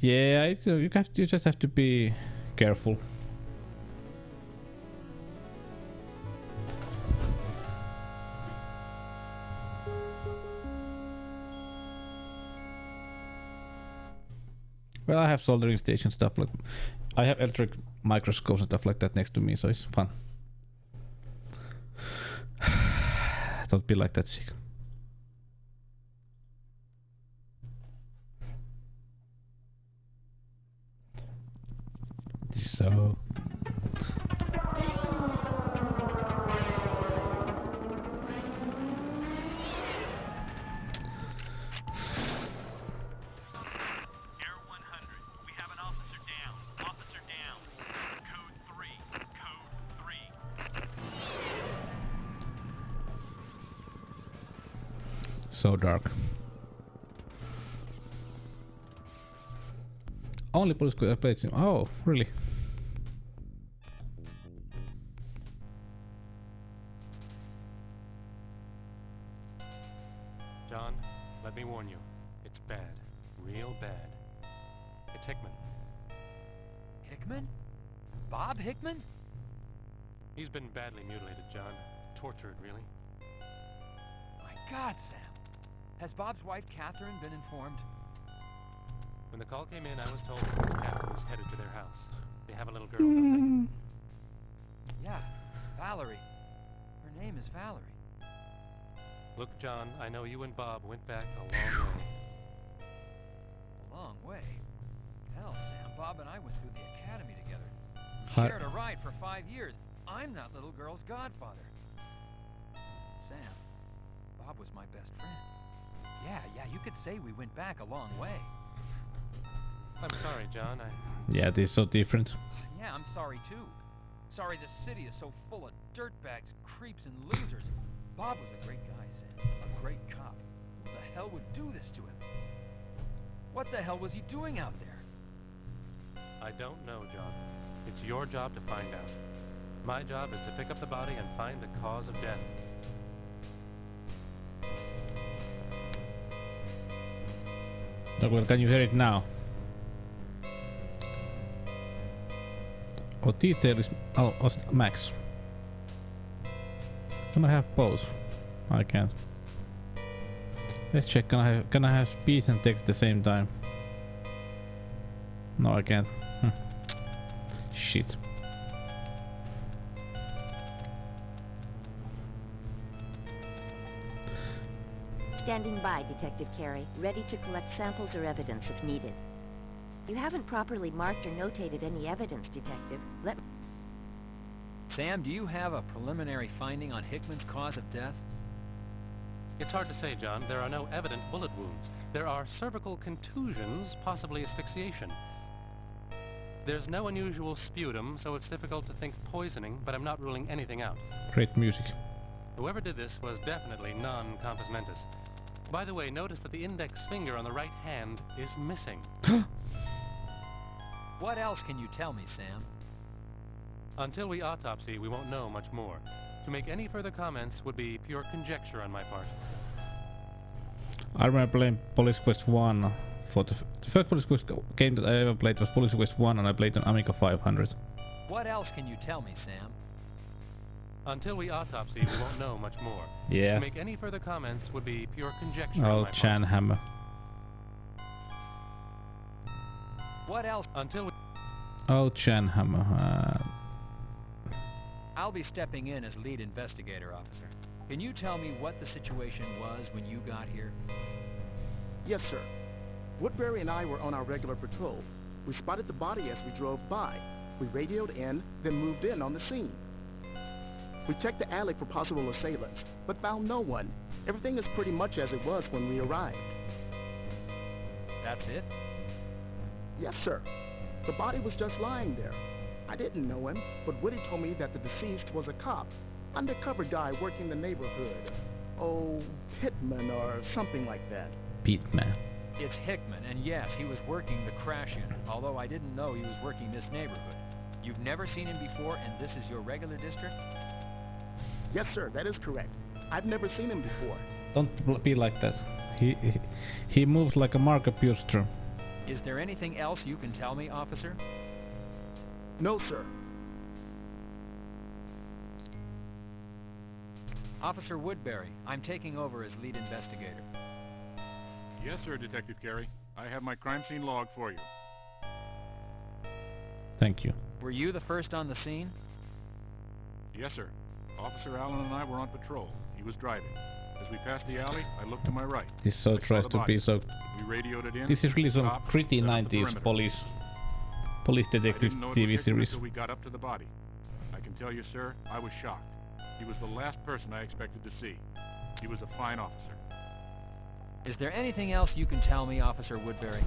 Yeah, you just have to be careful. Well, I have soldering station stuff like I have electric microscopes and stuff like that next to me, so it's fun. Don't be like that, sick. So so dark. Only police could have played him. Oh, really? John, let me warn you. It's bad. Real bad. It's Hickman. Hickman? Bob Hickman? He's been badly mutilated, John. Tortured, really. My God, Sam. Has Bob's wife, Catherine, been informed? When the call came in, I was told that Miss Catherine was headed to their house. They have a little girl, don't they? Yeah, Valerie. Her name is Valerie. Look, John, I know you and Bob went back a long way. A long way? Hell, Sam, Bob and I went through the academy together. Hi. Shared a ride for 5 years. I'm that little girl's godfather. Sam, Bob was my best friend. Yeah, you could say we went back a long way. I'm sorry, John. Yeah, they're so different. Yeah, I'm sorry too. Sorry the city is so full of dirtbags, creeps, and losers. Bob was a great guy, Sam. A great cop. Who the hell would do this to him? What the hell was he doing out there? I don't know, John. It's your job to find out. My job is to pick up the body and find the cause of death. Well, can you hear it now? Oh, detail is max. Can I have both? I can't. Let's check. Can I have speech and text at the same time? No, I can't. Shit. Standing by, Detective Carey, ready to collect samples or evidence if needed. You haven't properly marked or notated any evidence, Detective. Sam, do you have a preliminary finding on Hickman's cause of death? It's hard to say, John. There are no evident bullet wounds. There are cervical contusions, possibly asphyxiation. There's no unusual sputum, so it's difficult to think poisoning, but I'm not ruling anything out. Great music. Whoever did this was definitely non-compos mentis. By the way, notice that the index finger on the right hand is missing. What else can you tell me, Sam? Until we autopsy, we won't know much more. To make any further comments would be pure conjecture on my part. I remember playing Police Quest 1. For the first Police Quest game that I ever played was Police Quest 1, and I played on Amiga 500. What else can you tell me, Sam? Until we autopsy, we won't know much more. Yeah. To make any further comments would be pure conjecture on Oh, my Chan part. Hammer. What else? Until we... Oh, Chan Hammer. I'll be stepping in as lead investigator, officer. Can you tell me what the situation was when you got here? Yes, sir. Woodbury and I were on our regular patrol. We spotted the body as we drove by. We radioed in, then moved in on the scene. We checked the alley for possible assailants, but found no one. Everything is pretty much as it was when we arrived. That's it? Yes, sir. The body was just lying there. I didn't know him, but Woody told me that the deceased was a cop. Undercover guy working the neighborhood. Oh, Pittman or something like that. Pitman. It's Hickman, and yes, he was working the crash unit, although I didn't know he was working this neighborhood. You've never seen him before, and this is your regular district? Yes, sir, that is correct. I've never seen him before. Don't be like that. He moves like a Mark Buster. Is there anything else you can tell me, officer? No, sir. Officer Woodbury, I'm taking over as lead investigator. Yes, sir, Detective Carey. I have my crime scene log for you. Thank you. Were you the first on the scene? Yes, sir. Officer Allen and I were on patrol. He was driving. As we passed the alley, I looked to my right. This so I saw tries the to body. be so. We radioed it in. This is really some stopped, gritty set up the 90s perimeter. police I detective didn't know it TV was Hickman series. until we got up to the body. I can tell you, sir, I was shocked. He was the last person I expected to see. He was a fine officer. Is there anything else you can tell me, Officer Woodbury?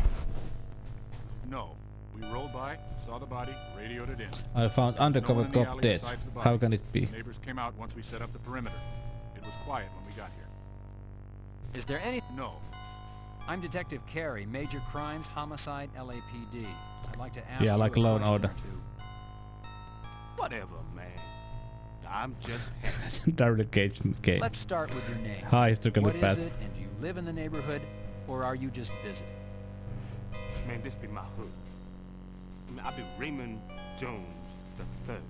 No. We rolled by, saw the body, radioed it in. I found undercover No one in the cop alley dead. besides the body. How can it be? Neighbors came out once we set up the perimeter. It was quiet when we got here. Is there any... No. I'm Detective Carey, Major Crimes, Homicide, LAPD. I'd like to ask Yeah, you like a Law and question Order. or two. Whatever, man. I'm just Daryl Gates game. Let's start with your name. Hi, historically What is bad. it, and do you live in the neighborhood, or are you just visiting? man, this be my hood. I be Raymond Jones the third.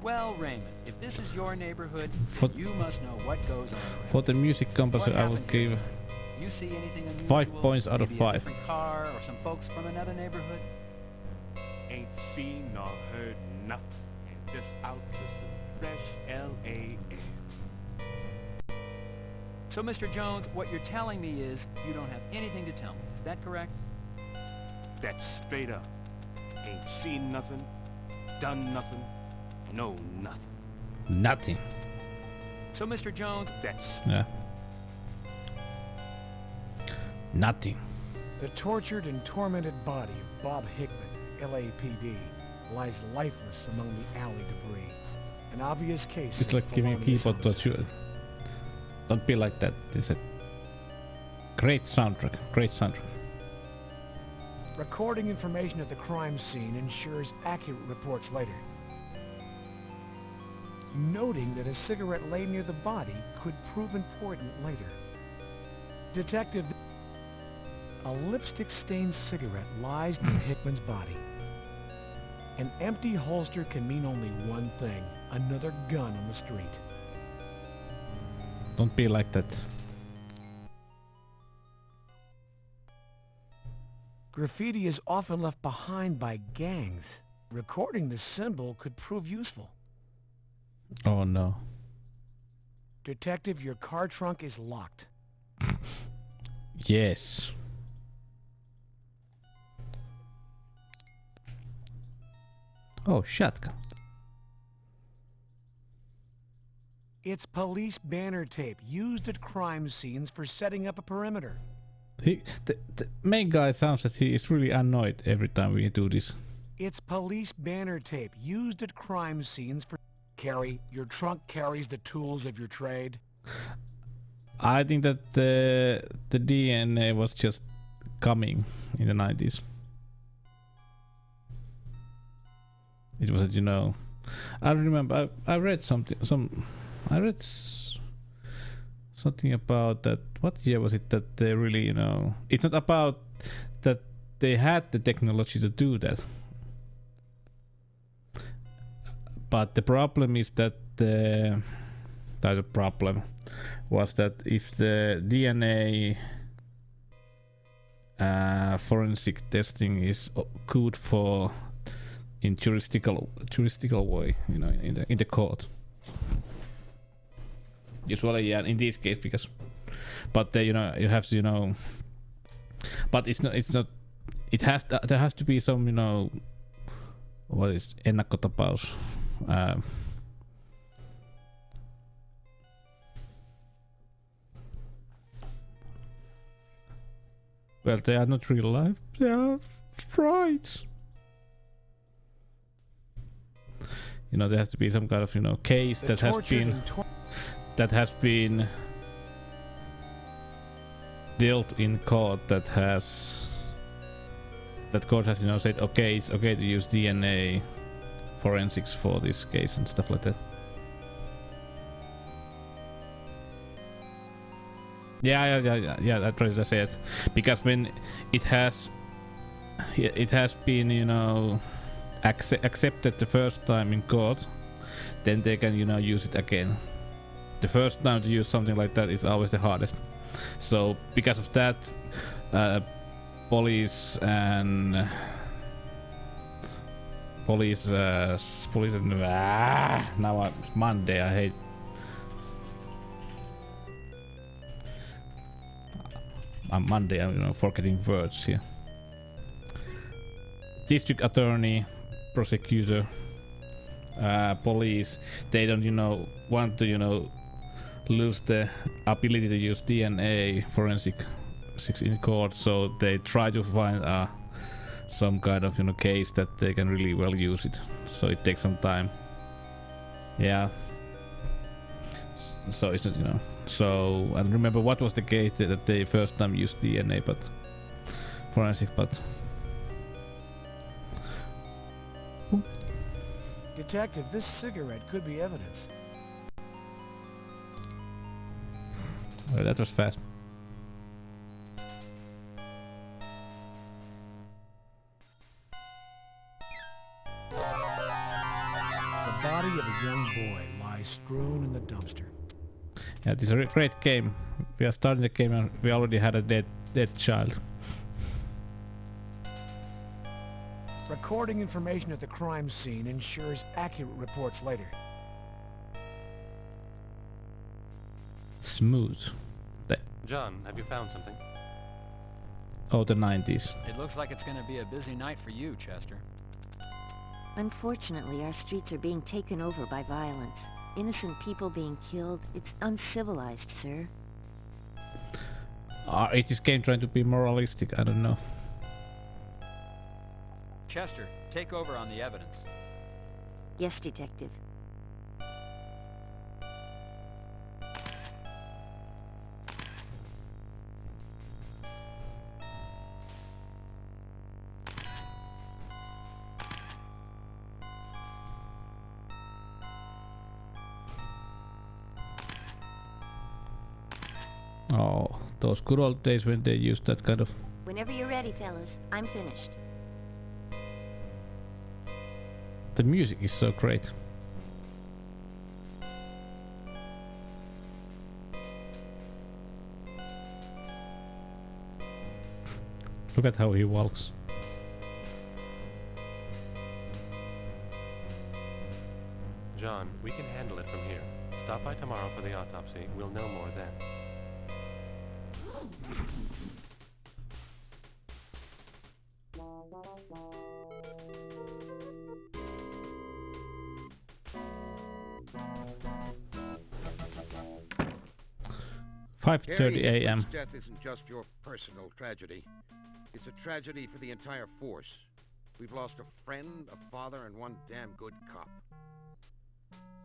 Well, Raymond, if this is your neighborhood, For- then you must know what goes on around. For the music composer, What I will happened here give. tonight? You see anything unusual? 5 points out of Maybe 5. A different car or some folks from another neighborhood? Ain't seen nor heard nothing. And just out to some fresh L.A. air. So, Mr. Jones, what you're telling me is you don't have anything to tell me. Is that correct? That's straight up. Ain't seen nothing, done nothing, know nothing. Nothing. So, Mr. Jones, That's Yeah. Nothing. The tortured and tormented body of Bob Hickman, LAPD, lies lifeless among the alley debris. An obvious case. It's of like giving a felonious keyboard to a homicide. shooter. Don't be like that. It's a great soundtrack. Great soundtrack. Recording information at the crime scene ensures accurate reports later. Noting that a cigarette lay near the body could prove important later. Detective, a lipstick-stained cigarette lies near Hickman's body. An empty holster can mean only one thing: another gun on the street. Don't be like that. Graffiti is often left behind by gangs. Recording the symbol could prove useful. Oh no. Detective, your car trunk is locked. Yes. Oh, shotgun. It's police banner tape used at crime scenes for setting up a perimeter. The main guy sounds that he is really annoyed every time we do this. It's police banner tape used at crime scenes for... Carrie, your trunk carries the tools of your trade. I think that the DNA was just coming in the 90s. It was, you know, I remember I read something something about that. What year was it that they really, you know, it's not about that they had the technology to do that, but the problem is that the problem was that if the DNA forensic testing is good for in juristical way, you know, in the court. Usually, yeah, in this case, because, but you know, you have to, you know, but it's not. It has there has to be some, you know, what is ennakkotapaus. Well, they are not real life. They are sprites. You know, there has to be some kind of, you know, case that has been dealt in court that court has, you know, said okay, it's okay to use DNA forensics for this case and stuff like that. Yeah. I tried to say it because when it has been, you know, accepted the first time in court, then they can, you know, use it again. The first time to use something like that is always the hardest. So because of that, police and now it's Monday. I hate. On Monday, I'm, you know, forgetting words here. District attorney, prosecutor, police, they don't, you know, want to, you know, lose the ability to use DNA forensics in court, so they try to find some kind of, you know, case that they can really well use it. So it takes some time. Yeah. So it's not, you know. So I don't remember what was the case that they first time used DNA, but forensic, but. Detective, this cigarette could be evidence. Well, that was fast. The body of a young boy lies strewn in the dumpster. Yeah, this is a great game. We are starting the game and we already had a dead child. Recording information at the crime scene ensures accurate reports later. Smooth. John, have you found something? Oh, the 90s. It looks like it's gonna be a busy night for you, Chester. Unfortunately, our streets are being taken over by violence. Innocent people being killed. It's uncivilized, sir. Is this game trying to be moralistic? I don't know. Chester, take over on the evidence. Yes, Detective. Oh, those good old days when they used that kind of... Whenever you're ready, fellas. I'm finished. The music is so great. Look at how he walks. John, we can handle it from here. Stop by tomorrow for the autopsy. We'll know more then. $5:30 a.m. Death isn't just your personal tragedy. It's a tragedy for the entire force. We've lost a friend, a father, and one damn good cop.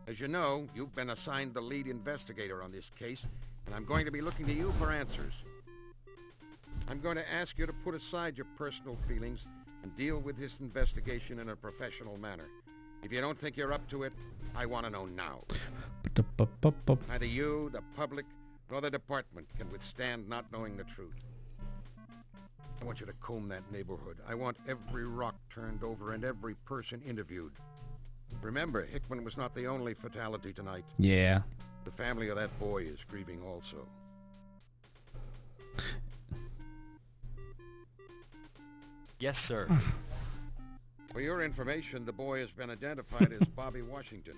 As you know, you've been assigned the lead investigator on this case, and I'm going to be looking to you for answers. I'm going to ask you to put aside your personal feelings and deal with this investigation in a professional manner. If you don't think you're up to it, I want to know now. Neither you, the public, nor the department can withstand not knowing the truth. I want you to comb that neighborhood. I want every rock turned over and every person interviewed. Remember, Hickman was not the only fatality tonight. Yeah. The family of that boy is grieving also. Yes, sir. For your information, the boy has been identified as Bobby Washington.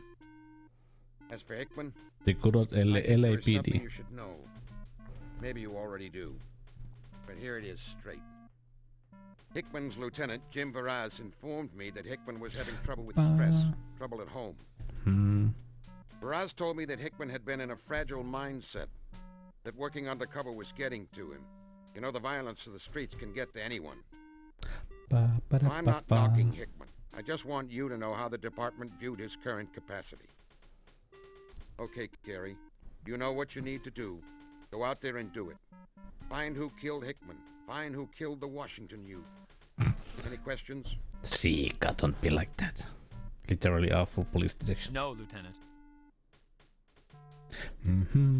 As for Hickman, The good old there is something LAPD. you should know. Maybe you already do. But here it is straight. Hickman's lieutenant, Jim Varaz, informed me that Hickman was having trouble with stress, trouble at home. Varaz told me that Hickman had been in a fragile mindset, that working undercover was getting to him. You know, the violence of the streets can get to anyone. I'm not knocking Hickman. I just want you to know how the department viewed his current capacity. Okay, Gary, you know what you need to do. Go out there and do it. Find who killed Hickman. Find who killed the Washington youth. Any questions? Sika, don't be like that. Literally awful police detection. No, Lieutenant.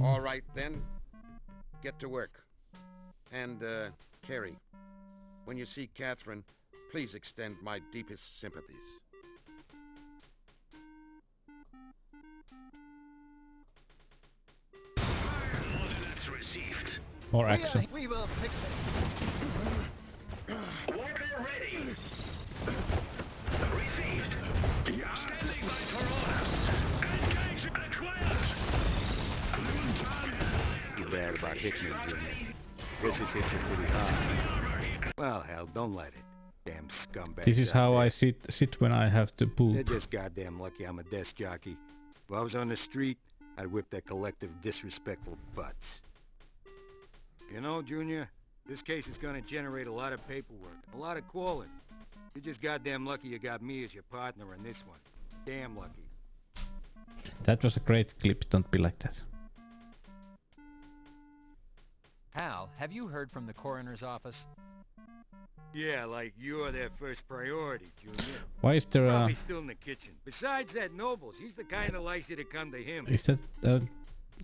All right, then. get to work. And, Carrie, when you see Catherine, please extend my deepest sympathies. Ordnance received. More action. We will fix it. Warfare ready. Received. Standing by for orders. Engage acquired. Too bad about Hickman, Junior. This has hit you pretty hard. Well, hell, don't let it. Damn scumbag. This is how I sit when I have to They're poop. just goddamn lucky I'm a desk jockey. If I was on the street, I'd whip their collective disrespectful butts. You know, Junior, this case is gonna generate a lot of paperwork, a lot of calling. You're just goddamn lucky you got me as your partner in this one. Damn lucky. That was a great clip. Don't be like that. Hal, have you heard from the coroner's office? Yeah, like you're their first priority, Junior. Why is there Probably still in the kitchen. Besides that, Nobles, he's the kind that likes you to come to him. is that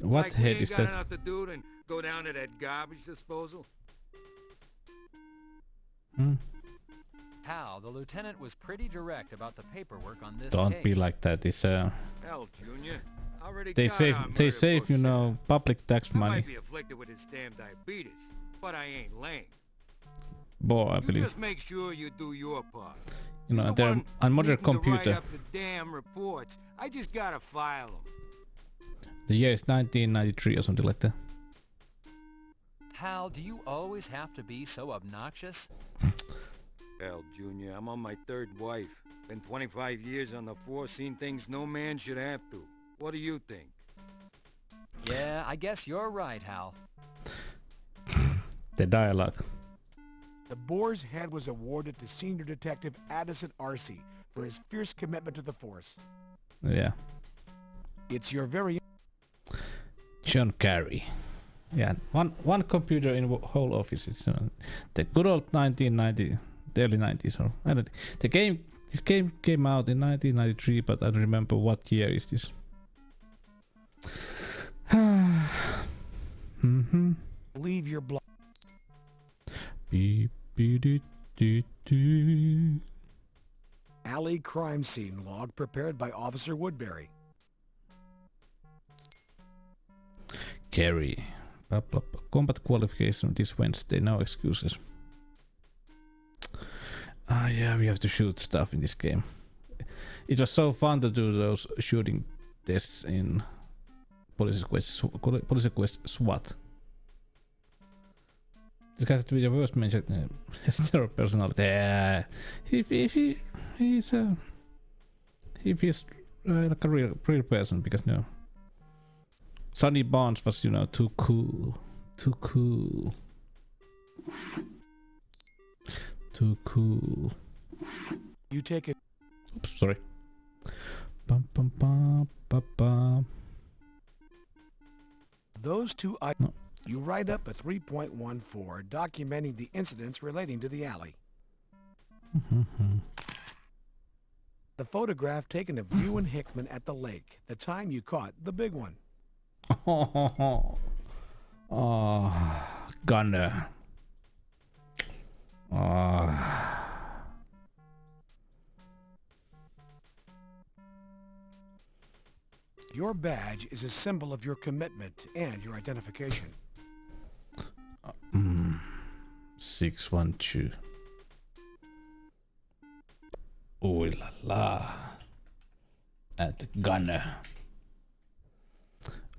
what like head we is ain't got that? enough to do than go down to that garbage disposal. Hal, the lieutenant was pretty direct about the paperwork on this Don't case. be like that. It's Hell, Junior. Already they got save our they murder save books you set. know public tax I money. might be afflicted with this damn diabetes, but I ain't lame. Boy, I You believe. just make sure you do your part. You know, You're the they're one on modern needing to write computer. up the damn reports. I just gotta file them. The year is 1993 or something like that. Hal, do you always have to be so obnoxious? Hell, Junior, I'm on my third wife. Been 25 years on the force, seen things no man should have to. What do you think? Yeah, I guess you're right, Hal. The dialogue. The Boar's Head was awarded to Senior Detective Addison Arcee for his fierce commitment to the force. Yeah. It's your very John Carey. Yeah, one computer in whole office. It's the good old 1990, the early 90s, or I don't. This game came out in 1993, but I don't remember what year is this. leave your blood. Beep, beep, doo, doo, doo. Alley crime scene log prepared by Officer Woodbury. Carey. Blah, blah, blah. Combat qualification this Wednesday, no excuses. Ah, yeah, we have to shoot stuff in this game. It was so fun to do those shooting tests in Police Quest SWAT. This has to be the worst mentioned terror personality. He feels like a real person, because no. Sonny Barnes was, too cool. Too cool. Too cool. You take it. Oops, sorry. Bum, bum, bum, bum, bum. Those two No. You write up a 3.14 documenting the incidents relating to the alley. The photograph taken of you and Hickman at the lake, the time you caught the big one. Oh, Gunner. Oh. Your badge is a symbol of your commitment and your identification. 612. Ooh la la. At Gunner.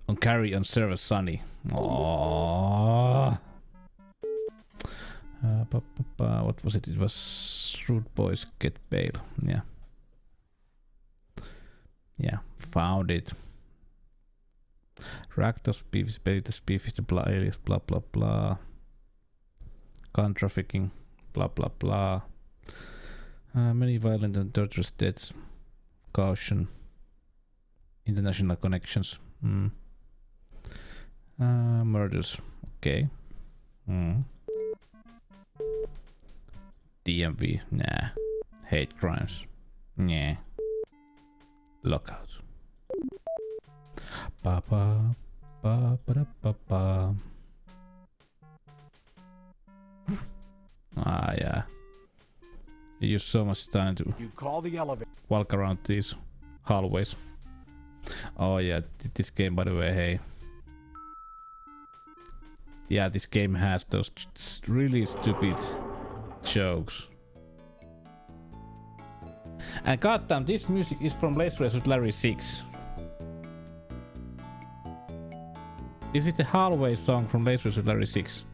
On carry on server Sunny. Aww. What was it? It was Rude Boys Get Bail. Yeah. Yeah, found it. Raktos beef is Peritas beef is the blah alias blah blah blah. Gun trafficking, blah blah blah. Many violent and torturous deaths. Caution. International connections. Murders. Okay. DMV. Nah. Hate crimes. Nah. Lockout. Ba ba ba ba ba ba. Ah, yeah. You use so much time to You call the elevator. walk around these hallways. Oh yeah, this game, by the way, hey. Yeah, this game has those really stupid jokes. And goddamn, this music is from Let's Race with Larry 6. This is the hallway song from Let's Race with Larry 6.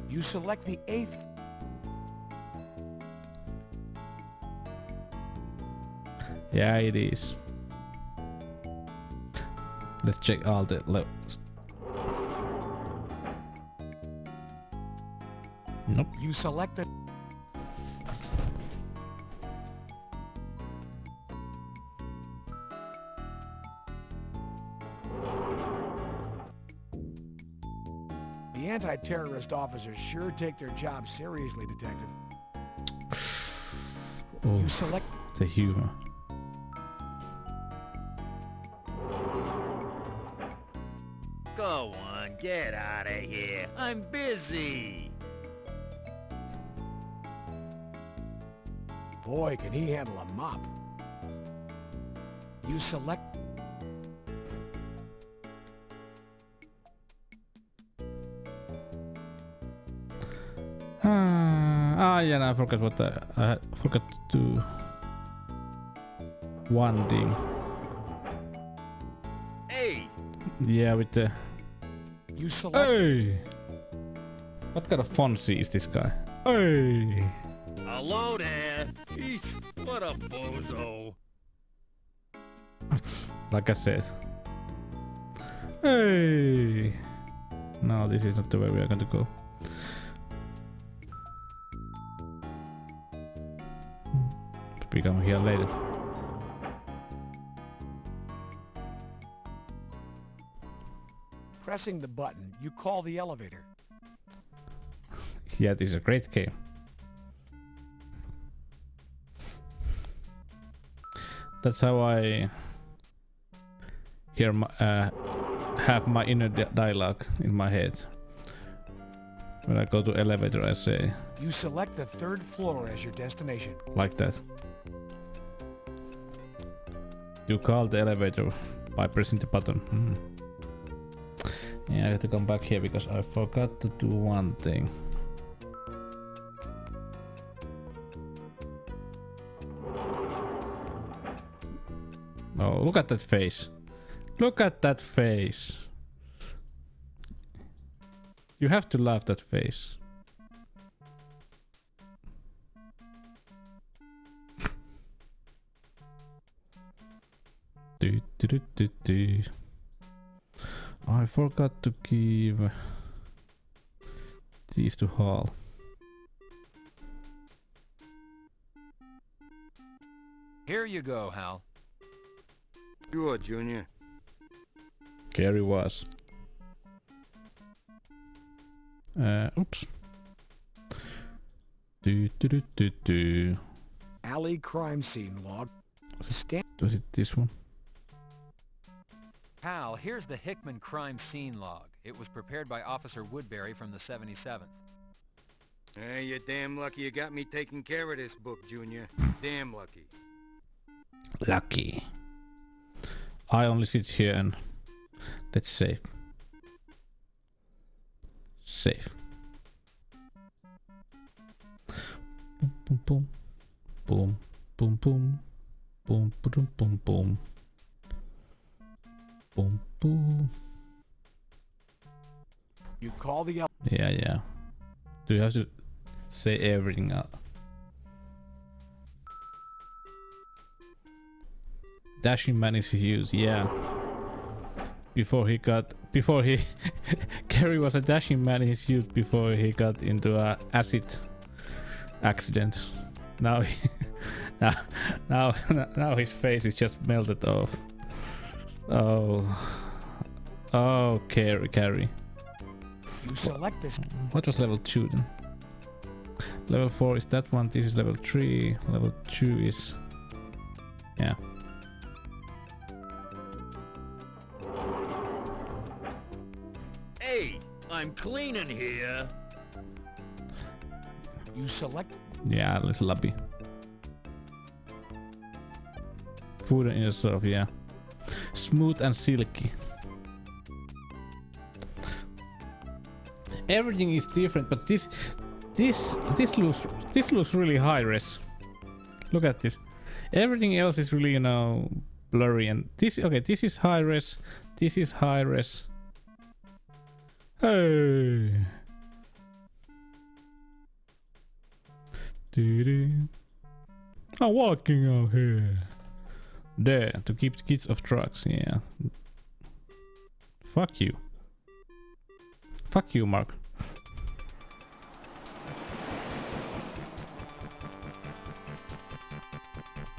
You select the 8th. Yeah, it is. Let's check all the levels. Nope. You select the... The anti-terrorist officers sure take their job seriously, Detective. Oh, You select... the humor. Go on, get out of here. I'm busy. Boy, can he handle a mop. You select... Yeah, no, I forgot what I forgot to do. One thing. Hey, Yeah, with the... You select... Hey! What kind of Fonzie is this guy? Hey! hello there. Eesh, what a bozo. Like I said. Hey! No, this is not the way we are going to go. We come here later. Pressing the button, you call the elevator. Yeah, this is a great game. That's how I hear my, have my inner dialogue in my head. When I go to elevator, I say You select the 3rd floor as your destination. like that. You call the elevator by pressing the button. Yeah, I have to come back here because I forgot to do one thing. Oh, look at that face. Look at that face. You have to love that face. I forgot to give these to Hall. Here you go, Hal. Sure, Junior. Gary was. Oops. Alley crime scene log. Was it this one? Hal, here's the Hickman crime scene log. It was prepared by Officer Woodbury from the 77th. Hey, you're damn lucky you got me taking care of this book, Junior. Damn lucky. Lucky. I only sit here and let's save. Save. Boom, boom, boom, boom, boom, boom, boom, boom, boom, boom. You call the Yeah, yeah. Do you have to say everything out? Dashing man is his use, yeah. Before he Gary was a dashing man in his youth before he got into a acid accident. Now now his face is just melted off. Oh, Gary. You select this. What was level 2 then? Level 4 is that one, this is level 3, level 2 is... Yeah. Hey, I'm cleaning here. You select Yeah, little lobby. Food in yourself, yeah. Smooth and silky. Everything is different, but this looks really high res. Look at this. Everything else is really, you know, blurry, and this is high res. This is high res. Hey. I'm walking out here. There, to keep the kids off drugs, yeah. Fuck you. Fuck you, Mark.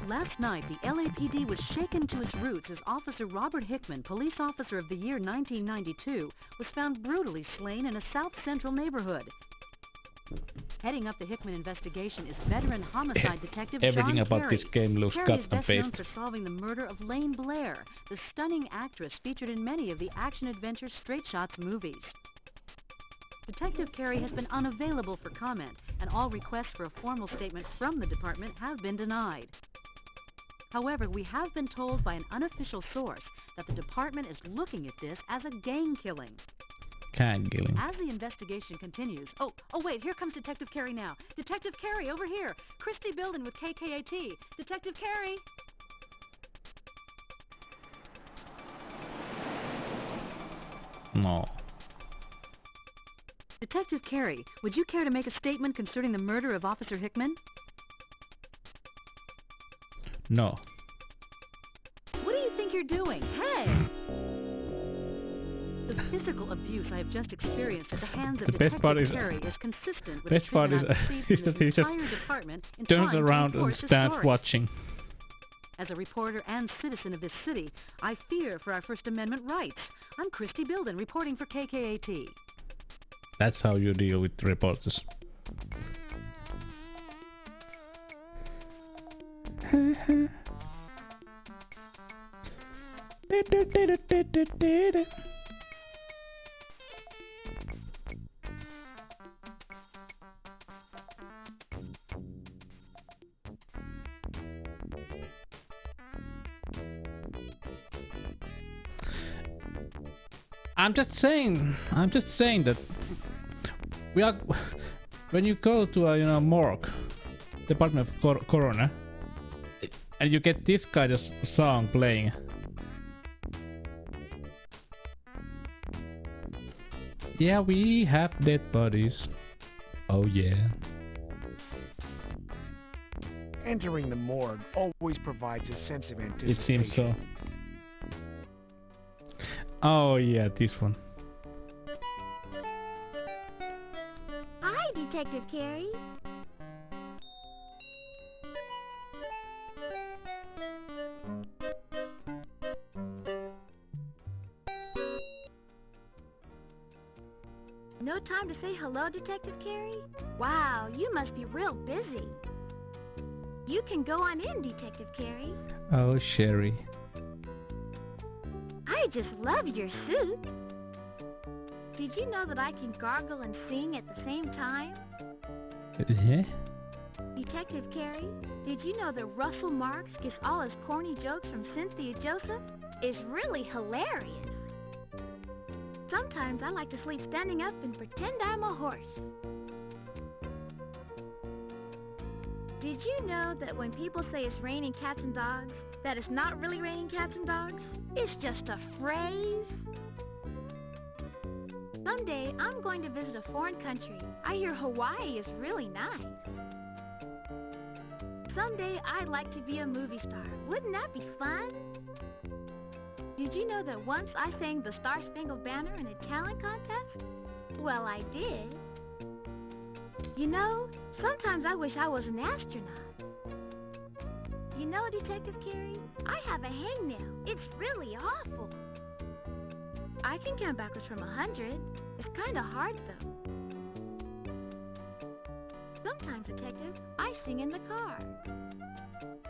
Last night, the LAPD was shaken to its roots as Officer Robert Hickman, Police Officer of the Year 1992, was found brutally slain in a South Central neighborhood. Heading up the Hickman investigation is veteran homicide detective Everything John about Carey. this game looks Carey cut is and best known paste. for solving the murder of Lane Blair, the stunning actress featured in many of the action-adventure Straight Shots movies. Detective Carey has been unavailable for comment, and all requests for a formal statement from the department have been denied. However, we have been told by an unofficial source that the department is looking at this as a gang killing. Gang killing. As the investigation continues... Oh, wait, here comes Detective Carey now. Detective Carey, over here. Christy Bilden with KKAT. Detective Carey! No. Detective Carey, would you care to make a statement concerning the murder of Officer Hickman? No. What do you think you're doing? Hey! The physical abuse I have just experienced at the hands of The best part Detective is- Carey is consistent with best the part treatment I've received is from that he this just entire department in turns trying to around and report the stands story. watching. As a reporter and citizen of this city, I fear for our First Amendment rights. I'm Christy Bilden, reporting for KKAT. That's how you deal with reporters. I'm just saying that we are when you go to a morgue, Department of Coroner, and you get this kind of song playing. Yeah, we have dead bodies. Oh yeah. entering the morgue always provides a sense of anticipation. It seems so. Oh yeah, this one. Hi, Detective Carey. No time to say hello, Detective Carey? Wow, you must be real busy. You can go on in, Detective Carey. Oh, Sherry. I just love your suit. Did you know that I can gargle and sing at the same time? Yeah? Detective Carey, did you know that Russell Marks gets all his corny jokes from Cynthia Joseph? It's really hilarious. Sometimes I like to sleep standing up and pretend I'm a horse. Did you know that when people say it's raining cats and dogs, that it's not really raining cats and dogs? It's just a phrase. Someday I'm going to visit a foreign country. I hear Hawaii is really nice. Someday I'd like to be a movie star. Wouldn't that be fun? Did you know that once I sang the Star-Spangled Banner in a talent contest? Well, I did. You know, sometimes I wish I was an astronaut. You know, Detective Carey, I have a hangnail. It's really awful. I can count backwards from 100. It's kind of hard, though. Sometimes, Detective, I sing in the car.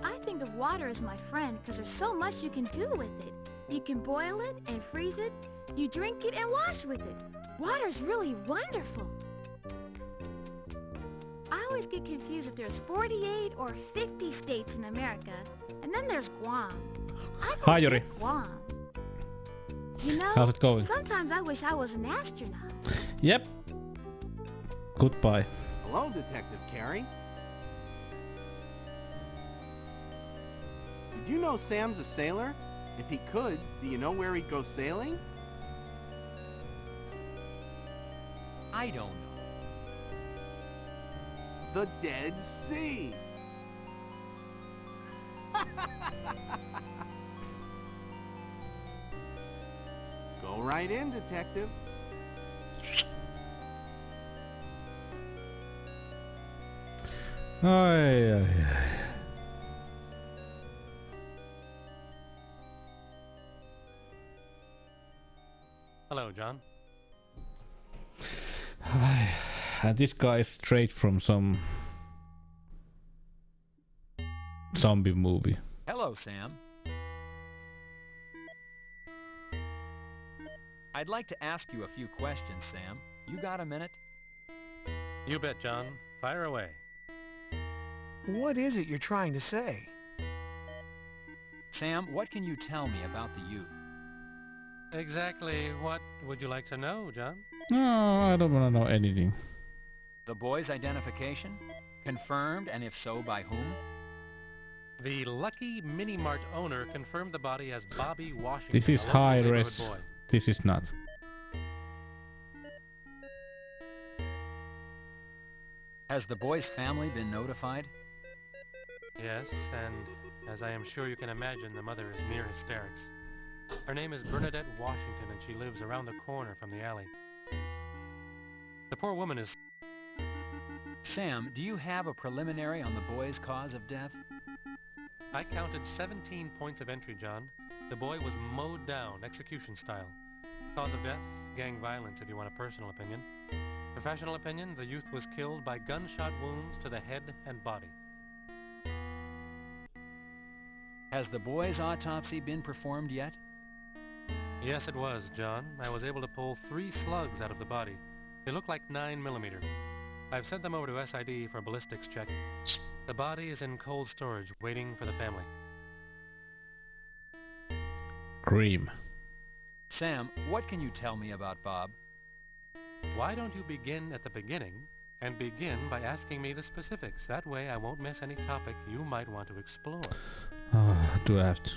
I think of water as my friend because there's so much you can do with it. You can boil it and freeze it. You drink it and wash with it. Water's really wonderful. I always get confused if there's 48 or 50 states in America, and then there's Guam. Hi, Yuri. Guam. You know, How's it going? sometimes I wish I was an astronaut. Yep. Goodbye. Hello, Detective Carey. Did you know Sam's a sailor? If he could, do you know where he'd go sailing? I don't know. The Dead Sea. Go right in, Detective. Ai, ai, ai. Hello, John. And this guy is straight from some zombie movie. Hello, Sam. I'd like to ask you a few questions, Sam. You got a minute? You bet, John. Fire away. What is it you're trying to say? Sam, what can you tell me about the youth? Exactly what would you like to know, John? No, I don't want to know anything. The boy's identification? Confirmed, and if so, by whom? The Lucky Mini Mart owner confirmed the body as Bobby Washington. This is a local high neighborhood res. boy. This is not. Has the boy's family been notified? Yes, and as I am sure you can imagine, the mother is near hysterics. Her name is Bernadette Washington, and she lives around the corner from the alley. The poor woman is... Sam, do you have a preliminary on the boy's cause of death? I counted 17 points of entry, John. The boy was mowed down, execution style. Cause of death? Gang violence, if you want a personal opinion. Professional opinion? The youth was killed by gunshot wounds to the head and body. Has the boy's autopsy been performed yet? Yes, it was, John. I was able to pull 3 slugs out of the body. They look like 9mm. I've sent them over to SID for ballistics check. The body is in cold storage, waiting for the family. Cream. Sam, what can you tell me about Bob? Why don't you begin at the beginning and begin by asking me the specifics? That way I won't miss any topic you might want to explore. Do I have to?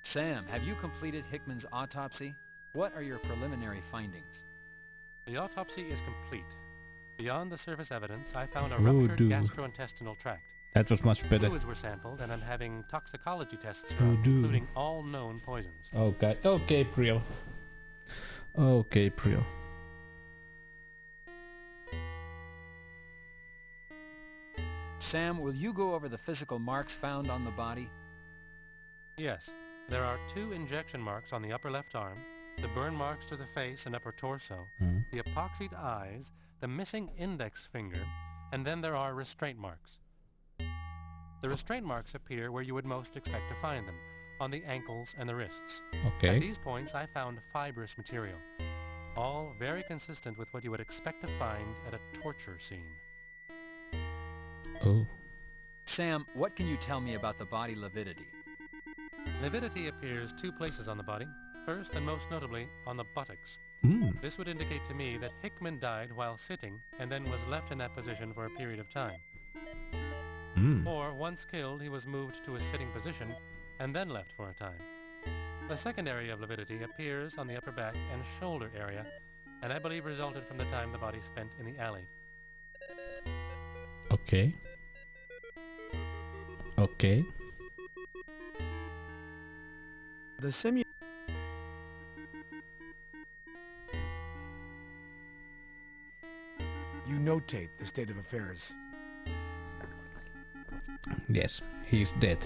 Sam, have you completed Hickman's autopsy? What are your preliminary findings? The autopsy is complete. Beyond the surface evidence, I found a Voodoo. ruptured gastrointestinal tract. That was much better. Fluids were sampled, and I'm having toxicology tests run, Voodoo. including all known poisons. Okay, okay, Priel. Okay, Priel. Sam, will you go over the physical marks found on the body? Yes, there are 2 injection marks on the upper left arm, the burn marks to the face and upper torso, the epoxied eyes, the missing index finger, and then there are restraint marks. The restraint marks appear where you would most expect to find them, on the ankles and the wrists. Okay. At these points, I found fibrous material, all very consistent with what you would expect to find at a torture scene. Oh. Sam, what can you tell me about the body lividity? Lividity appears 2 places on the body, first and most notably on the buttocks. This would indicate to me that Hickman died while sitting and then was left in that position for a period of time. Or, once killed, he was moved to a sitting position and then left for a time. The second area of lividity appears on the upper back and shoulder area, and I believe resulted from the time the body spent in the alley. Okay. Okay. The You notate the state of affairs. Yes, he's dead.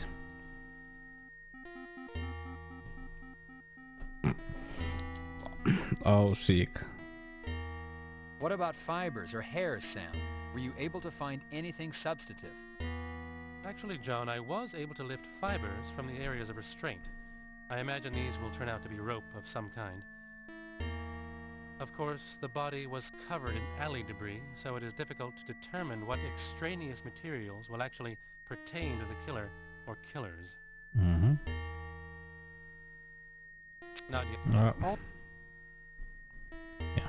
Oh, sick. What about fibers or hairs, Sam? Were you able to find anything substantive? Actually, John, I was able to lift fibers from the areas of restraint. I imagine these will turn out to be rope of some kind. Of course, the body was covered in alley debris, so it is difficult to determine what extraneous materials will actually pertain to the killer or killers. Mm-hmm. Not yet. Yeah.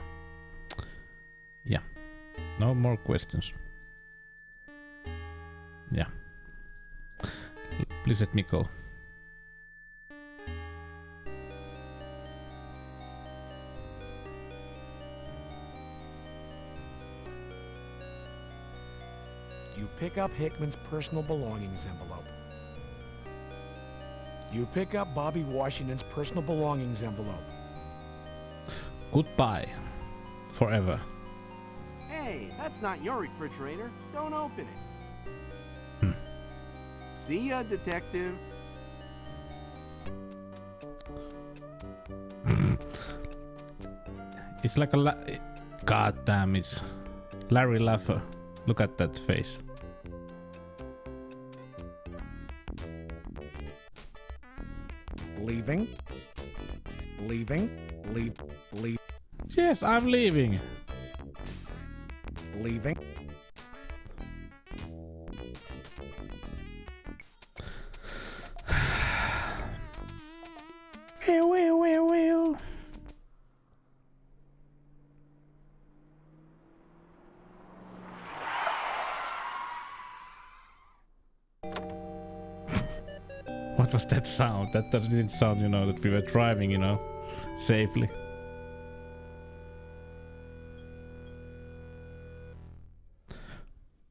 Yeah. No more questions. Yeah. Please let me go. You pick up Hickman's personal belongings envelope. You pick up Bobby Washington's personal belongings envelope. Goodbye. Forever. Hey, that's not your refrigerator. Don't open it. See ya, detective. It's like a God damn, it's Larry Laffer. Look at that face. Leaving. Leaving. Leave. Yes, I'm leaving. Leaving. Well. What was that sound? That didn't sound, you know, that we were driving, you know, safely.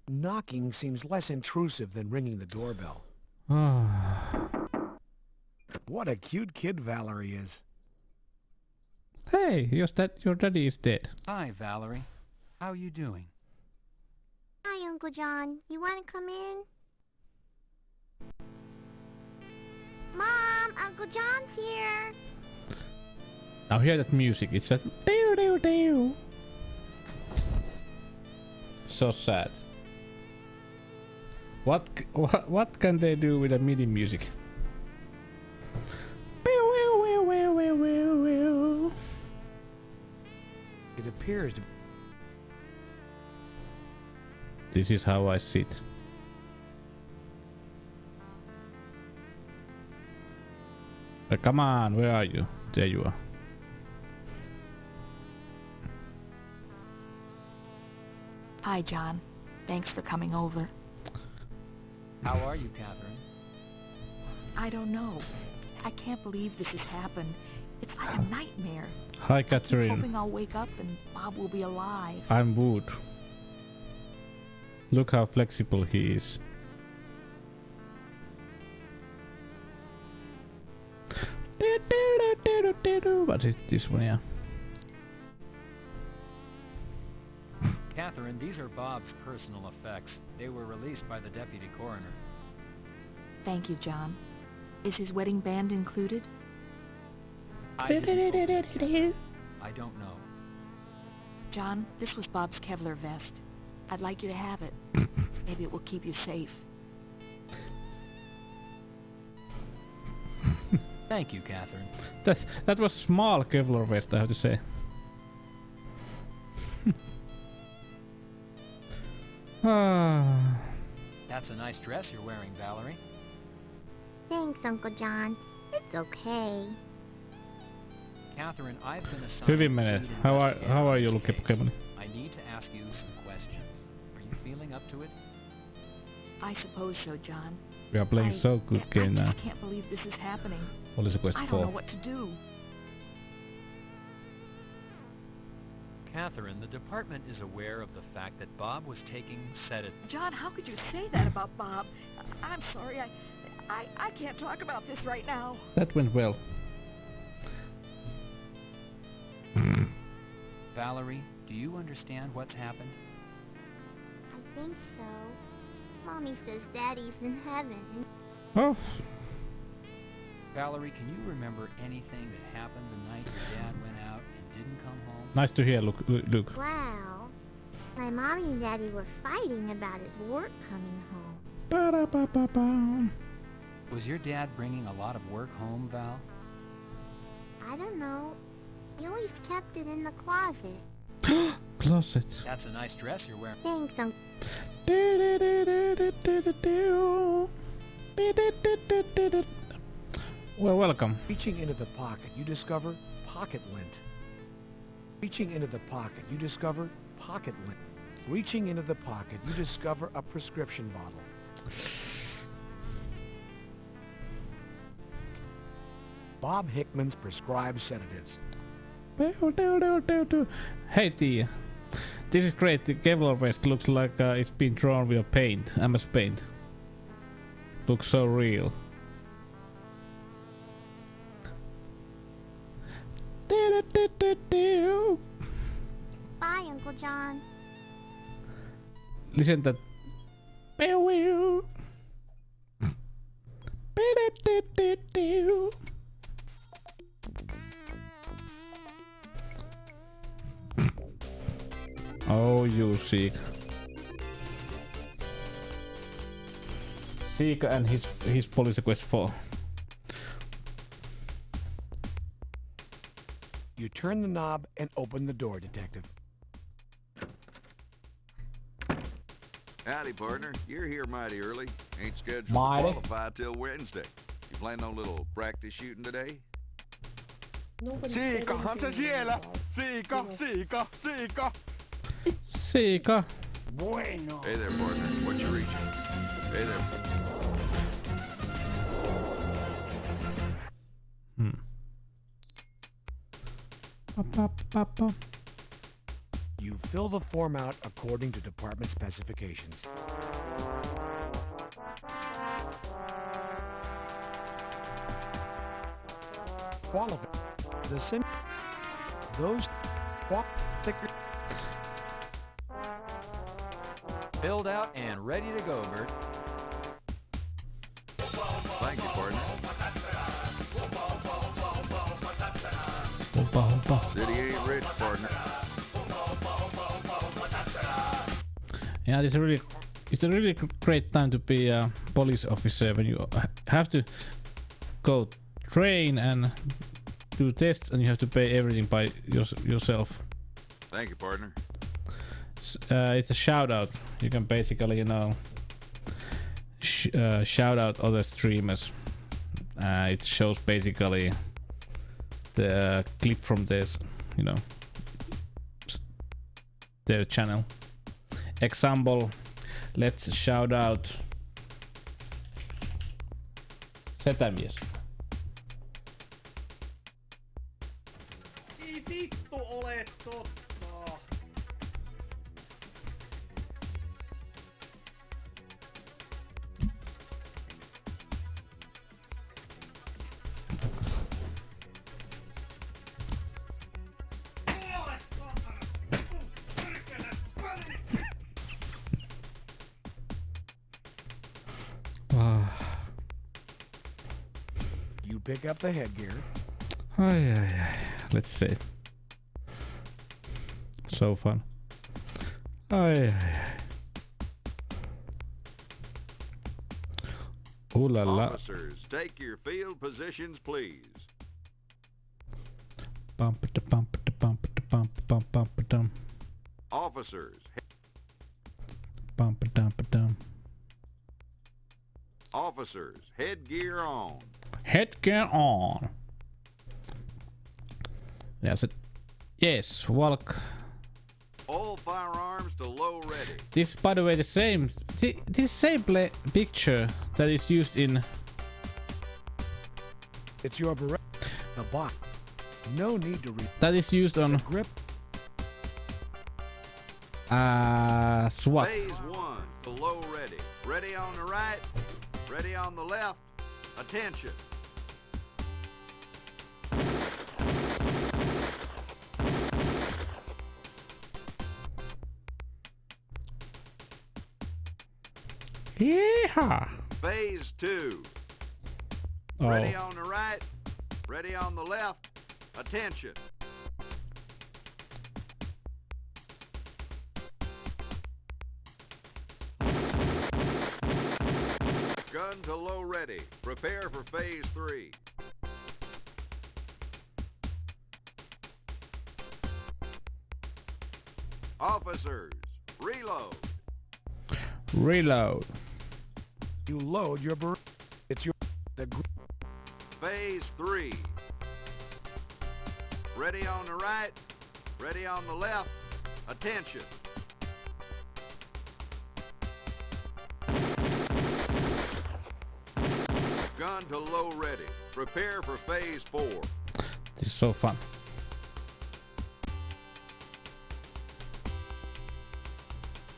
Knocking seems less intrusive than ringing the doorbell. What a cute kid Valerie is. Hey, your daddy is dead. Hi, Valerie. How you doing? Hi, Uncle John. You want to come in? Mom, Uncle John's here. Now hear that music. It's that doo doo doo. So sad. What can they do with a MIDI music? It appears to. This is how I sit. Come on, where are you? There you are. Hi, John. Thanks for coming over. How are you, Catherine? I don't know. I can't believe this has happened. It's like a nightmare. Hi, I'm Catherine. hoping I'll wake up and Bob will be alive. I'm Wood. Look how flexible he is. What is this one, yeah? Catherine, these are Bob's personal effects. They were released by the deputy coroner. Thank you, John. Is his wedding band included? I don't know. John, this was Bob's Kevlar vest. I'd like you to have it. Maybe it will keep you safe. Thank you, Catherine. That was small Kevlar vest, I have to say. That's a nice dress you're wearing, Valerie. Thanks, Uncle John. It's okay. Catherine, I've been assigned. Hyvin menee. How are you looking, Pokemon? I need to ask you some questions. Are you feeling up to it? I suppose so, John. We are playing so good game now. I can't believe this is happening. What is the quest I for? don't know what to do. Catherine, the department is aware of the fact that Bob was taking sedatives. John, how could you say that about Bob? I'm sorry, I can't talk about this right now. That went well. Valerie, do you understand what's happened? I think so. Mommy says Daddy's in heaven. Oh. Valerie, can you remember anything that happened the night your dad went out and didn't come home? Nice to hear, Luke. Well, my mommy and Daddy were fighting about his work coming home. Ba-da-ba-ba-ba. Was your dad bringing a lot of work home, Val? I don't know. You always kept it in the closet. Closet. That's a nice dress you're wearing. Thanks, Uncle. Well, welcome. Reaching into the pocket, you discover pocket lint. Reaching into the pocket, you discover pocket lint. Reaching into the pocket, you discover a prescription bottle. Bob Hickman's prescribed sedatives. Hey Tia, this is great. The Kevlar vest looks like it's been drawn with paint, MS Paint. Looks so real. Bye, Uncle John. Listen that. Oh, you Seek. Seek and his police quest 4. You turn the knob and open the door, Detective. Howdy, partner. You're here mighty early. Ain't scheduled Mighty? to qualify till Wednesday. You planning on a little practice shooting today? Siikahan se siellä! Siika, siika, siika! Seika. Bueno. Hey there, partner. What you reaching? Hey there. You fill the form out according to department specifications. Qualify. The sim. Those. Thicker. Filled out and ready to go, Bert. Thank you, partner. City ain't rich, partner. Yeah, it's a really great time to be a police officer when you have to go train and do tests and you have to pay everything by yourself. Thank you, partner. It's a shout out. You can basically, you know, shout out other streamers. It shows basically the clip from this, you know, their channel. Example, let's shout out Setämies. Ei vittu ole totta. You pick up the headgear. Let's see. So fun. Ooh la la. Officers, take your field positions, please. Bump-a-da-bump-a-da-bump-a-da-bump-a-dum. Officers. Bump-a-dum-a-dum. Officers, headgear on. Headgear on. Yes, walk. All firearms to low ready. This, by the way, the same. This same picture that is used in. It's your beret. The box. No need to read. That is used on. Grip. SWAT. Phase 1 to low ready. Ready on the right. Ready on the left. Attention. Yeehaw. Phase 2. Oh. Ready on the right. Ready on the left. Attention. Gun to low ready. Prepare for phase 3. Officers, reload. Reload. You load your It's your... Phase 3. Ready on the right, ready on the left. Attention. Gun to low ready. Prepare for phase 4. This is so fun.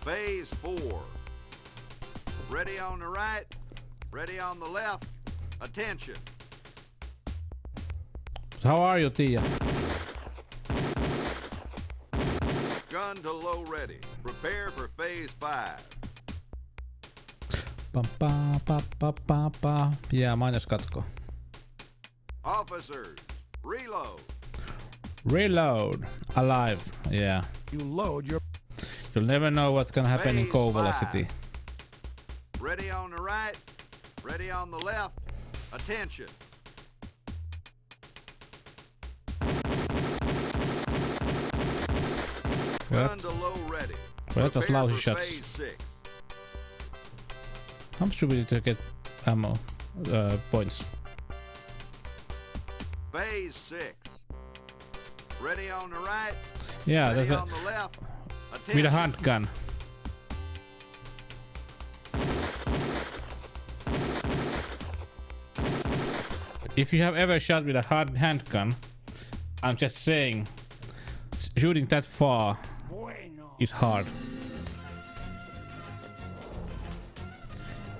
Phase 4. Ready on the right, ready on the left. Attention. How are you, Tia? Gun to low ready. Prepare for phase 5. Ja mainoskatko. Officers, reload. Reload. Alive. Yeah. You load your... You'll never know what can happen in Phase Kouvola 5. City. Ready on the right, ready on the left. Attention. Gun to low ready. Well, that was Prepare lousy for shots. phase 6. How much do we need to get ammo points? Phase 6. Ready on the right, Yeah, ready there's a on the left. with Attention. a handgun. If you have ever shot with a handgun, I'm just saying, shooting that far is hard.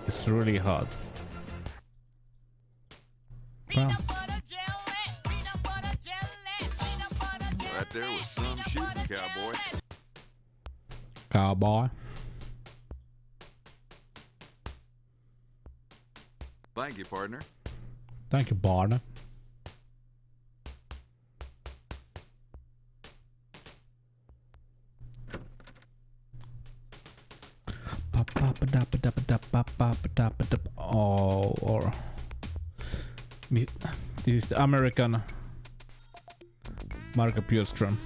It's really hard. Well, Right there was some shooting, cowboy. cowboy. Thank you, partner. Thank you, Barney. Oh, or this is the American Marco Bjurström.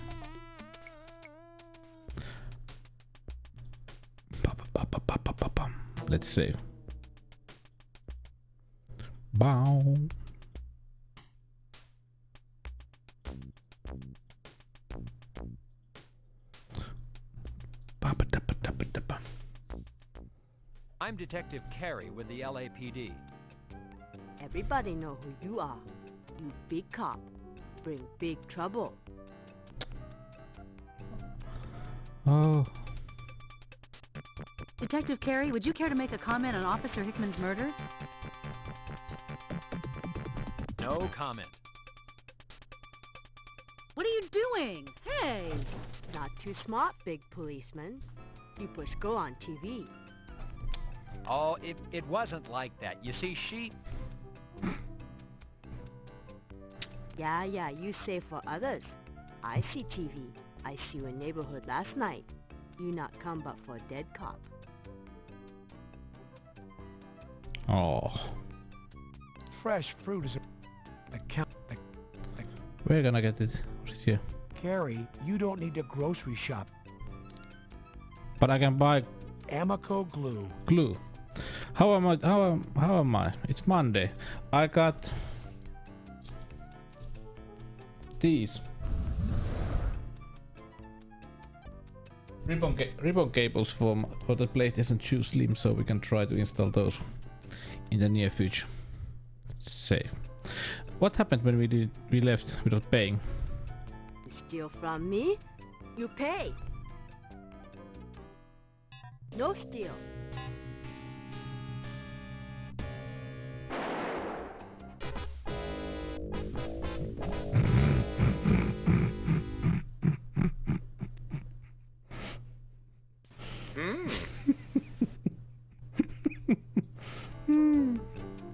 Let's see. Bow. I'm Detective Carey with the LAPD. Everybody know who you are. You big cop. Bring big trouble. Oh. Detective Carey, would you care to make a comment on Officer Hickman's murder? No comment. What are you doing? Hey! Not too smart, big policeman. You push go on TV. Oh, it wasn't like that. You see, she... Yeah, you say for others. I see TV. I see you in neighborhood last night. You not come but for a dead cop. Oh. Fresh fruit is a count. We're gonna get it. What is here? Carrie, you don't need to grocery shop. But I can buy Amico glue. glue. How am I? It's Monday. I got these ribbon cables for the PlayStation 2 Slim, so we can try to install those in the near future. Safe. What happened when we left without paying? You steal from me, you pay. No steal.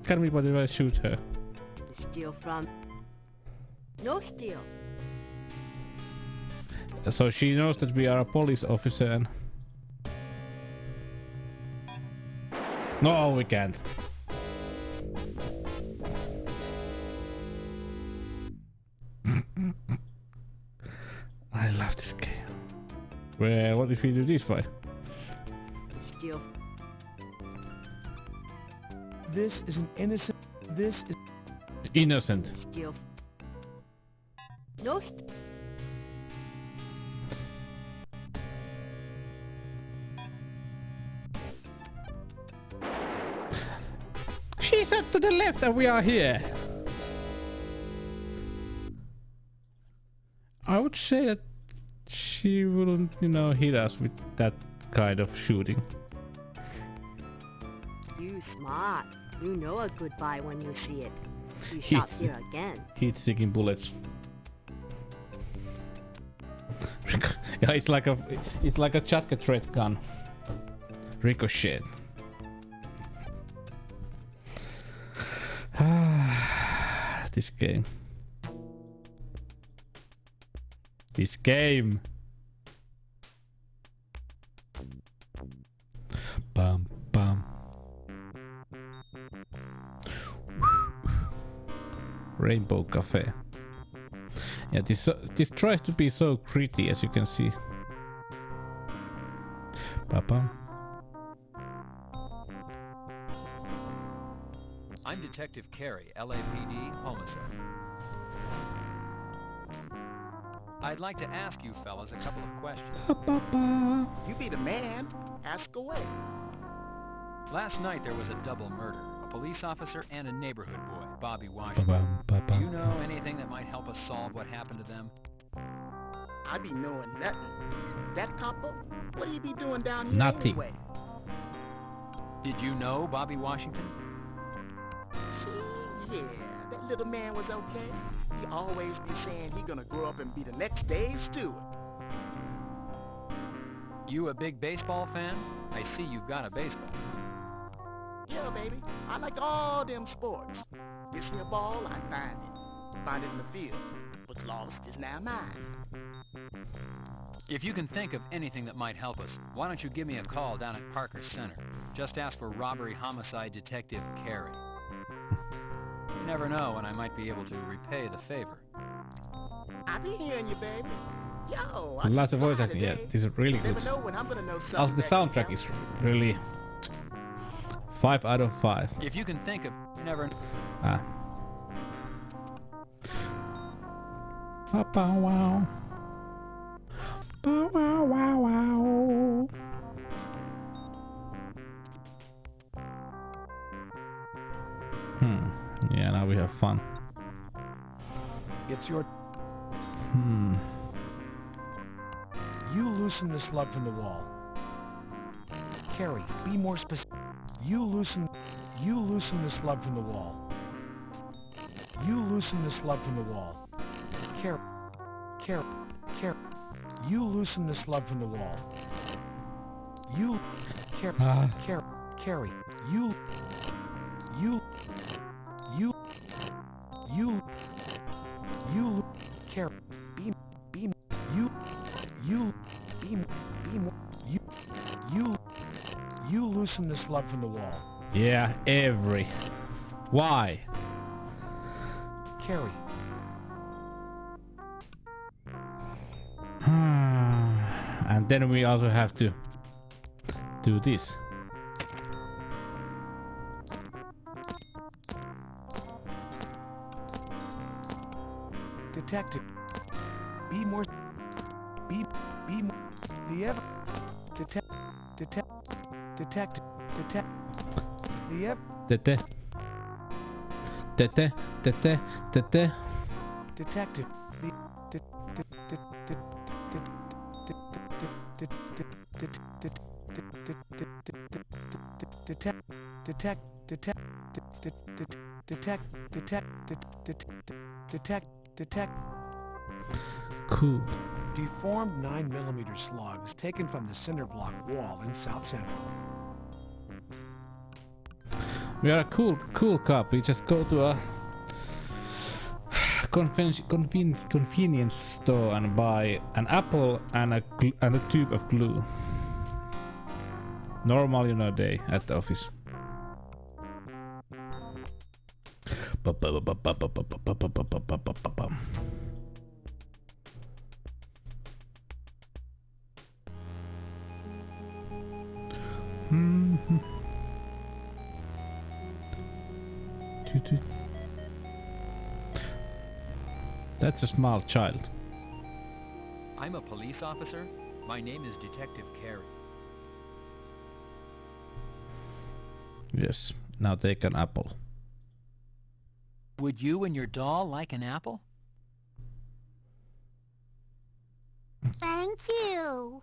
Can we shoot her? You steal from... No steal. So she knows that we are a police officer and... No, we can't. I love this game. Well, what if we do this way? Still. This is an innocent. This is Innocent. Still. No. She's up to the left and we are here. I would say that she wouldn't, hit us with that kind of shooting. You smart. You know a goodbye when you see it. You shot Heat- here again. Heat-seeking bullets. Yeah, it's like a Chatka threat gun. Ricochet. This game. This game. Bum bum. Rainbow Cafe. Yeah, this tries to be so gritty, as you can see. Ba-bum. I'm Detective Carey, LAPD, homicide. I'd like to ask you fellas a couple of questions. You be the man. Ask away. Last night there was a double murder. A police officer and a neighborhood boy, Bobby Washington. Ba-bum, Do ba-bum. you know anything that might help us solve what happened to them? I be knowing nothing. That copper? What do you be doing down here Nothing. anyway? Did you know Bobby Washington? Yeah, that little man was okay. He always be saying he gonna grow up and be the next Dave Stewart. You a big baseball fan? I see you've got a baseball. Yeah, baby. I like all them sports. This here ball, I find it. Find it in the field. What's lost is now mine. If you can think of anything that might help us, why don't you give me a call down at Parker Center? Just ask for Robbery Homicide Detective Carey. You never know when I might be able to repay the favor. I be hearing you, baby. Yo, A lot of voice acting. Yeah, this is really Never good. know when I'm gonna know something. Also, the that can soundtrack help. is really 5 out of 5. If you can think of, you never. Ah. Ba-ba wow. Ba-wow wow wow. Yeah, now we have fun. It's your. Hmm. You loosen the slug from the wall. Carrie, be more specific. You loosen the slug from the wall. You loosen the slug from the wall. Carrie. You loosen the slug from the wall. You. Carrie. You. Carrie. Be more. You loosen the slug from the wall. Yeah, every. Why? Carrie. And then we also have to do this. Detective. Be more. Be more. The ever. Detective. The ever. Tete. Detective. Detect. Cool. Deformed 9mm slugs taken from the cinder block wall in South Central. We are a cool cop. We just go to a convenience store and buy an apple and a tube of glue. Normal, day at the office. That's a small child. I'm a police officer. My name is Detective Carey. Yes. Now take an apple. Would you and your doll like an apple? Thank you.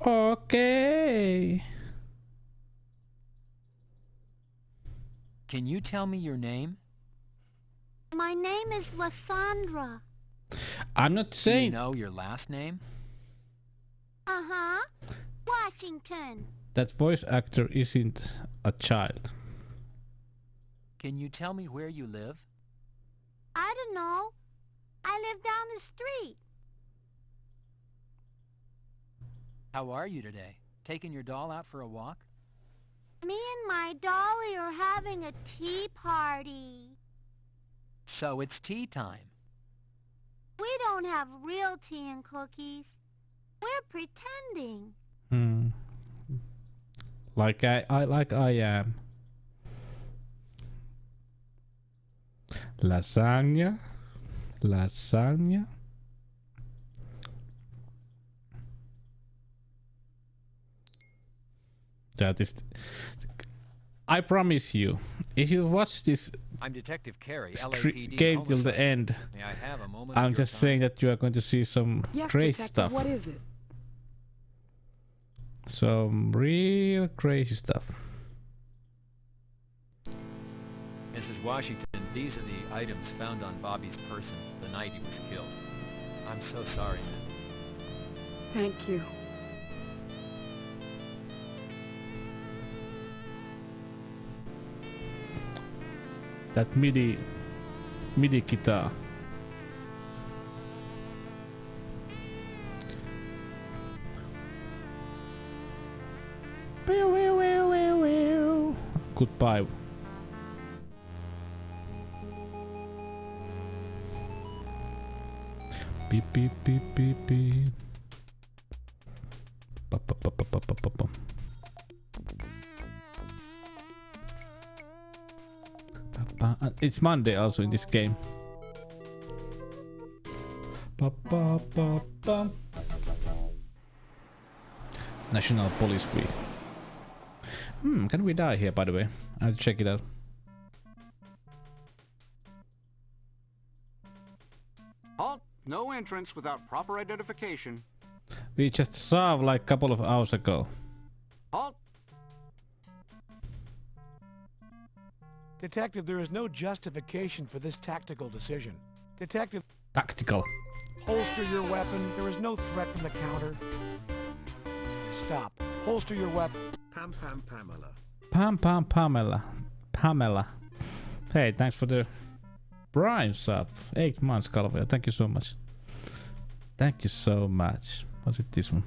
Okay. Can you tell me your name? My name is Lysandra. I'm not Do you saying know your last name? Uh-huh. Washington. that voice actor isn't a child. Can you tell me where you live? I don't know. I live down the street. How are you today? Taking your doll out for a walk? Me and my dolly are having a tea party. So it's tea time. We don't have real tea and cookies. We're pretending. Like I am. Lasagna. That is. I promise you, if you watch this I'm Detective Carey, LAPD game till the homicide. end, May I have a moment I'm of your just time? saying that you are going to see some crazy stuff. What is it? Some real crazy stuff. Mrs. Washington, these are the items found on Bobby's person the night he was killed. I'm so sorry, ma'am. Thank you. That MIDI guitar. Goodbye. Beep beep beep beep beep. Ba, ba, ba, ba, ba, ba, ba, ba. It's Monday also in this game. Ba, ba, ba, ba. National Police Week. Can we die here, by the way? I have to check it out. Halt! No entrance without proper identification. We just saw like a couple of hours ago. Halt! Detective, there is no justification for this tactical decision. Detective, Tactical. holster your weapon. There is no threat from the counter. Stop. Holster your weapon. Pamela. Pamela. Hey, thanks for the Prime sub. 8 months, Calvia. Thank you so much. Thank you so much. Was it this one?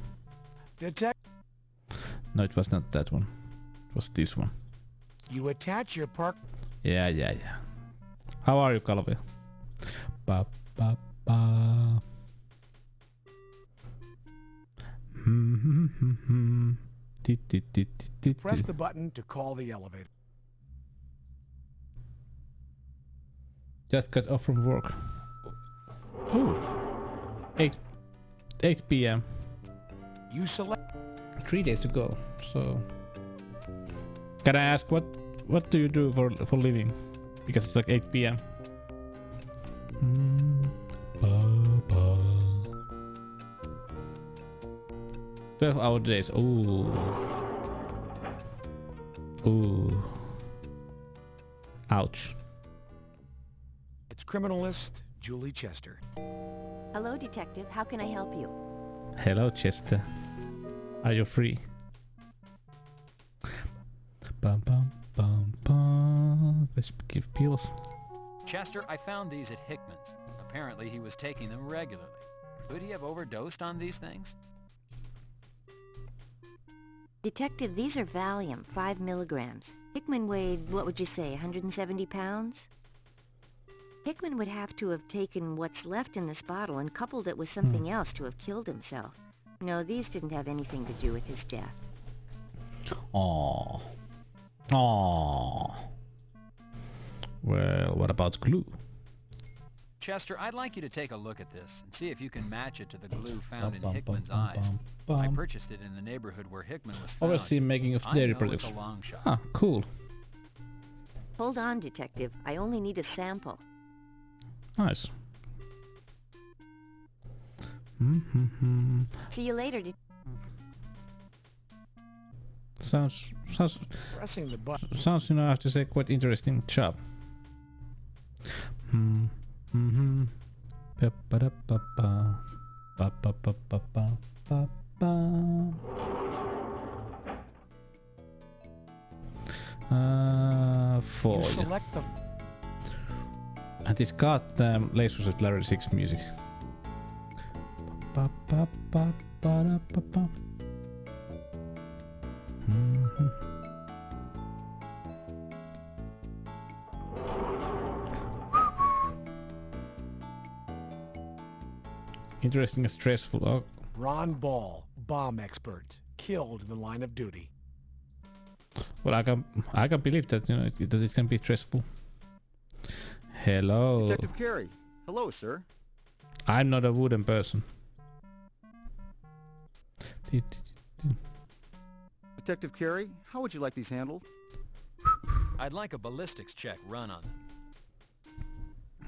No, it was not that one. It was this one. You attach your park. Yeah. How are you, Calvia? Ba ba ba. Press the button to call the elevator. Just got off from work. Ooh. 8 p.m. You select 3 days to go. So, can I ask what do you do for living? Because it's like 8 p.m. 12-hour days. Ooh. Ouch. It's criminalist Julie Chester. Hello, Detective. How can I help you? Hello, Chester. Are you free? Bum bum bum bum. Let's give pills. Chester, I found these at Hickman's. Apparently he was taking them regularly. Could he have overdosed on these things? Detective, these are Valium, 5 milligrams. Hickman weighed, what would you say, 170 pounds? Hickman would have to have taken what's left in this bottle and coupled it with something else to have killed himself. No, these didn't have anything to do with his death. Aww. Aww. Well, what about glue? Chester, I'd like you to take a look at this and see if you can match it to the glue found in Hickman's eyes. I purchased it in the neighborhood where Hickman was found. Oversee making of dairy products. It's a long shot. Ah, cool. Hold on, Detective. I only need a sample. Nice. See you later, Sounds, Pressing the button. sounds, I have to say, quite interesting job. For Select the and this goddamn Lasers of Larry 6 music. Interesting and stressful. Oh. Ron Ball, bomb expert, killed in the line of duty. Well, I can believe that that it can be stressful. Hello. Detective Carey. Hello, sir. I'm not a wooden person. Detective Carey, how would you like these handled? I'd like a ballistics check run on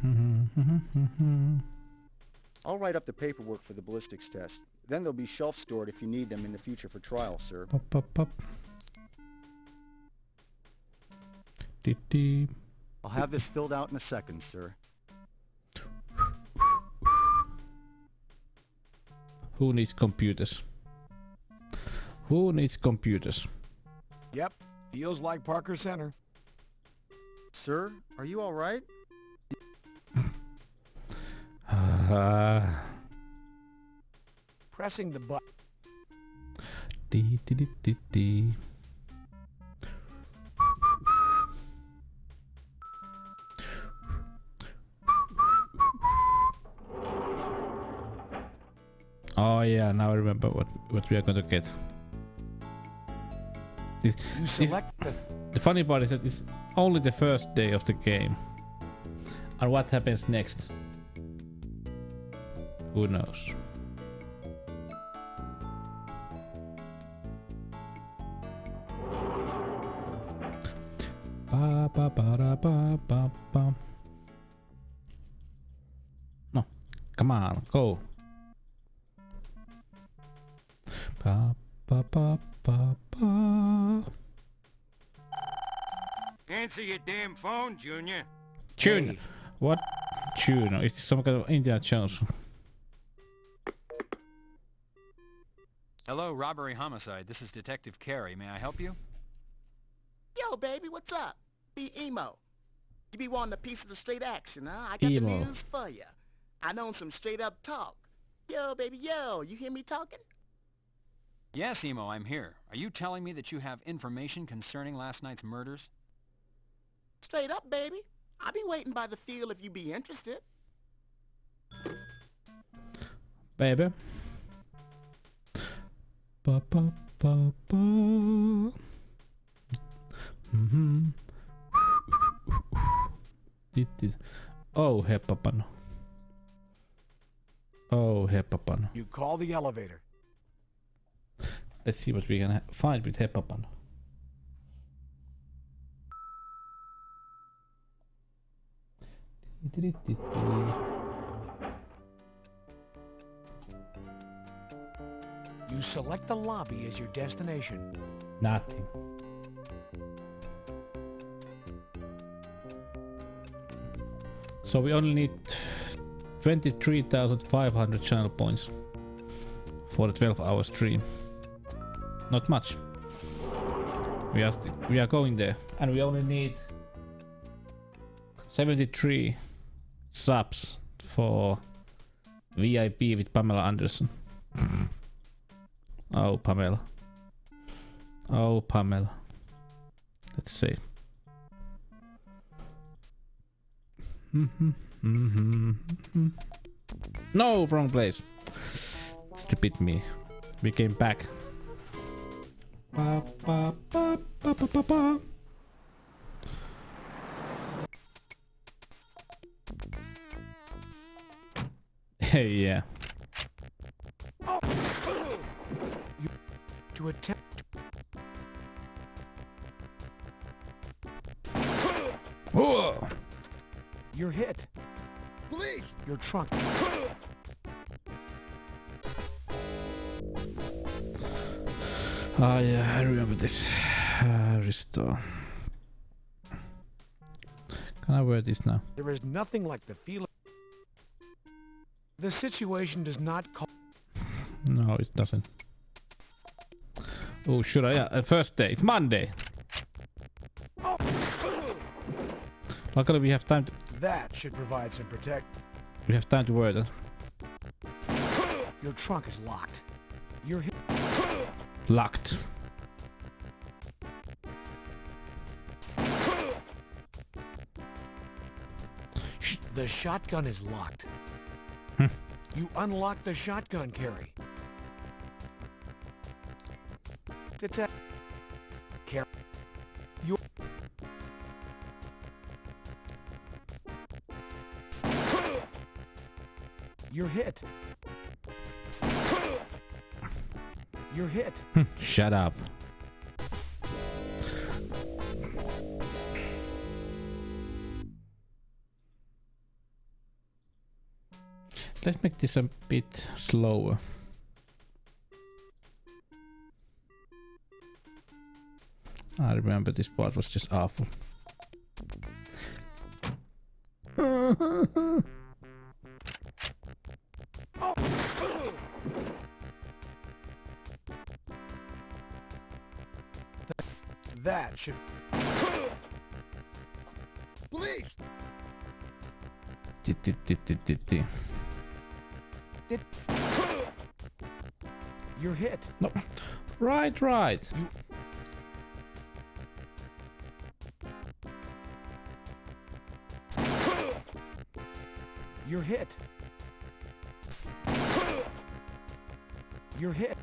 them. I'll write up the paperwork for the ballistics test. Then they'll be shelf stored if you need them in the future for trial, sir. Pop. I'll have this filled out in a second, sir. Who needs computers? Who needs computers? Yep, feels like Parker Center. Sir, are you all right? Pressing the button. Oh yeah, now I remember what we are going to get. The funny part is that it's only the first day of the game. And what happens next? Who knows? No, come on, go. Answer your damn phone, Junior. Junior. Hey. What? Junior. Is this some kind of Indiana Jones? Hello, robbery homicide. This is Detective Carey. May I help you? Yo, baby, what's up? Be emo. You be wanting a piece of the straight action, huh? I got emo. the news for you. I know some straight up talk. Yo, baby, yo, you hear me talking? Yes, Emo, I'm here. Are you telling me that you have information concerning last night's murders? Straight up, baby. I'll be waiting by the field if you be interested. Baby. Ba ba ba ba. Oh, heppapano. Oh, heppapano. You call the elevator. Let's see what we can find with heppapano. You select the lobby as your destination. Nothing. So we only need 23,500 channel points for the 12-hour stream. Not much. We are going there, and we only need 73 subs for VIP with Pamela Anderson. Oh, Pamela. Oh, Pamela. Let's see. No, wrong place. Stupid me. We came back. Ba, ba, ba, ba, ba, ba, ba. Hey, yeah. To attempt... Whoa. You're hit. Police! Your trunk. Ah, yeah, I remember this. Restore. Can I wear this now? There is nothing like the feeling... The situation does not call... No, it doesn't. Oh, should I? Yeah, first day. It's Monday. Luckily, we have time to... That should provide some protect... We have time to wear that. Your trunk is locked. You're hit... Locked. The shotgun is locked. You unlock the shotgun, Carrie. Detect... Carrie. You... You're hit. You're hit. Shut up. Let's make this a bit slower. I remember this part was just awful. That should... Police! You're hit. No. Right, right. You're hit. You're hit.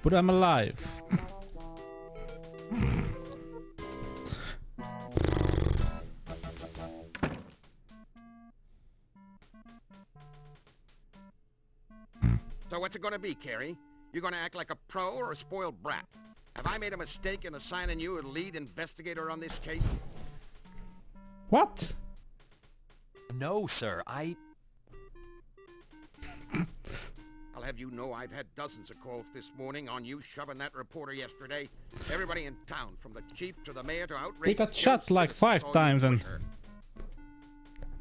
But I'm alive. So what's it gonna be, Carrie? You gonna act like a pro or a spoiled brat? Have I made a mistake in assigning you a lead investigator on this case? What? No, sir. I'll have you know I've had dozens of calls this morning on you shoving that reporter yesterday. Everybody in town, from the chief to the mayor to outrage... He got shot like 5 times and...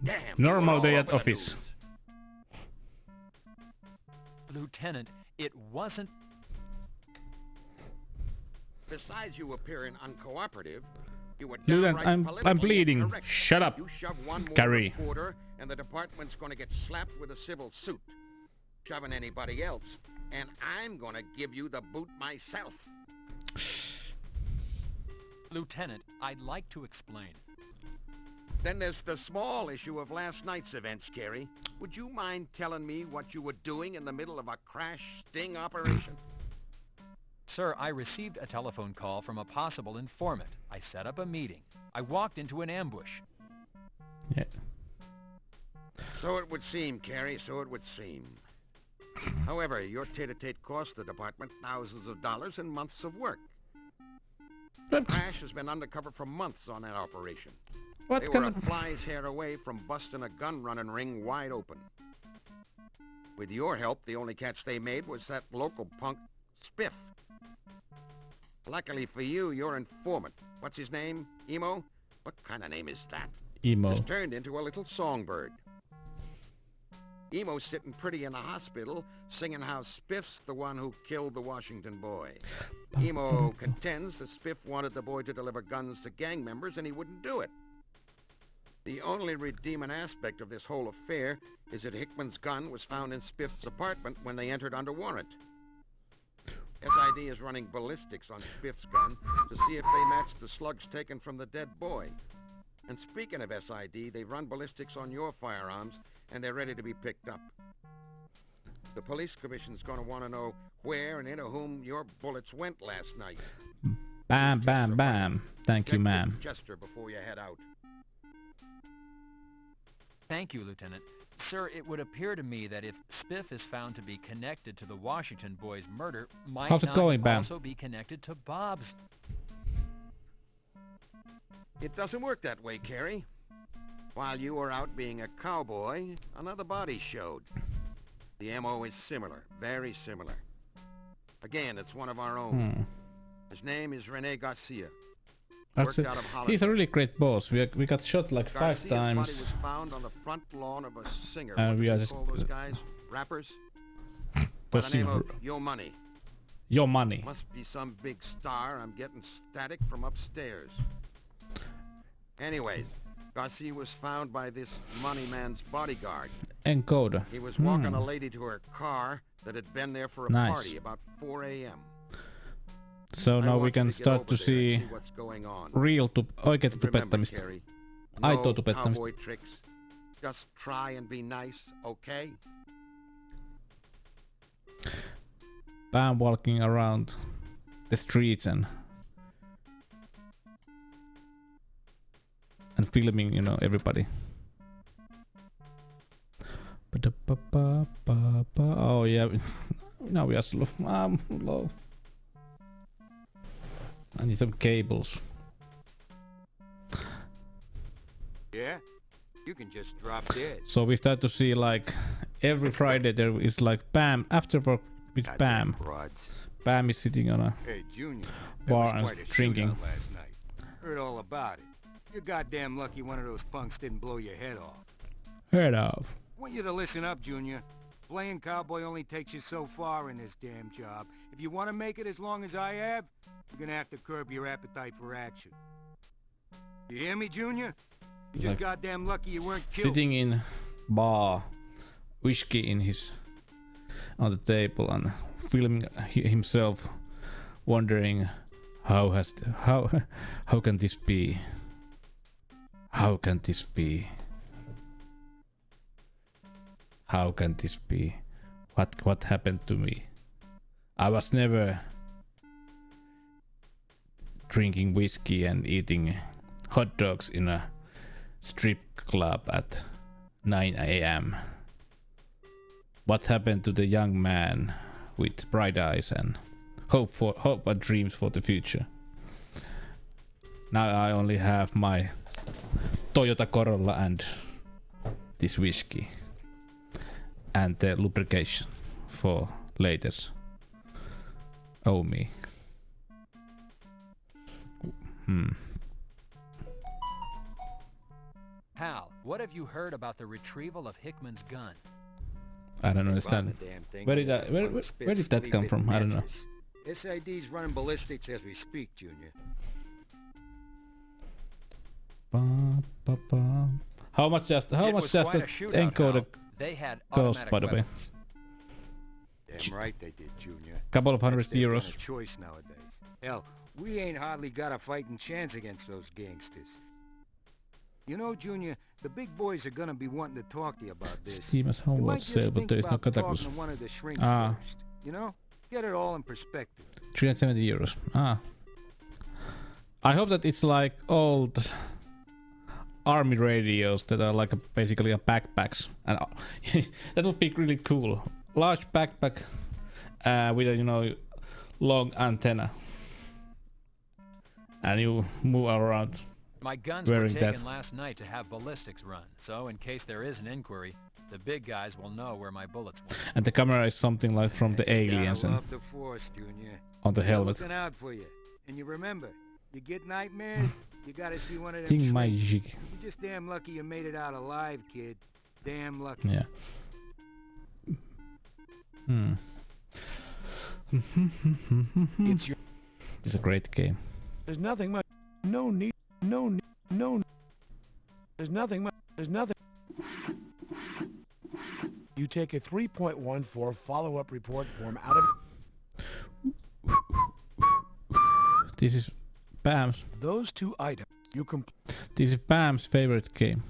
Damn, normal day at office. Lieutenant, it wasn't... Besides you appearing uncooperative, you were Lieutenant, downright I'm politically bleeding. incorrect. Shut up. You shove one more Carrie. reporter, and the department's gonna get slapped with a civil suit. Shoving anybody else, and I'm gonna give you the boot myself. Lieutenant, I'd like to explain. Then there's the small issue of last night's events, Carrie. Would you mind telling me what you were doing in the middle of a crash sting operation? Sir, I received a telephone call from a possible informant. I set up a meeting. I walked into an ambush. Yeah. So it would seem, Carrie, so it would seem. However, your tete-a-tete cost the department thousands of dollars and months of work. Crash has been undercover for months on that operation. They were a fly's hair away from busting a gun-running ring wide open. With your help, the only catch they made was that local punk, Spiff. Luckily for you, your informant, what's his name? Emo? What kind of name is that? Emo. Has turned into a little songbird. Emo's sitting pretty in the hospital, singing how Spiff's the one who killed the Washington boy. Emo contends that Spiff wanted the boy to deliver guns to gang members, and he wouldn't do it. The only redeeming aspect of this whole affair is that Hickman's gun was found in Spiff's apartment when they entered under warrant. SID is running ballistics on Spiff's gun to see if they match the slugs taken from the dead boy. And speaking of SID, they run ballistics on your firearms, and they're ready to be picked up. The police commission's gonna want to know where and into whom your bullets went last night. Bam, bam, bam. Thank you, ma'am. Chester, before you head out. Thank you, Lieutenant. Sir, it would appear to me that if Spiff is found to be connected to the Washington boys' murder, might How's it not going, Bam? also be connected to Bob's. It doesn't work that way, Carey. While you were out being a cowboy, another body showed. The MO is similar, very similar. Again, it's one of our own. His name is Renee Garcia. That's he's a really great boss. We got shot like 5 Garcia's times. body was found on the front lawn of a singer. And What we do are you just call those guys? Rappers? By the name of Yo Money. Your money. Must be some big star. I'm getting static from upstairs. Anyways, Garcia was found by this money man's bodyguard. Encoder. He was walking a lady to her car that had been there for a party about 4 a.m. So now we can start to see real oikeata tubettamista. Aitoa tubettamista. Tricks. Just try and be nice, okay? Bam walking around the streets and filming, you know, everybody. Oh yeah, now we are slow. Low. I need some cables. Yeah? You can just drop dead. So we start to see like every Friday there is like Bam after work with Bam. Bam is sitting on a bar and drinking. Last night. Heard all about it. You're goddamn lucky one of those punks didn't blow your head off. Head off. Want you to listen up, Junior. Playing cowboy only takes you so far in this damn job. If you want to make it as long as I have, you're gonna have to curb your appetite for action. You hear me, Junior? You're just goddamn lucky you weren't killed. Sitting in bar, whiskey in his on the table and filming himself, wondering how can this be? How can this be? How can this be? What happened to me? I was never drinking whiskey and eating hot dogs in a strip club at 9 a.m. What happened to the young man with bright eyes and hope and dreams for the future? Now I only have my Toyota Corolla and this whiskey and the lubrication for laters. Oh me. Hal, what have you heard about the retrieval of Hickman's gun? I don't understand. Where did that come from? I don't know. SID's running ballistics as we speak, Junior. How much just the encoder cost, by the way? Damn right they did, Junior. Couple of €100. Choice nowadays. Hell, we ain't hardly got a fighting chance against those gangsters. You know, Junior, the big boys are gonna be wanting to talk to you about this. Steam as homeworld sale, but there is no Cataclysm. You know, get it all in perspective. €370. I hope that it's like old army radios that are like basically a backpacks, and that would be really cool. Large backpack with a long antenna, and you move around. My guns were taken last night to have ballistics run, so in case there is an inquiry, the big guys will know where my bullets went. And the camera is something like from the aliens and love the Force, Junior. on the helmet. Looking out for you, and you remember, you get nightmares, you gotta see one of them. Thing magic. You're just damn lucky you made it out alive, kid. Damn lucky. Yeah. It's a great game. There's nothing much. No need. No. There's nothing much. There's nothing. You take a 3.14 follow-up report form out of. This is Bam's. Those two items. This is Bam's favorite game.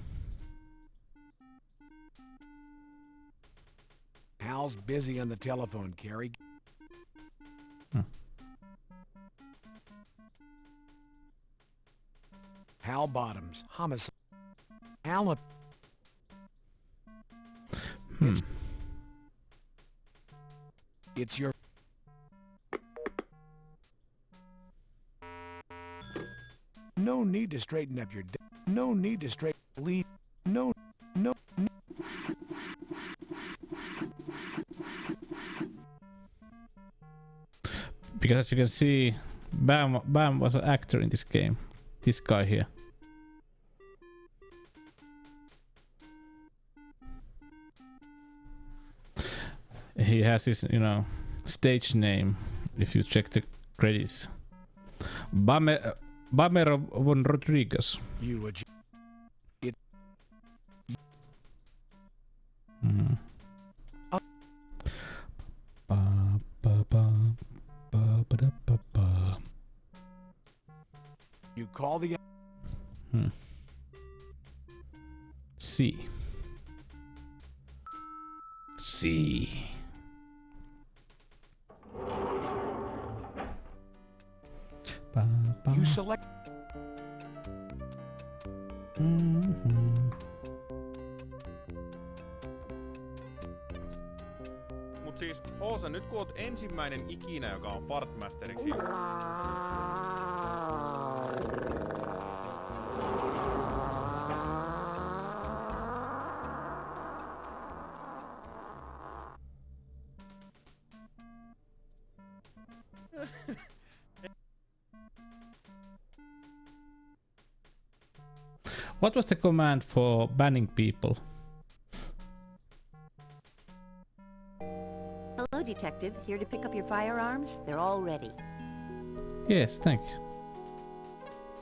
Hal's busy on the telephone, Carrie. Hal Bottoms, homicide. Hal. It's your. No need to straighten up your. No need to straighten. Leave. No. Because as you can see, Bam was an actor in this game. This guy here. He has his, stage name. If you check the credits, Bamero von Rodriguez. It. You call the. C. You select. Mut siis Hoosa, nyt kun oot ensimmäinen ikinä, joka on Fartmasteriksi. What was the command for banning people? Hello, Detective. Here to pick up your firearms? They're all ready. Yes, thank you.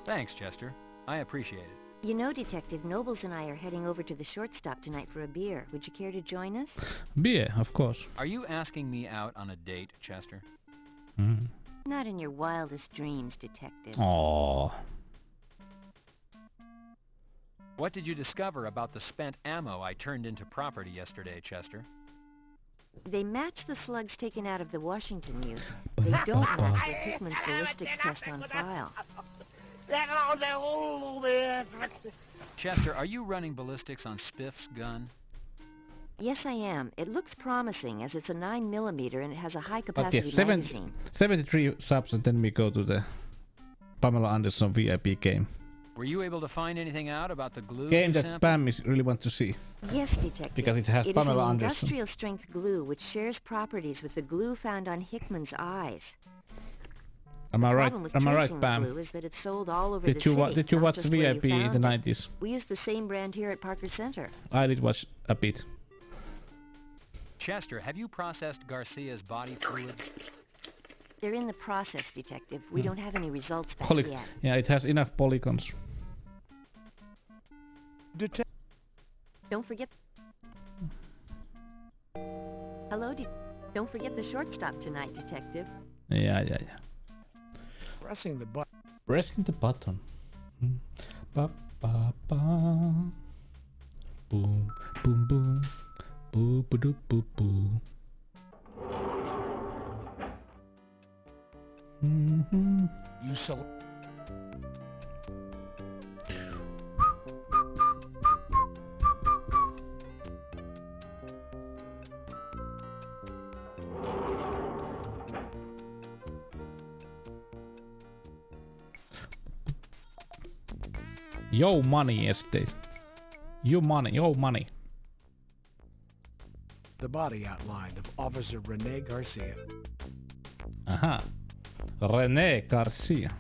Thanks, Chester. I appreciate it. You know, Detective, Nobles and I are heading over to the shortstop tonight for a beer. Would you care to join us? Beer, of course. Are you asking me out on a date, Chester? Not in your wildest dreams, Detective. Aww. What did you discover about the spent ammo I turned into property yesterday, Chester? They match the slugs taken out of the Washington U. They don't match the Hickman's ballistics test on file. Chester, are you running ballistics on Spiff's gun? Yes, I am. It looks promising as it's a 9mm and it has a high-capacity Okay, magazine. 73 subs and then we go to the Pamela Anderson VIP game. Were you able to find anything out about the glue Game you that sampled? Pam is really want to see. Yes, Detective. Because it has It Pamela is an Anderson. industrial-strength glue which shares properties with the glue found on Hickman's eyes. Am I right? Problem with Am I right, tracing Pam? glue is that it's sold all over Did the you city, did you not watch just where you VIP in the found it. 90s? We use the same brand here at Parker Center. I did watch a bit. Chester, have you processed Garcia's body fluids? They're in the process, Detective. We don't have any results back yet. Yeah, it has enough polygons. Don't forget. Hello, don't forget the shortstop tonight, Detective. Yeah. Pressing the button. Pressing the button. Ba ba ba. Boom boom boom. Boo boo doo boo boo. You select. Yo money estate. Yo money. The body outlined of Officer Renee Garcia. Aha. Renee Garcia.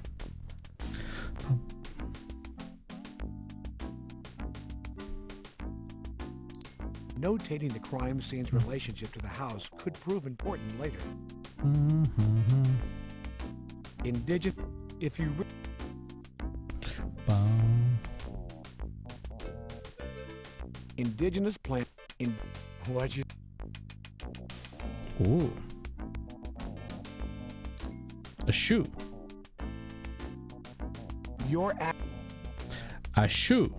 Notating the crime scene's relationship to the house could prove important later. Indigenous. If you. Indigenous plant. What you. Ooh. A shoe. Your A shoe.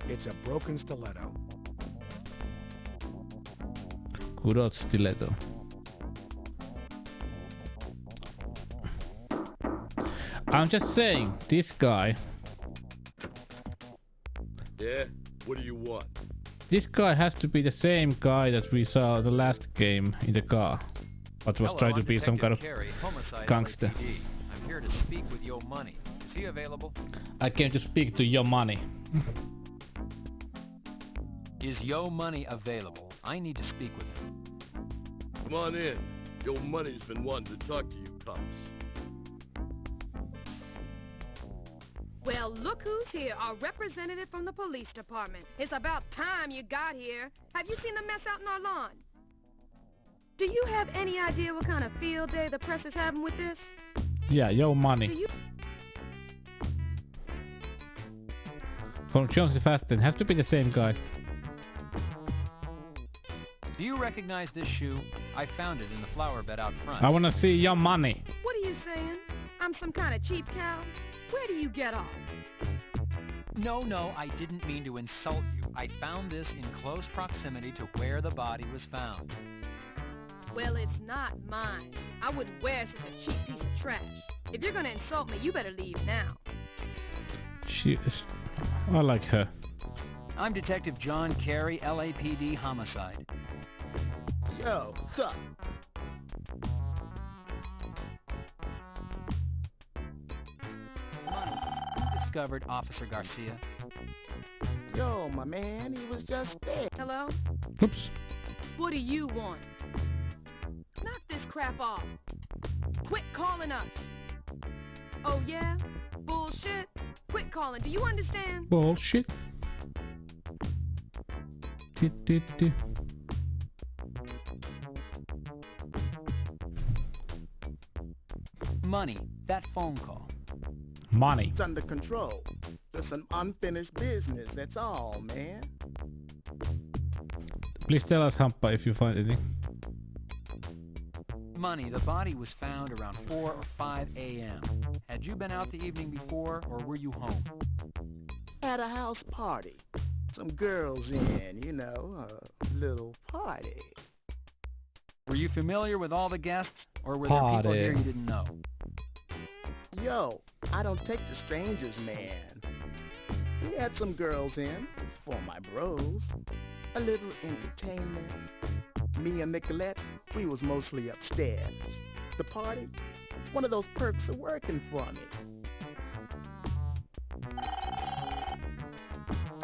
It's a broken stiletto. Good old stiletto. I'm just saying, this guy. Yeah? What do you want? This guy has to be the same guy that we saw the last game in the car. But was trying to be some kind of gangster. I'm here to speak with Yo Money. Is he available? I came to speak to Yo Money. Is Yo Money available? I need to speak with him. Come on in. Yo Money's been wanting to talk to you, cops. Well, look who's here, our representative from the police department. It's about time you got here. Have you seen the mess out in our lawn? Do you have any idea what kind of field day the press is having with this? Yeah, Yo Money. From Jones the Fast 10. Has to be the same guy. Do you recognize this shoe? I found it in the flower bed out front. I wanna see Yo Money. What are you saying? I'm some kind of cheap cow? Where do you get off? No, I didn't mean to insult you. I found this in close proximity to where the body was found. Well, it's not mine. I wouldn't wear such a cheap piece of trash. If you're gonna insult me, you better leave now. I like her. I'm Detective John Carey, LAPD Homicide. Yo, sup? Discovered Officer Garcia. Yo, my man, he was just there. Hello? Oops. What do you want? Knock this crap off. Quit calling us. Oh yeah? Bullshit? Quit calling. Do you understand? Bullshit. Money. That phone call. Money. It's under control. Just some unfinished business, that's all, man. Please tell us, Hampa, if you find anything. Money. The body was found around 4 or 5 a.m. Had you been out the evening before, or were you home? At a house party. Some girls in, you know, a little party. Were you familiar with all the guests, or were there people here you didn't know? Yo, I don't take the strangers, man. We had some girls in, for my bros. A little entertainment. Me and Nicolette, we was mostly upstairs. The party, it's one of those perks of working for me.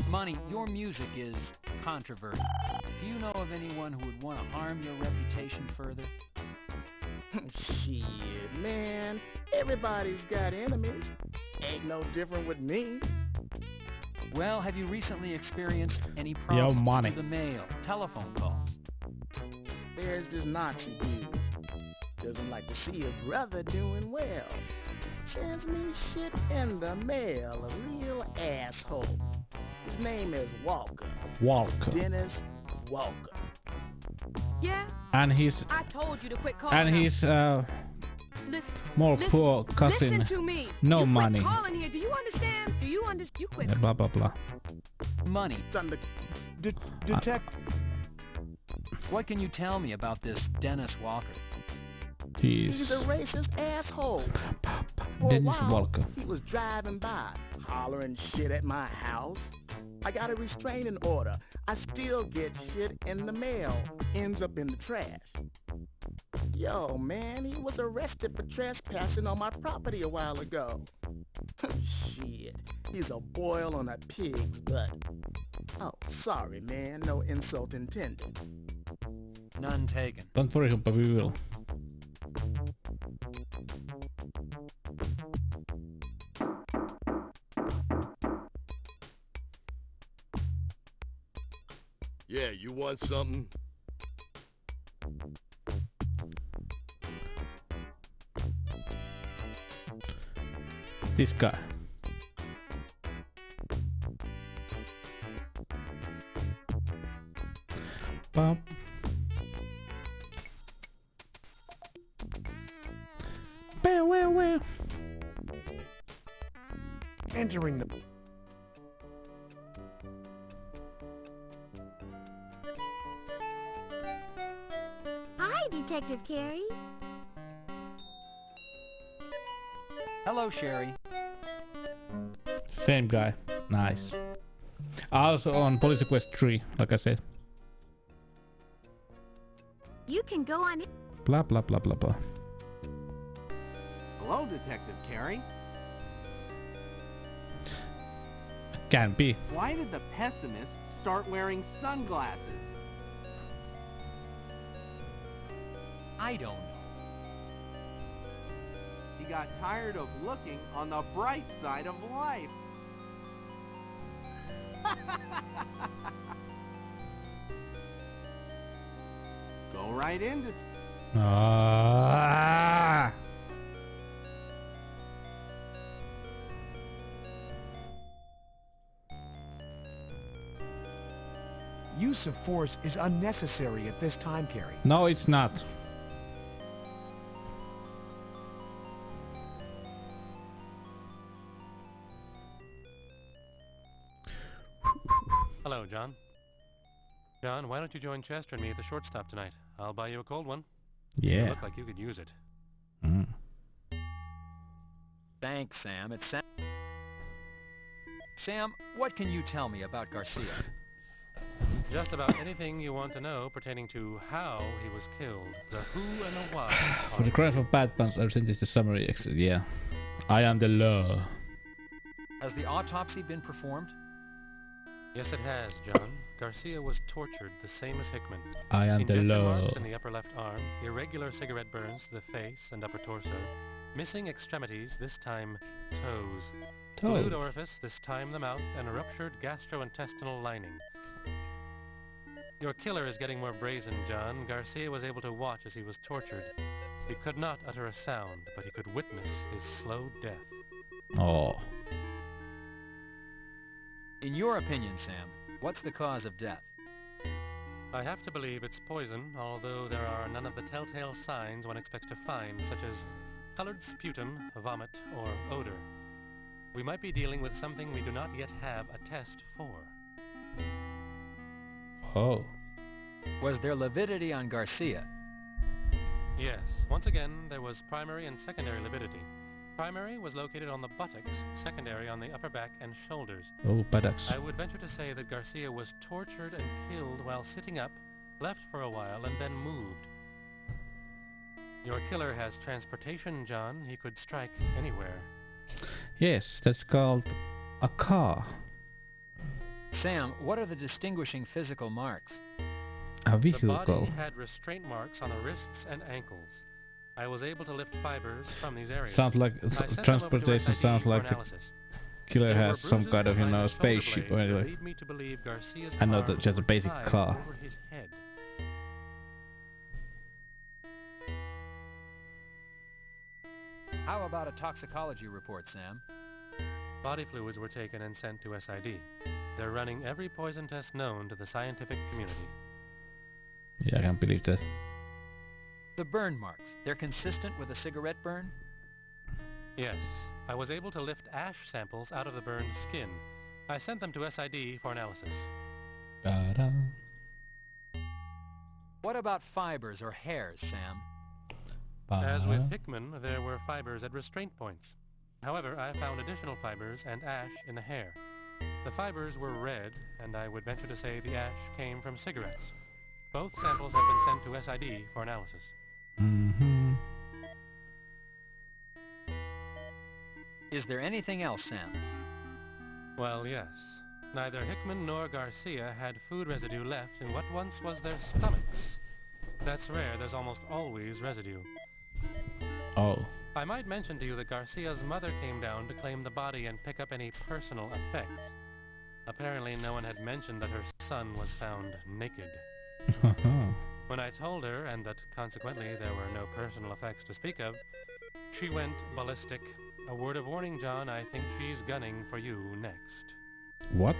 Money, your music is controversial. Do you know of anyone who would want to harm your reputation further? Shit, man. Everybody's got enemies. Ain't no different with me. Well, have you recently experienced any problems with the mail, telephone calls? There's this Nazi dude. Doesn't like to see a brother doing well. Sends me shit in the mail, a real asshole. His name is Walker. Walker. Dennis Walker. Yeah? And he's... I told you to quit calling And he's, more poor cousin. Listen to me. No you money. Quit calling here. Do you understand? Do you understand? You quit. Yeah, blah, blah, blah. Money. Detect. What can you tell me about this Dennis Walker? He's a racist asshole. For Dennis a while, Walker. He was driving by, hollering shit at my house. I got a restraining order. I still get shit in the mail. Ends up in the trash. Yo, man, he was arrested for trespassing on my property a while ago. Shit, he's a boil on a pig's butt. Oh, sorry, man, no insult intended. None taken. Don't worry, Humpa, we will. Yeah, you want something? This guy. Bop. Where? Entering the... Detective Carey? Hello, Sherry. Same guy. Nice. Also on Police Quest 3, like I said. You can go on in. Blah blah blah blah blah. Hello, Detective Carey. Can be. Why did the pessimist start wearing sunglasses? I don't know. He got tired of looking on the bright side of life. Go right into... Ah. Use of force is unnecessary at this time, Carey. No, it's not. Hello, John. John, why don't you join Chester and me at the shortstop tonight? I'll buy you a cold one. Yeah. You look like you could use it. Mm. Thanks, Sam. It's Sam. Sam, what can you tell me about Garcia? Just about anything you want to know pertaining to how he was killed, the who and the why. For the crime of bad puns, I've sent this to summary. Yeah. I am the law. Has the autopsy been performed? Yes, it has, John. Garcia was tortured the same as Hickman. I am the Indenture law. marks in the upper left arm, irregular cigarette burns to the face and upper torso, missing extremities, this time toes. Glued orifice, this time the mouth, and a ruptured gastrointestinal lining. Your killer is getting more brazen, John. Garcia was able to watch as he was tortured. He could not utter a sound, but he could witness his slow death. Oh. In your opinion, Sam, what's the cause of death? I have to believe it's poison, although there are none of the telltale signs one expects to find, such as colored sputum, vomit, or odor. We might be dealing with something we do not yet have a test for. Oh. Was there lividity on Garcia? Yes. Once again, there was primary and secondary lividity. Primary was located on the buttocks, secondary on the upper back and shoulders. Oh, buttocks. I would venture to say that Garcia was tortured and killed while sitting up, left for a while, and then moved. Your killer has transportation, John. He could strike anywhere. Yes, that's called a car. Sam, what are the distinguishing physical marks? A The vehicle. body had restraint marks on the wrists and ankles. I was able to lift fibers from these areas. Sounds like transportation. Sounds like the killer has some kind of, you know, spaceship. Or anyway, I know that just a basic car. How about a toxicology report, Sam? Body fluids were taken and sent to SID. They're running every poison test known to the scientific community. Yeah, I can't believe that. The burn marks, they're consistent with a cigarette burn? Yes. I was able to lift ash samples out of the burned skin. I sent them to SID for analysis. Da-da. What about fibers or hairs, Sam? As with Hickman, there were fibers at restraint points. However, I found additional fibers and ash in the hair. The fibers were red, and I would venture to say the ash came from cigarettes. Both samples have been sent to SID for analysis. Mm-hmm. Is there anything else, Sam? Well, yes. Neither Hickman nor Garcia had food residue left in what once was their stomachs. That's rare. There's almost always residue. Oh. I might mention to you that Garcia's mother came down to claim the body and pick up any personal effects. Apparently no one had mentioned that her son was found naked. When I told her, and that consequently there were no personal effects to speak of, she went ballistic. A word of warning, John, I think she's gunning for you next. What?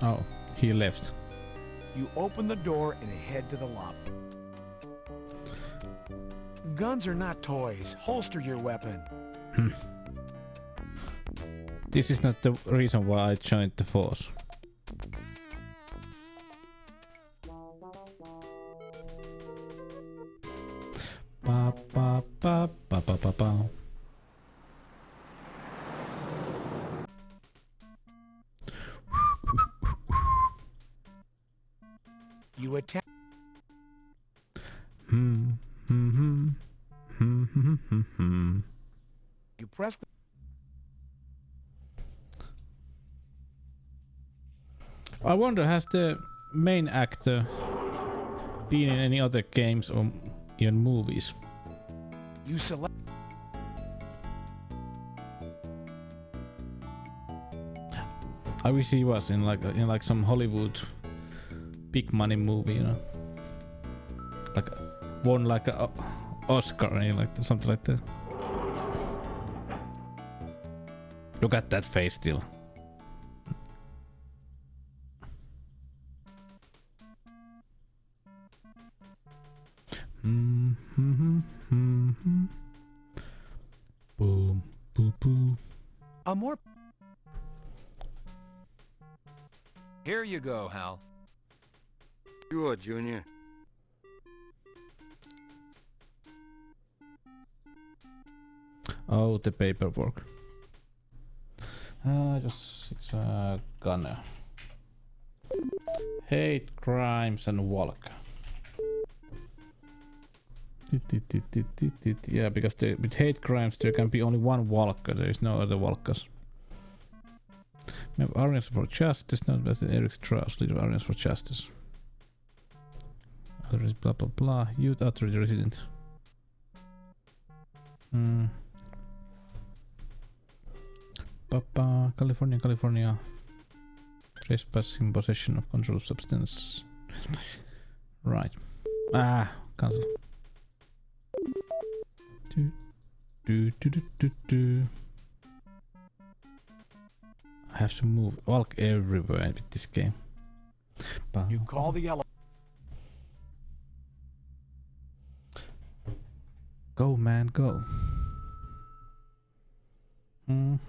Oh, he left. You open the door and head to the lobby. Guns are not toys. Holster your weapon. this is not the reason why I joined the force. Ba ba ba ba ba ba ba. You attack. You press the... I wonder, has the main actor been in any other games or even movies? You select... I wish he was in like some Hollywood big money movie, you know, like won like a Oscar or like something like that. Look at that face still. Boom, boo, boo. A more... Here you go, Hal. Sure, Junior. Oh, the paperwork. Just it's gunner. Hate crimes and walk. Yeah, because with hate crimes there can be only one walker. There is no other walkers. We have Armies for Justice, not as Eric Strauss, leader of Armies for Justice. Others blah blah blah. Youth authority resident. Papa, California, California. Trespassing, possession of controlled substance. Right. Ah, cancel. Do. I have to move walk everywhere with this game. You call the yellow. Go, man, go. You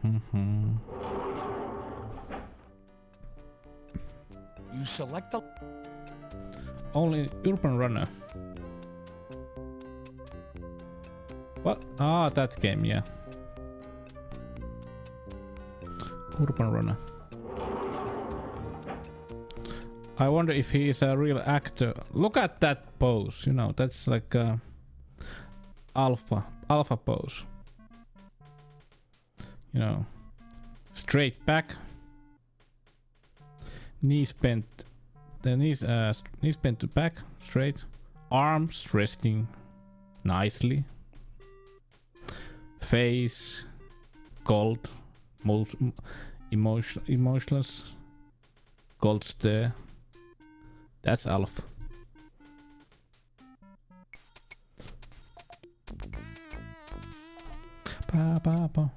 select the... Only Urban Runner. What? Ah, that game, yeah. Urban Runner. I wonder if he is a real actor. Look at that pose, you know, that's like a alpha pose. You know, straight back, knees bent, the knees bent to back, straight, arms resting nicely, face cold, emotionless, cold stare. That's Alf. Ba ba ba.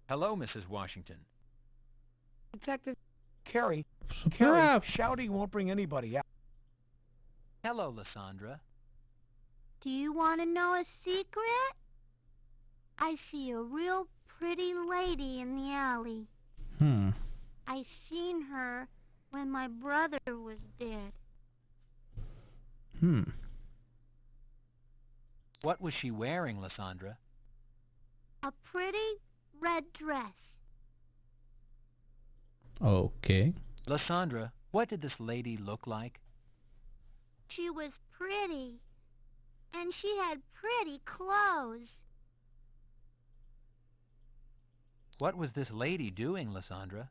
Hello, Mrs. Washington. Detective Carrie. Superb. Shouting won't bring anybody out. Hello, Lysandra. Do you want to know a secret? I see a real pretty lady in the alley. I seen her when my brother was dead. What was she wearing, Lysandra? A pretty red dress. Okay. Lysandra, what did this lady look like? She was pretty. And she had pretty clothes. What was this lady doing, Lysandra?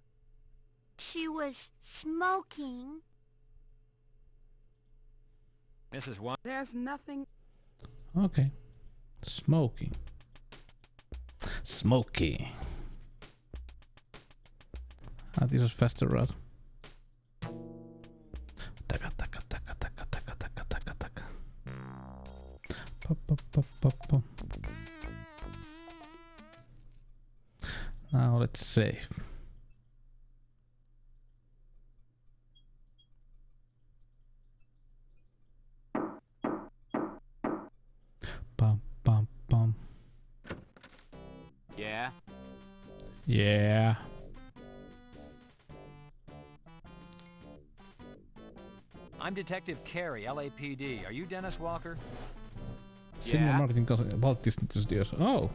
She was smoking. Mrs. There's nothing... Okay. Smoking. Smoky. Ah, this was faster route. Taka taka taka taka taka taka taka taka. Now let's save. Bum bum bum. Yeah? Yeah. I'm Detective Carey, LAPD. Are you Dennis Walker? Cinema marketing Valttistudios. Oh.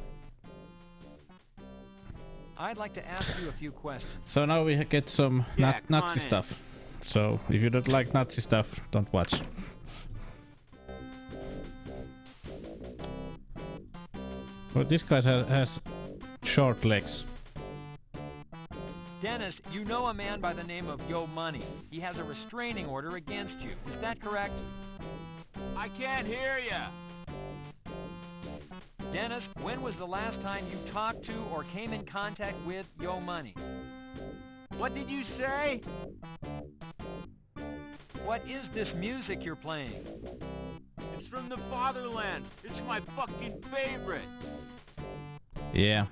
I'd like to ask you a few questions. So now we get some Nazi stuff. So if you don't like Nazi stuff, don't watch. Well, this guy has short legs. Dennis, you know a man by the name of Yo Money. He has a restraining order against you. Is that correct? I can't hear ya! Dennis, when was the last time you talked to or came in contact with Yo Money? What did you say? What is this music you're playing? It's from the fatherland. It's my fucking favorite. Yeah.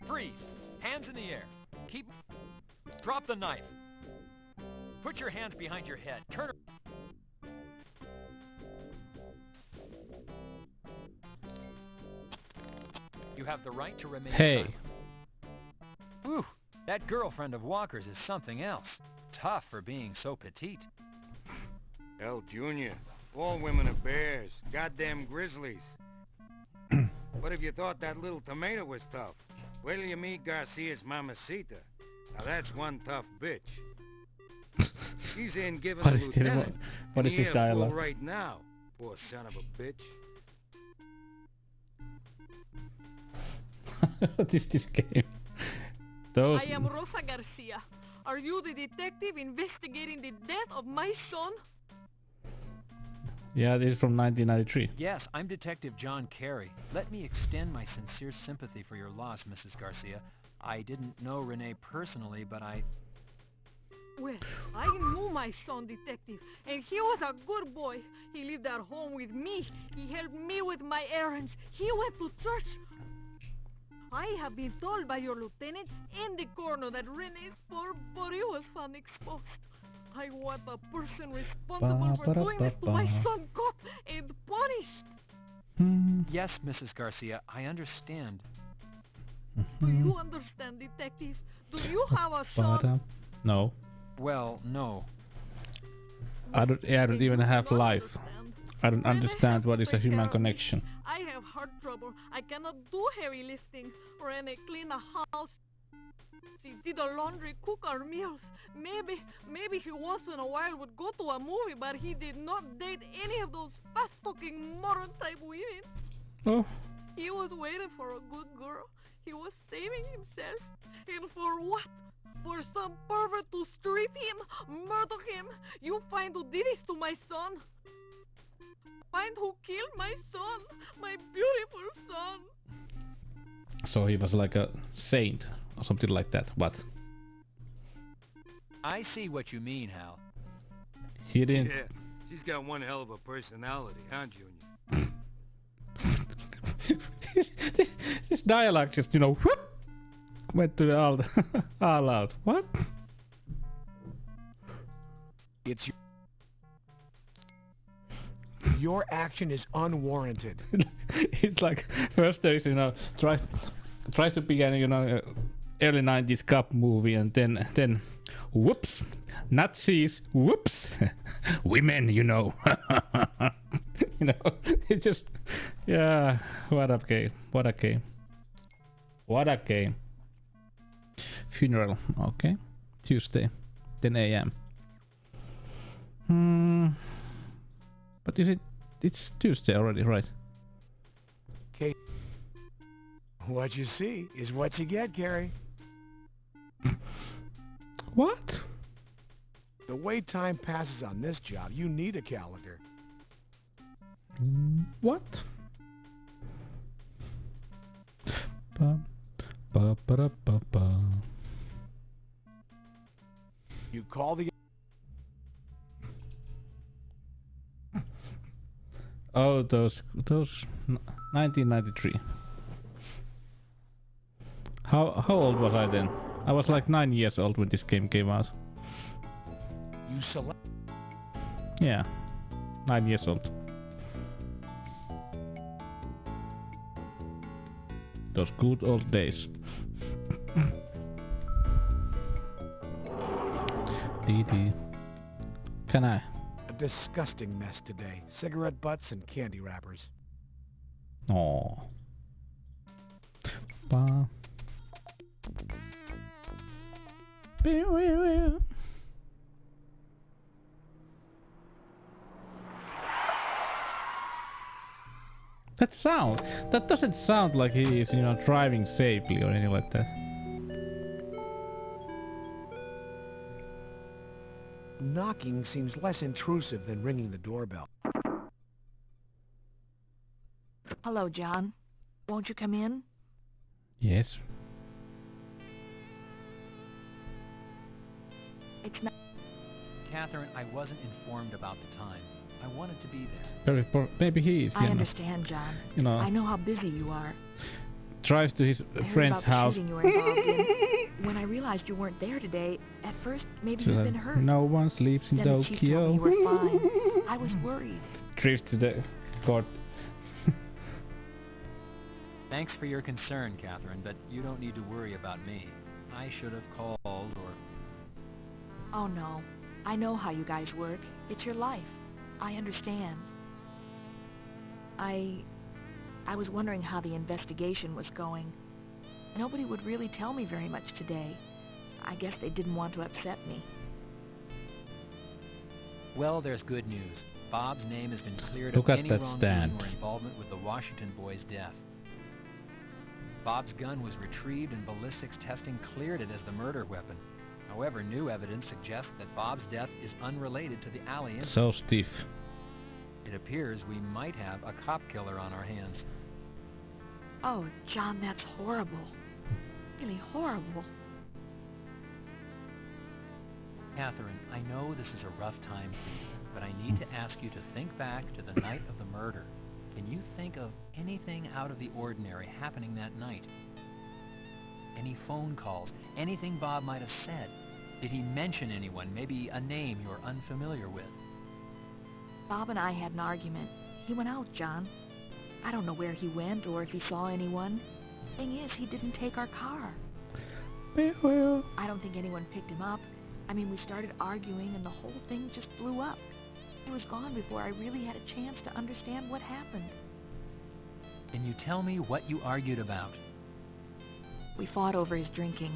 Freeze! Hands in the air. Drop the knife. Put your hands behind your head. Turn. You have the right to remain silent. Whew, that girlfriend of Walker's is something else. Tough for being so petite. Hell, Junior, all women are bears. Goddamn grizzlies. What if you thought that little tomato was tough? Wait till you meet Garcia's mamacita. Now that's one tough bitch. He's in giving a lieutenant. What is the dialogue? Right now, poor son of a bitch. What is this game? Those. I am Rosa Garcia. Are you the detective investigating the death of my son? Yeah, this is from 1993. Yes, I'm Detective John Carey. Let me extend my sincere sympathy for your loss, Mrs. Garcia. I didn't know Renee personally, but Well, I knew my son, Detective, and he was a good boy. He lived at home with me. He helped me with my errands. He went to church. I have been told by your lieutenant in the coroner that Renee's poor body was found exposed. I want the person responsible for doing this to my son caught and punished. Yes, Mrs. Garcia, I understand. Do you understand, Detective? Do you have a son? No. Well, no. I don't even have life. I don't understand what is a human connection. I have heart trouble. I cannot do heavy lifting. Renee cleaned the house. She did the laundry, cook our meals. Maybe he once in a while would go to a movie, but he did not date any of those fast-talking modern-type women. Oh. He was waiting for a good girl. He was saving himself. And for what? For some pervert to strip him, murder him. You find who did this to my son. Find who killed my son, my beautiful son. So he was like a saint or something like that. What? I see what you mean, Hal. He didn't. Yeah, she's got one hell of a personality, huh, Junior? this dialogue just, whoop, went to the all out. What? It's your action is unwarranted. It's like first there is tries to begin early 90s cop movie, and then whoops, Nazis, whoops, women, it's just, yeah, what a game. Funeral, okay, Tuesday, 10 a.m. But it's Tuesday already, right? Okay. What you see is what you get, Carey. What? The way time passes on this job, you need a calendar. What? Ba, ba, Ba-ba-da-ba-ba. You call the... Oh, those 1993. How old was I then? I was like 9 years old when this game came out. You select... Yeah, 9 years old. Those good old days. DD. Can I? A disgusting mess today. Cigarette butts and candy wrappers. Oh. Ba. That sound, that doesn't sound like he is, you know, driving safely or anything like that. Knocking seems less intrusive than ringing the doorbell. Hello, John. Won't you come in? Yes. It's not... Catherine, I wasn't informed about the time. I wanted to be there. Maybe he is. I understand, John. You know. I know how busy you are. Drives to his friend's house. You were involved in. When I realized you weren't there today, at first maybe you'd been hurt. No one sleeps in then Tokyo. The chief told me you were fine. I was worried. Drifts to the court. Thanks for your concern, Catherine, but you don't need to worry about me. I should have called or... Oh no. I know how you guys work. It's your life. I understand. I was wondering how the investigation was going. Nobody would really tell me very much today. I guess they didn't want to upset me. Well, there's good news. Bob's name has been cleared Look of at any that wrongdoing stand. or involvement with the Washington boy's death. Bob's gun was retrieved and ballistics testing cleared it as the murder weapon. However, new evidence suggests that Bob's death is unrelated to the alley incident. So stiff. It appears we might have a cop killer on our hands. Oh, John, that's horrible. Really horrible. Catherine, I know this is a rough time for you, but I need to ask you to think back to the night of the murder. Can you think of anything out of the ordinary happening that night? Any phone calls? Anything Bob might have said? Did he mention anyone, maybe a name you're unfamiliar with? Bob and I had an argument. He went out, John. I don't know where he went or if he saw anyone. Thing is, he didn't take our car. I don't think anyone picked him up. I mean, we started arguing and the whole thing just blew up. He was gone before I really had a chance to understand what happened. Can you tell me what you argued about? We fought over his drinking.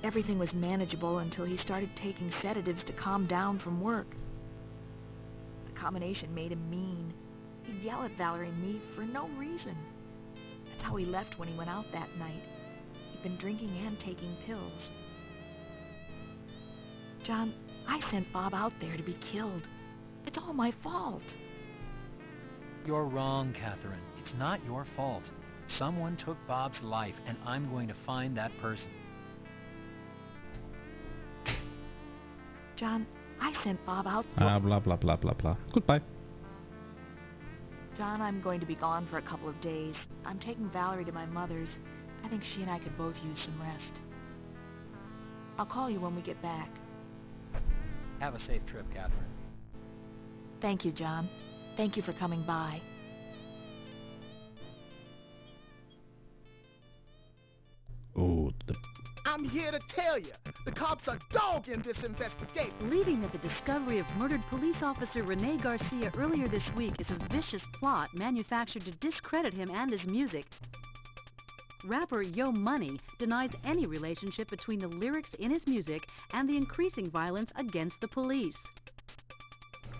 Everything was manageable until he started taking sedatives to calm down from work. The combination made him mean. He'd yell at Valerie and me for no reason. That's how he left when he went out that night. He'd been drinking and taking pills. John, I sent Bob out there to be killed. It's all my fault. You're wrong, Catherine. It's not your fault. Someone took Bob's life, and I'm going to find that person. John, I sent Bob out... Blah, blah, blah, blah, blah. Goodbye. John, I'm going to be gone for a couple of days. I'm taking Valerie to my mother's. I think she and I could both use some rest. I'll call you when we get back. Have a safe trip, Catherine. Thank you, John. Thank you for coming by. Oh, I'm here to tell you, the cops are dogging this investigation. Believing that the discovery of murdered police officer Renee Garcia earlier this week is a vicious plot manufactured to discredit him and his music, rapper Yo Money denies any relationship between the lyrics in his music and the increasing violence against the police.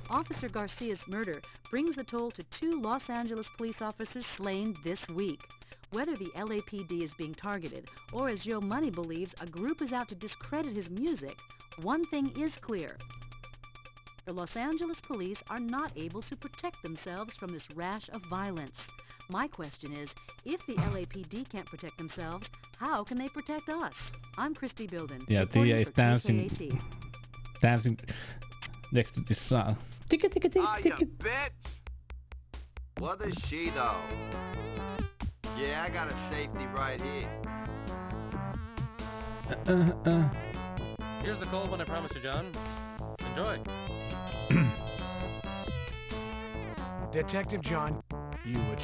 Officer Garcia's murder brings the toll to 2 Los Angeles police officers slain this week. Whether the LAPD is being targeted, or as Yo Money believes a group is out to discredit his music, one thing is clear. The Los Angeles police are not able to protect themselves from this rash of violence. My question is, if the LAPD can't protect themselves, how can they protect us? I'm Christy Bilden. Yeah, reporting Tia is for dancing, KKAT. dancing next to this song. Ticka ticka tick Ah, tick. you bitch! What is she though? Yeah, I got a safety right here. Here's the cold one I promised you, John. Enjoy. Detective John, you would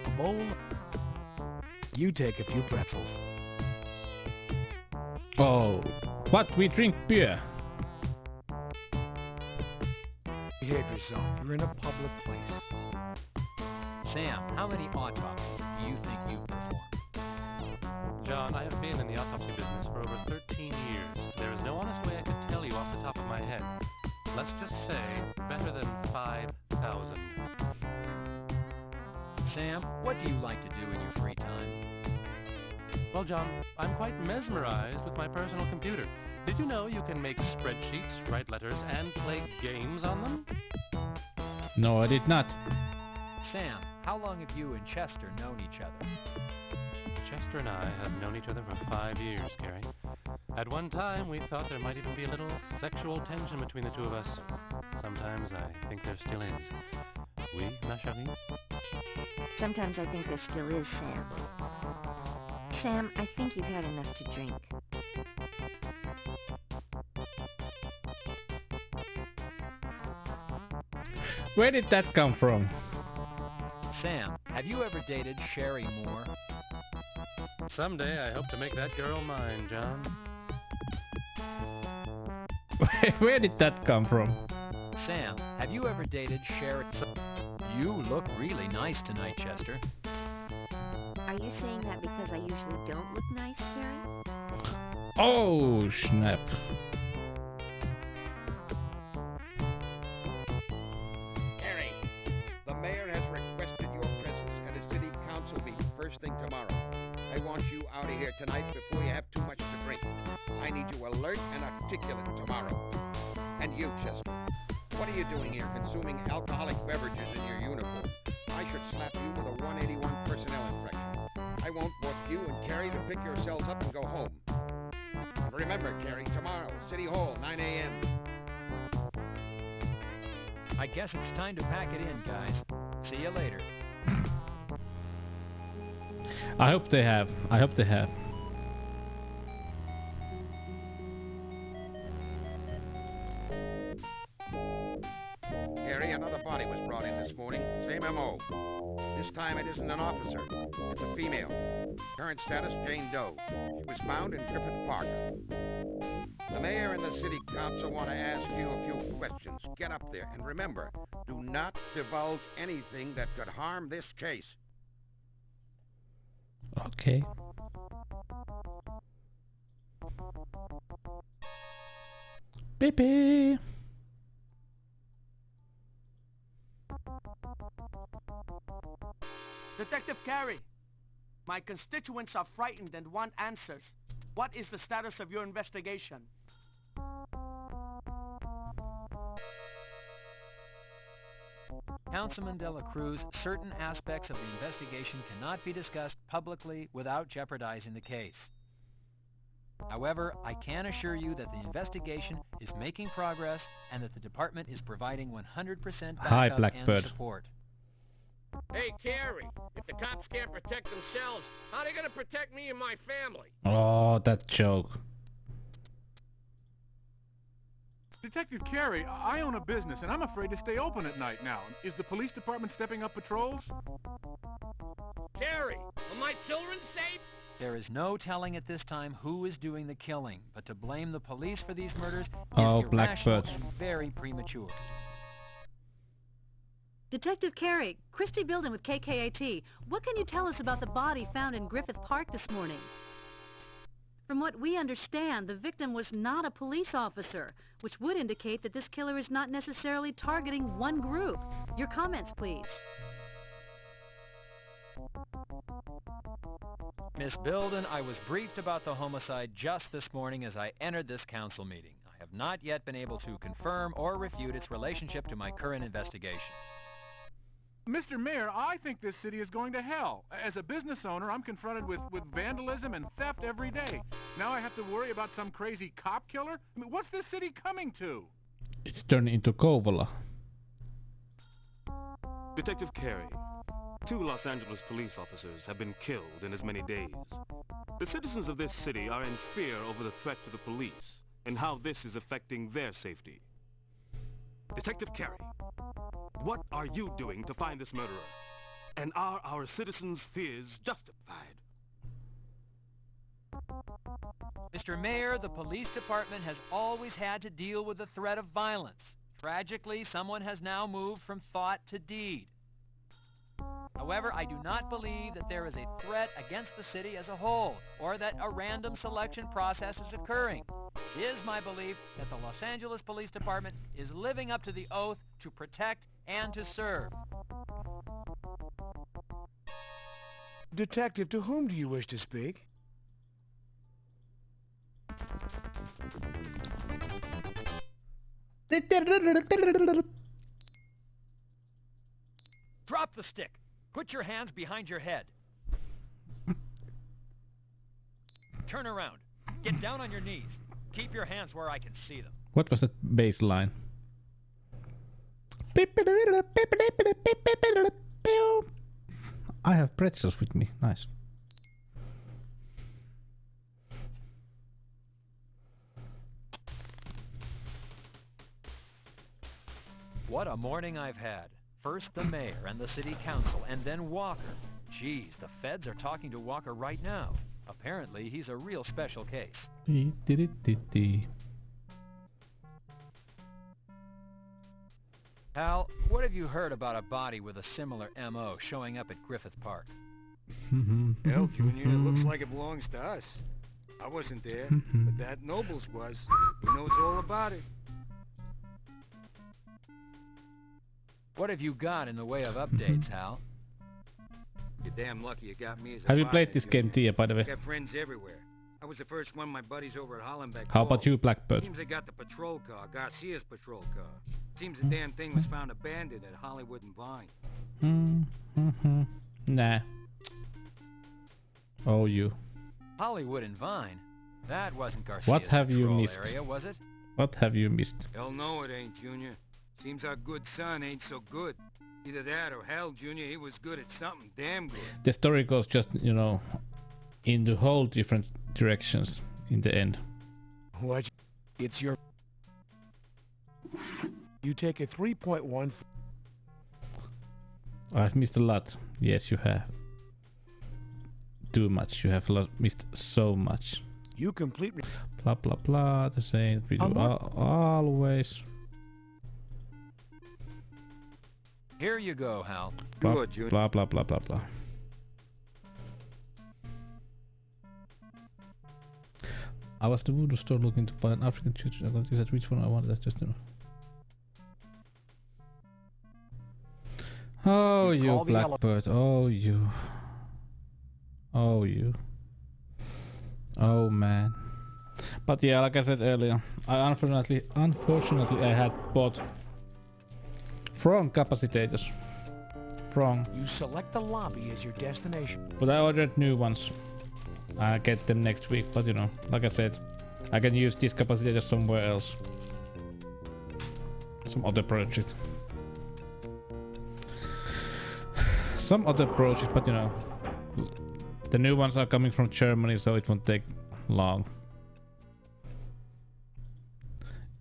a bowl. You take a few pretzels. Oh, what? We drink beer. Behave yourself. You're in a public place. Sam, how many autopsies do you think you've performed? John, I have been in the autopsy business for over 13 years. There is no honest way I could tell you off the top of my head. Let's just say better than 5,000. Sam, what do you like to do in your free time? Well, John, I'm quite mesmerized with my personal computer. Did you know you can make spreadsheets, write letters, and play games on them? No, I did not. Sam, how long have you and Chester known each other? Chester and I have known each other for 5 years, Carrie. At one time, we thought there might even be a little sexual tension between the two of us. Sometimes I think there still is. Oui, ma chérie? Sometimes I think there still is, Sam. Sam, I think you've had enough to drink. Where did that come from? Sam, have you ever dated Sherry Moore? Someday I hope to make that girl mine, John. Where did that come from? Sam, have you ever dated Sherry? You look really nice tonight, Chester. Are you saying that because I usually don't look nice, Carrie? Oh, snap. Harry, the mayor has requested your presence at a city council meeting first thing tomorrow. I want you out of here tonight before you have too much to drink. I need you alert and articulate tomorrow. And you, Chester, what are you doing here consuming alcoholic beverages in your uniform? I should slap you with a 181 personnel infraction. I won't want you and Carrie to pick yourselves up and go home. And remember, Carrie, tomorrow, City Hall, 9 a.m. I guess it's time to pack it in, guys. See you later. I hope they have. I hope they have. Carrie, another body was brought in this morning. Same M.O. This time it isn't an officer. It's a female. Current status, Jane Doe. She was found in Griffith Park. The mayor and the city council want to ask you a few questions. Get up there. And remember, do not divulge anything that could harm this case. Okay. Baby. Detective Carey, my constituents are frightened and want answers. What is the status of your investigation? Councilman De La Cruz, certain aspects of the investigation cannot be discussed publicly without jeopardizing the case. However, I can assure you that the investigation is making progress and that the department is providing 100% Hi, backup Blackbird. and support. Hey, Carrie, if the cops can't protect themselves, how are they going to protect me and my family? Oh, that joke. Detective Carey, I own a business and I'm afraid to stay open at night now. Is the police department stepping up patrols? Carrie, are my children safe? There is no telling at this time who is doing the killing, but to blame the police for these murders is Oh, irrational Blackbird. and very premature. Detective Carey, Christy Bilden with KKAT. What can you tell us about the body found in Griffith Park this morning? From what we understand, the victim was not a police officer, which would indicate that this killer is not necessarily targeting one group. Your comments, please. Miss Bilden, I was briefed about the homicide just this morning as I entered this council meeting. I have not yet been able to confirm or refute its relationship to my current investigation. Mr. Mayor, I think this city is going to hell. As a business owner, I'm confronted with vandalism and theft every day. Now I have to worry about some crazy cop killer? I mean, what's this city coming to? It's turning into Kouvola. Detective Carey, 2 Los Angeles police officers have been killed in as many days. The citizens of this city are in fear over the threat to the police and how this is affecting their safety. Detective Carey, what are you doing to find this murderer? And are our citizens' fears justified? Mr. Mayor, the police department has always had to deal with the threat of violence. Tragically, someone has now moved from thought to deed. However, I do not believe that there is a threat against the city as a whole, or that a random selection process is occurring. It is my belief that the Los Angeles Police Department is living up to the oath to protect and to serve. Detective, to whom do you wish to speak? Drop the stick. Put your hands behind your head. Turn around. Get down on your knees. Keep your hands where I can see them. What was that bass line? I have pretzels with me. Nice. What a morning I've had. First the mayor and the city council, and then Walker. Geez, the feds are talking to Walker right now. Apparently, he's a real special case. Hal, what have you heard about a body with a similar M.O. showing up at Griffith Park? Hell, Junior, it looks like it belongs to us. I wasn't there, but that Nobles was. He knows all about it. What have you got in the way of updates, Hal? You're damn lucky you got me as a Have you partner, played this game, Tia, by the way? I got friends everywhere. I was the first one my buddies over at Hollenbeck How about called. you, Blackbird? Seems they got the patrol car, Garcia's patrol car. Seems the damn thing was found abandoned at Hollywood and Vine. Nah. Oh, you. Hollywood and Vine? That wasn't Garcia's What have you patrol missed? area, was it? What have you missed? Hell no, it ain't, Junior. Seems our good son ain't so good. Either that or hell, Junior, he was good at something damn good. The story goes just, you know, into whole different directions in the end. What? It's your... You take a 3.1... I've missed a lot. Yes, you have. Too much. You have missed so much. You completely... Blah, blah, blah. The same we do always. Here you go, Hal. Blah, Good, Junior. blah, blah, blah, blah, blah. I was at the voodoo store looking to buy an African church. I got this at which one I wanted. That's just... Oh, you Blackbird. Oh, you. Oh, you. Oh, man. But yeah, like I said earlier, I unfortunately I had bought wrong capacitors. Wrong. You select the lobby as your destination. But I ordered new ones. I'll get them next week, but you know, like I said, I can use these capacitors somewhere else. Some other project. Some other project, but you know, the new ones are coming from Germany, so it won't take long.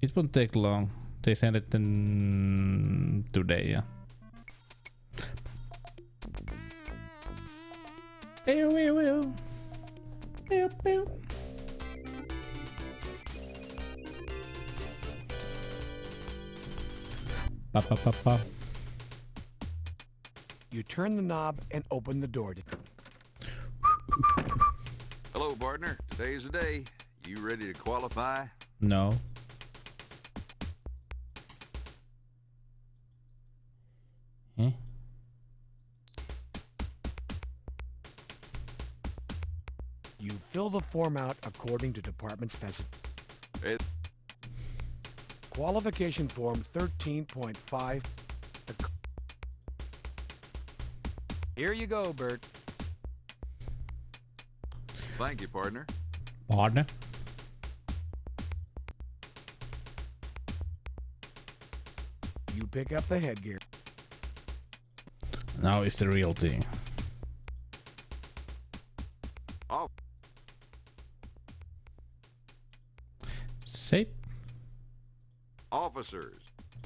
It won't take long. They sent it in today, yeah. Pew, pew, pew. Pew, pew. Ba, ba, ba, ba. You turn the knob and open the door. Hello, partner. Today's the day. You ready to qualify? No. Eh? You fill the form out according to department specifications. Qualification form 13.5. Here you go, Bert. Thank you, partner. Partner. You pick up the headgear. Now it's the real thing. Oh. Safe. Officers.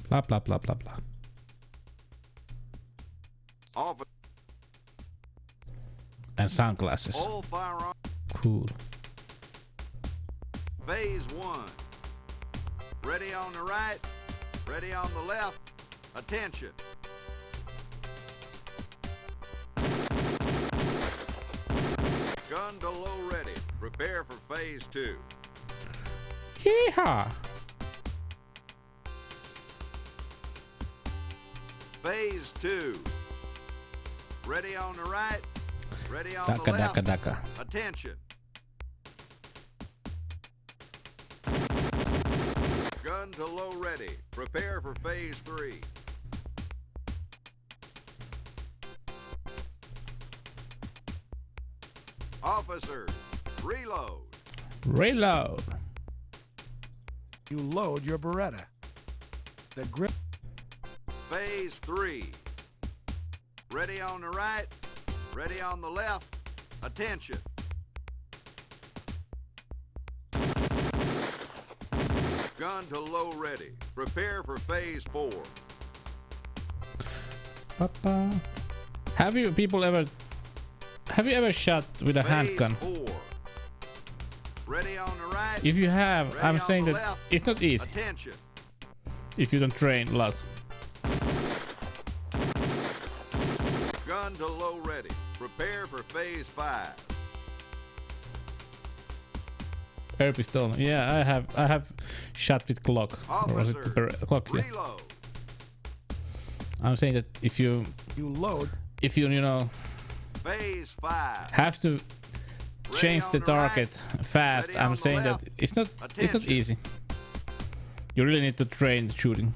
Blah blah blah blah blah. And sunglasses. All firearms. Cool. Phase 1. Ready on the right. Ready on the left. Attention. Gun to low ready. Prepare for phase 2. Yeehaw! Phase 2. Ready on the right. Ready on Daka, the left. daka, daka. Attention. Gun to low ready. Prepare for phase 3. Officers, reload. Reload. You load your Beretta. The grip. Phase 3. Ready on the right. Ready on the left. Attention. Gun to low ready. Prepare for phase 4. Papa. Have you ever shot with a handgun? 4. Ready on the right. If you have, Ready I'm on saying the that left. it's not easy. Attention. If you don't train a lot. Gun to low ready. Prepare for phase 5. Air pistol. Yeah, I have shot with Glock. Or was it Glock? Yeah. Reload. I'm saying that if you load, if you know Phase 5. have to change the target fast, Ready I'm on the saying that left. it's not Attention. easy. You really need to train the shooting.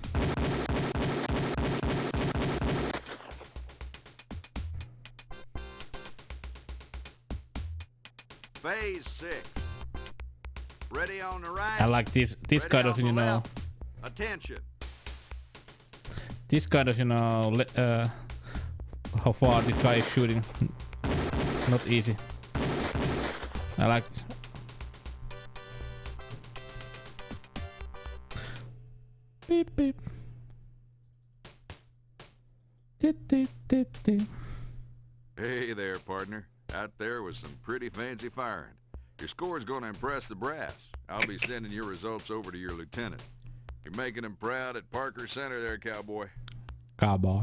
Phase 6. Ready on the right. I like this Ready kind of on the you know left. Attention. this kind of you know how far this guy is shooting. Not easy. I like. Beep beep. Hey there, partner. Out there was some pretty fancy firing. Your score's gonna impress the brass. I'll be sending your results over to your lieutenant. You're making him proud at Parker Center there, cowboy. Cowboy.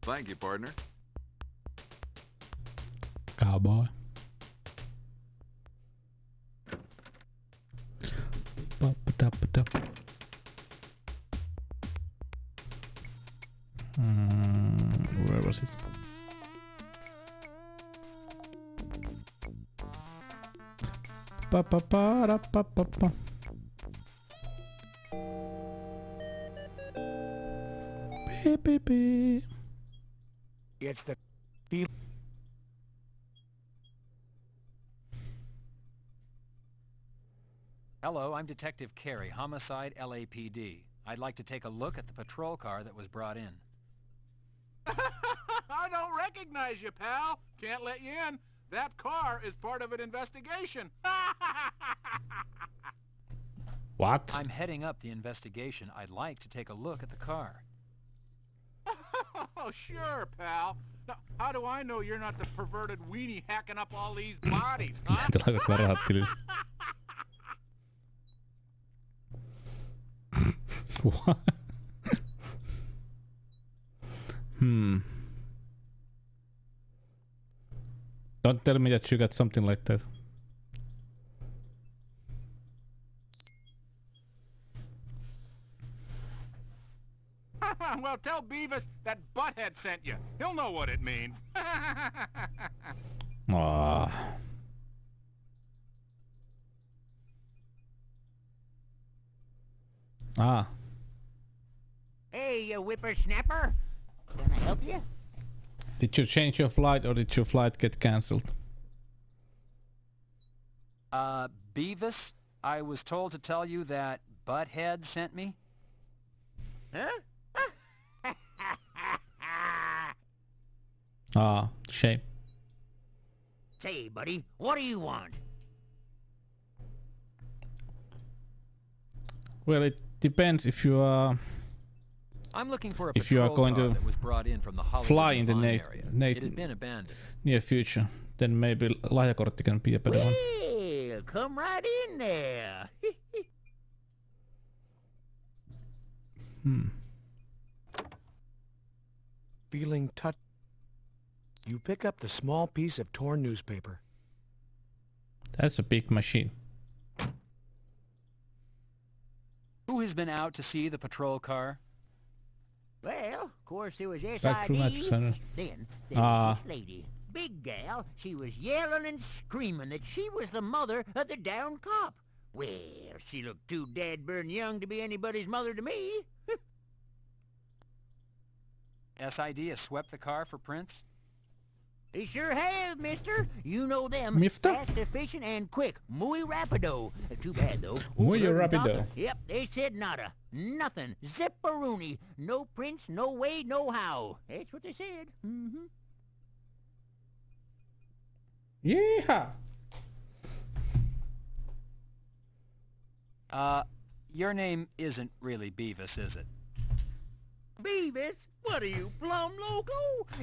Thank you, partner. Cowboy. Where was it? Pa pa pa da pa pa pa. Beep beep beep. It's the feel. Hello, I'm Detective Carey, Homicide LAPD. I'd like to take a look at the patrol car that was brought in. I don't recognize you, pal. Can't let you in. That car is part of an investigation. What? I'm heading up the investigation. I'd like to take a look at the car. Oh, sure, pal. Now, how do I know you're not the perverted weenie hacking up all these bodies, huh? Tulee varhaat kyllä. What? Don't tell me that you got something like that. Well, tell Beavis that Butthead sent you. He'll know what it means. Ah. you whippersnapper. Can I help you? Did you change your flight or did your flight get cancelled? Beavis, I was told to tell you that Butthead sent me. Huh? Ah, shame. Say, buddy, what do you want? Well, it depends if you are. I'm looking for a If you are patrol going car to that was brought in from the Hollywood fly in the area. It had been abandoned. near future, then maybe lahjakortti can be a better one. Well, come right in there. Feeling touched. You pick up the small piece of torn newspaper. That's a big machine. Who has been out to see the patrol car? Well, of course there was Back through match SID. center. Then there was this lady. Big gal. She was yelling and screaming that she was the mother of the downed cop. Well, she looked too dad-burn young to be anybody's mother to me. SID has swept the car for prints? They sure have, mister. You know them. Mister? Fast, efficient, and quick. Muy rapido. Too bad, though. Muy Over the top, rapido. Yep, they said nada. Nothing. Zipperoonie. No prints, no way, no how. That's what they said. Mm-hmm. Yeehaw! Your name isn't really Beavis, is it? Beavis? What are you, plumb loco?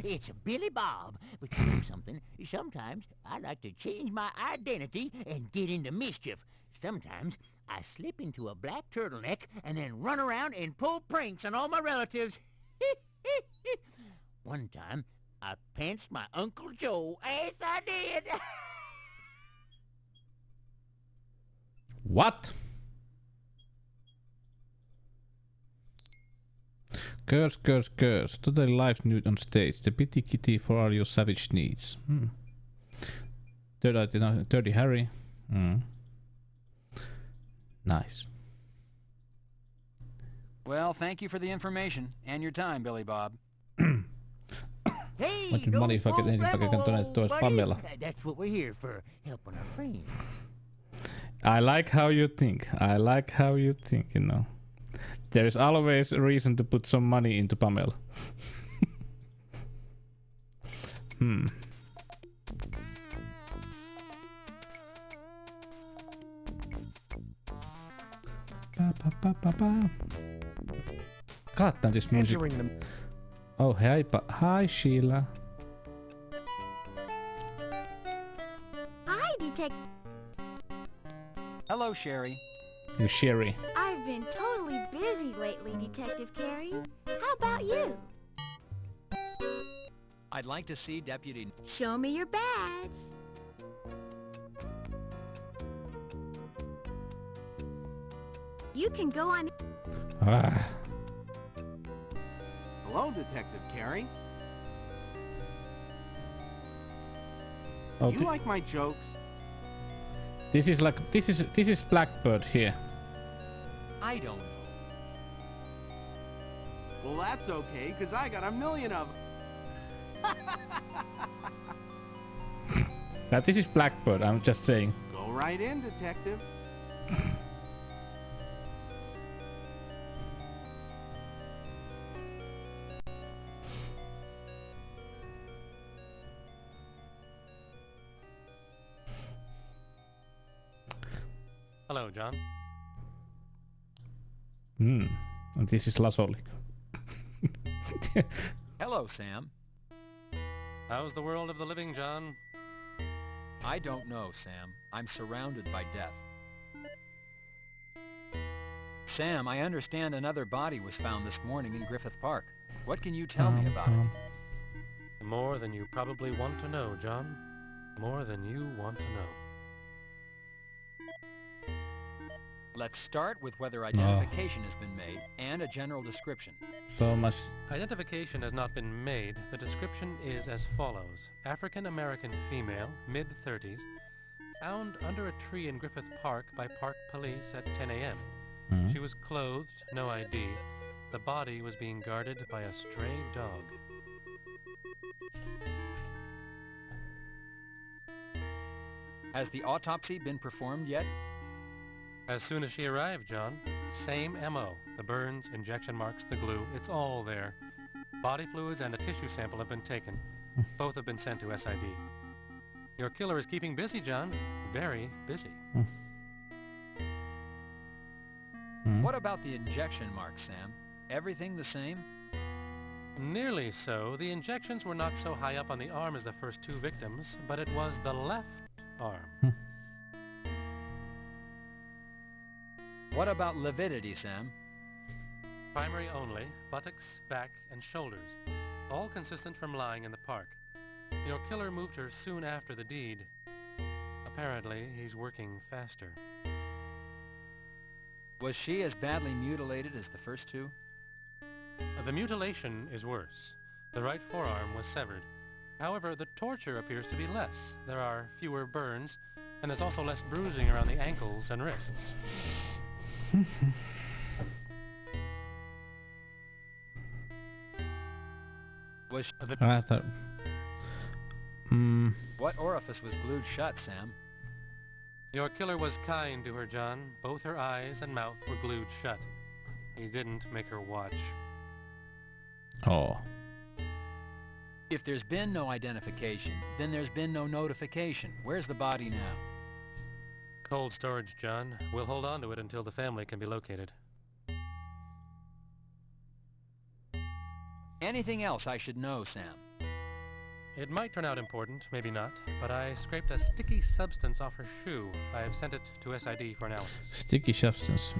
It's Billy Bob. But you know something? Sometimes I like to change my identity and get into mischief. Sometimes I slip into a black turtleneck and then run around and pull pranks on all my relatives. One time, I pantsed my Uncle Joe. Yes, I did. What? Curse, curse, curse. Totally live nude on stage. The pity kitty for all your savage needs. Dirty Harry. Nice. Well, thank you for the information and your time, Billy Bob. Hey, What money if I get anything fucking cantonais towards Pamela? That's what we're here for, helping our friends. I like how you think. I like how you think, you know. There is always a reason to put some money into Pamela. God damn this music. Oh, hi Sheila. Hi, Detective. Hello, Sherry. You Sherry. I've been totally busy lately, Detective Carey. How about you? I'd like to see Deputy... Show me your badge. You can go on... Hello, Detective Carey. Oh, You like my jokes? this is Blackbird here. I don't know. Well, that's okay, because I got 1 million of them. Now this is Blackbird, I'm just saying. Go right in, Detective. Hello, John. And this is Lasoli. Hello, Sam. How's the world of the living, John? I don't know, Sam. I'm surrounded by death. Sam, I understand another body was found this morning in Griffith Park. What can you tell me about it? More than you probably want to know, John. More than you want to know. Let's start with whether identification has been made and a general description. So much. Identification has not been made. The description is as follows. African-American female, mid-30s, found under a tree in Griffith Park by Park Police at 10 a.m. She was clothed, no ID, the body was being guarded by a stray dog. Has the autopsy been performed yet? As soon as she arrived, John. Same M.O. The burns, injection marks, the glue, it's all there. Body fluids and a tissue sample have been taken. Both have been sent to SID. Your killer is keeping busy, John. Very busy. What about the injection marks, Sam? Everything the same? Nearly so. The injections were not so high up on the arm as the first two victims, but it was the left arm. What about lividity, Sam? Primary only, buttocks, back, and shoulders. All consistent from lying in the park. Your killer moved her soon after the deed. Apparently, he's working faster. Was she as badly mutilated as the first two? The mutilation is worse. The right forearm was severed. However, the torture appears to be less. There are fewer burns, and there's also less bruising around the ankles and wrists. Was What orifice was glued shut, Sam? Your killer was kind to her, John. Both her eyes and mouth were glued shut. He didn't make her watch. Oh. If there's been no identification, then there's been no notification. Where's the body now? Cold storage, John. We'll hold on to it until the family can be located. Anything else I should know, Sam? It might turn out important, maybe not, but I scraped a sticky substance off her shoe. I have sent it to SID for analysis. Sticky substance.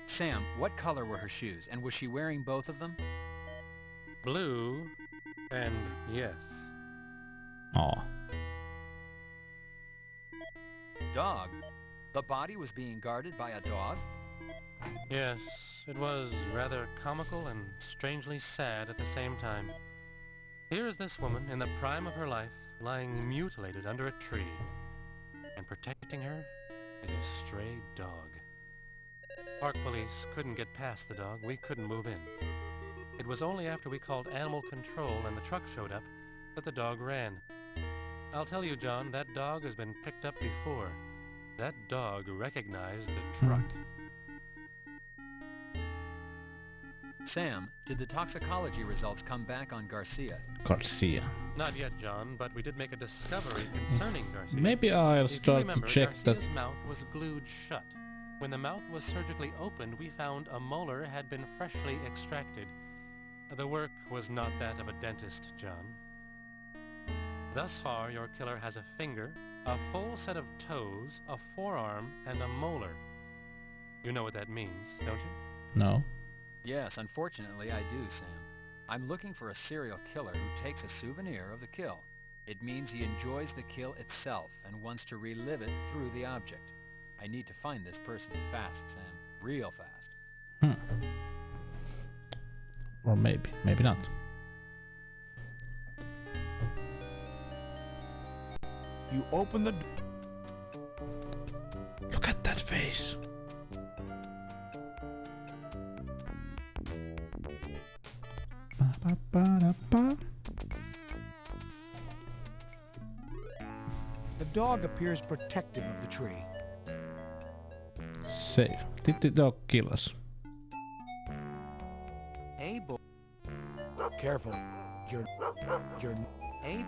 Sam, what color were her shoes, and was she wearing both of them? Blue, and yes. Oh. Dog? The body was being guarded by a dog? Yes, it was rather comical and strangely sad at the same time. Here is this woman in the prime of her life, lying mutilated under a tree, and protecting her is a stray dog. Park police couldn't get past the dog. We couldn't move in. It was only after we called animal control and the truck showed up that the dog ran. I'll tell you, John, that dog has been picked up before. That dog recognized the truck. Sam, did the toxicology results come back on Garcia? Garcia. Not yet, John, but we did make a discovery concerning Garcia. Maybe I'll If you start remember, to check Garcia's that. mouth was glued shut. When the mouth was surgically opened, we found a molar had been freshly extracted. The work was not that of a dentist, John. Thus far, your killer has a finger, a full set of toes, a forearm, and a molar. You know what that means, don't you? No. Yes, unfortunately I do, Sam. I'm looking for a serial killer who takes a souvenir of the kill. It means he enjoys the kill itself and wants to relive it through the object. I need to find this person fast, Sam. Real fast. Or maybe not. You open the... Look at that face. Ba-ba-ba-da-ba. The dog appears protective of the tree. Safe. Did the dog kill us? Hey, boy. Careful. You're... Hey.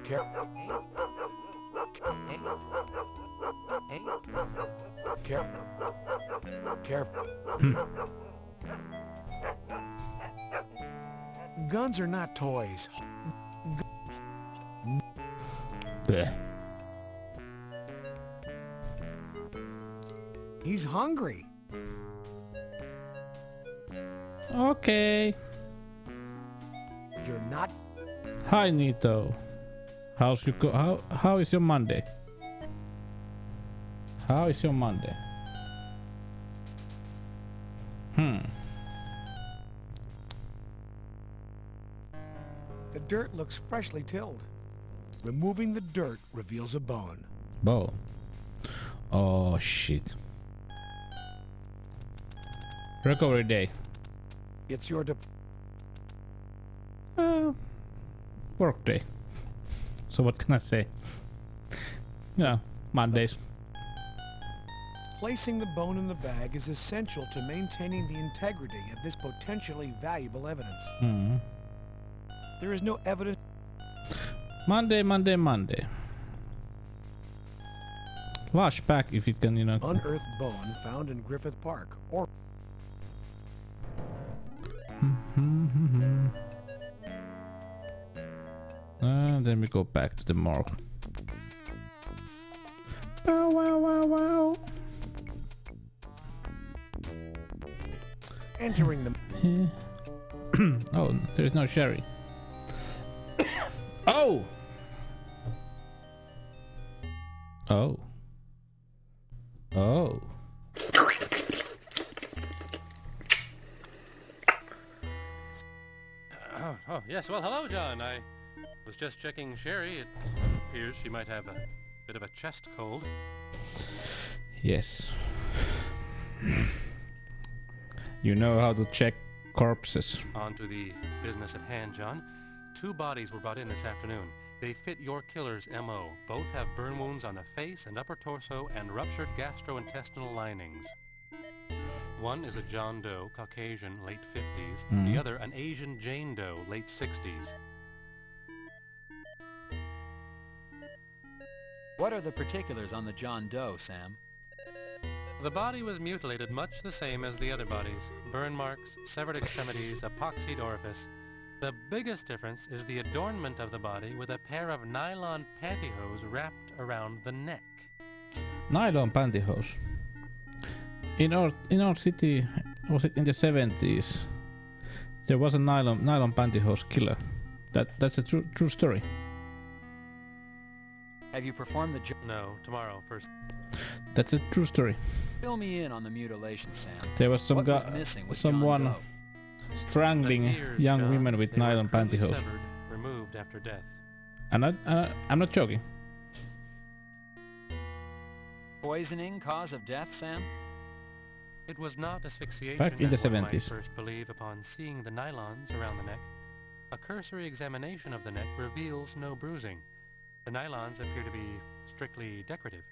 Careful. Hey. Hey. Careful. Careful. Guns are not toys. Bleh. He's hungry. Okay. You're not... Hi, Nito. How's your how is your Monday? How is your Monday? The dirt looks freshly tilled. Removing the dirt reveals a bone. Bone. Oh shit. Recovery day. It's your Work day. So what can I say? Mondays. Placing the bone in the bag is essential to maintaining the integrity of this potentially valuable evidence. Hmm. There is no evidence. Monday. Lash back if it can, Unearthed bone found in Griffith Park, or then we go back to the morgue. Bow wow wow wow. entering the... Oh, there's no sherry. Oh! Oh. Oh. Oh, yes. Well, hello, John. I was just checking Sherry. It appears she might have a bit of a chest cold. Yes. You know how to check corpses. On to the business at hand, John. 2 bodies were brought in this afternoon. They fit your killer's M.O. Both have burn wounds on the face and upper torso and ruptured gastrointestinal linings. One is a John Doe, Caucasian, late 50s. The other, an Asian Jane Doe, late 60s. What are the particulars on the John Doe, Sam? The body was mutilated much the same as the other bodies. Burn marks, severed extremities, epoxied orifice. The biggest difference is the adornment of the body with a pair of nylon pantyhose wrapped around the neck. Nylon pantyhose. In our city, was it in the 70s? There was a nylon pantyhose killer. That's a true story. Have you performed the No, tomorrow first. That's a true story. Fill me in on the mutilation, Sam. There was some guy, someone strangling young John, women with nylon pantyhose. Severed, removed after death. And I'm not joking. Poisoning cause of death, Sam? It was not asphyxiation, Back in the as one might 70s. first believe upon seeing the nylons around the neck. A cursory examination of the neck reveals no bruising. The nylons appear to be strictly decorative.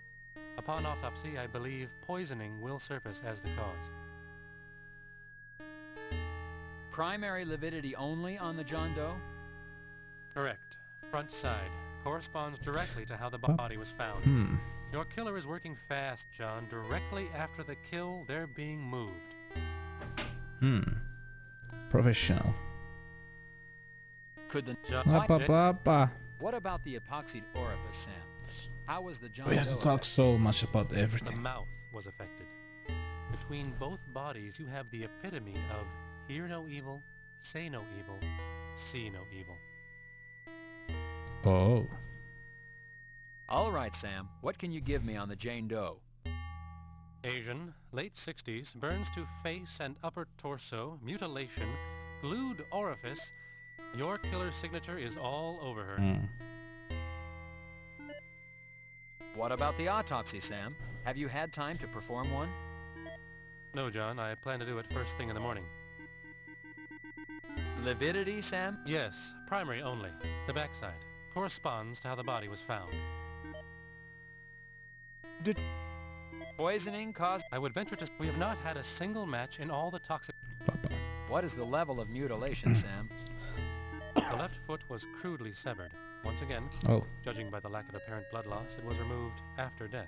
Upon autopsy, I believe poisoning will surface as the cause. Primary lividity only on the John Doe? Correct. Front side. Corresponds directly to how the body was found. Your killer is working fast, John. Directly after the kill, they're being moved. Professional. Could the What about the epoxied orifice, Sam? How was the John Doe We have to talk so much about everything. The mouth was affected. Between both bodies, you have the epitome of hear no evil, say no evil, see no evil. Oh. All right, Sam. What can you give me on the Jane Doe? Asian, late 60s, burns to face and upper torso, mutilation, glued orifice. Your killer's signature is all over her. What about the autopsy, Sam? Have you had time to perform one? No, John. I plan to do it first thing in the morning. Lividity, Sam? Yes, primary only. The backside. Corresponds to how the body was found. Did poisoning cause... I would venture to... We have not had a single match in all the toxic... What is the level of mutilation, Sam? The left foot was crudely severed. Once again, judging by the lack of apparent blood loss, it was removed after death.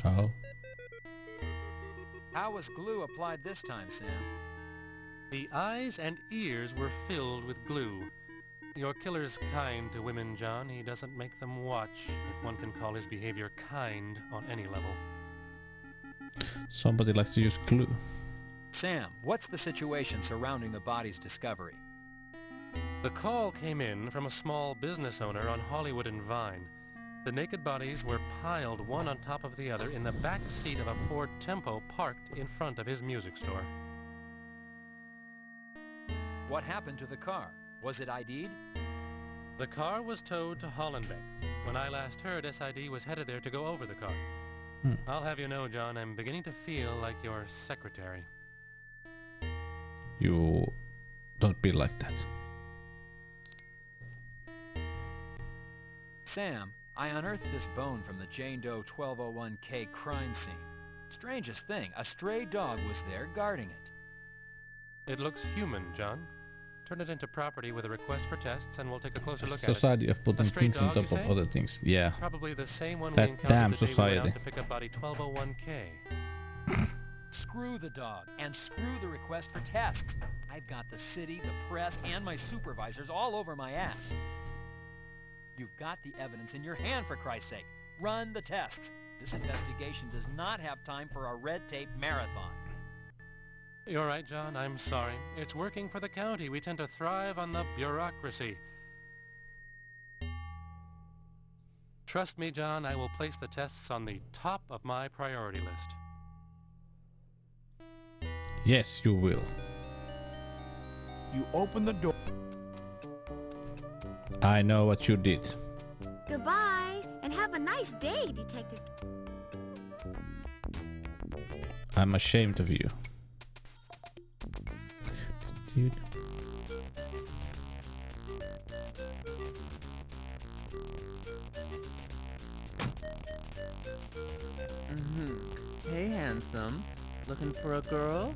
Oh. How was glue applied this time, Sam? The eyes and ears were filled with glue. Your killer's kind to women, John. He doesn't make them watch, if one can call his behavior kind on any level. Somebody likes to use glue. Sam, what's the situation surrounding the body's discovery? The call came in from a small business owner on Hollywood and Vine. The naked bodies were piled one on top of the other in the back seat of a Ford Tempo parked in front of his music store. What happened to the car? Was it ID'd? The car was towed to Hollenbeck. When I last heard, SID was headed there to go over the car. I'll have you know, John, I'm beginning to feel like your secretary. You don't be like that. Sam, I unearthed this bone from the Jane Doe 1201K crime scene. Strangest thing, a stray dog was there guarding it. It looks human, John. Turn it into property with a request for tests, and we'll take a closer look at it. Society of putting things on top of other things. Yeah. Probably the same one we That encountered damn the day we society. went out to pick up body 1201K. Screw the dog, and screw the request for tests. I've got the city, the press, and my supervisors all over my ass. You've got the evidence in your hand, for Christ's sake. Run the tests. This investigation does not have time for a red tape marathon. You're right, John. I'm sorry. It's working for the county. We tend to thrive on the bureaucracy. Trust me, John, I will place the tests on the top of my priority list. Yes, you will. You open the door. I know what you did. Goodbye, and have a nice day, Detective. I'm ashamed of you. Dude. Hey, handsome. Looking for a girl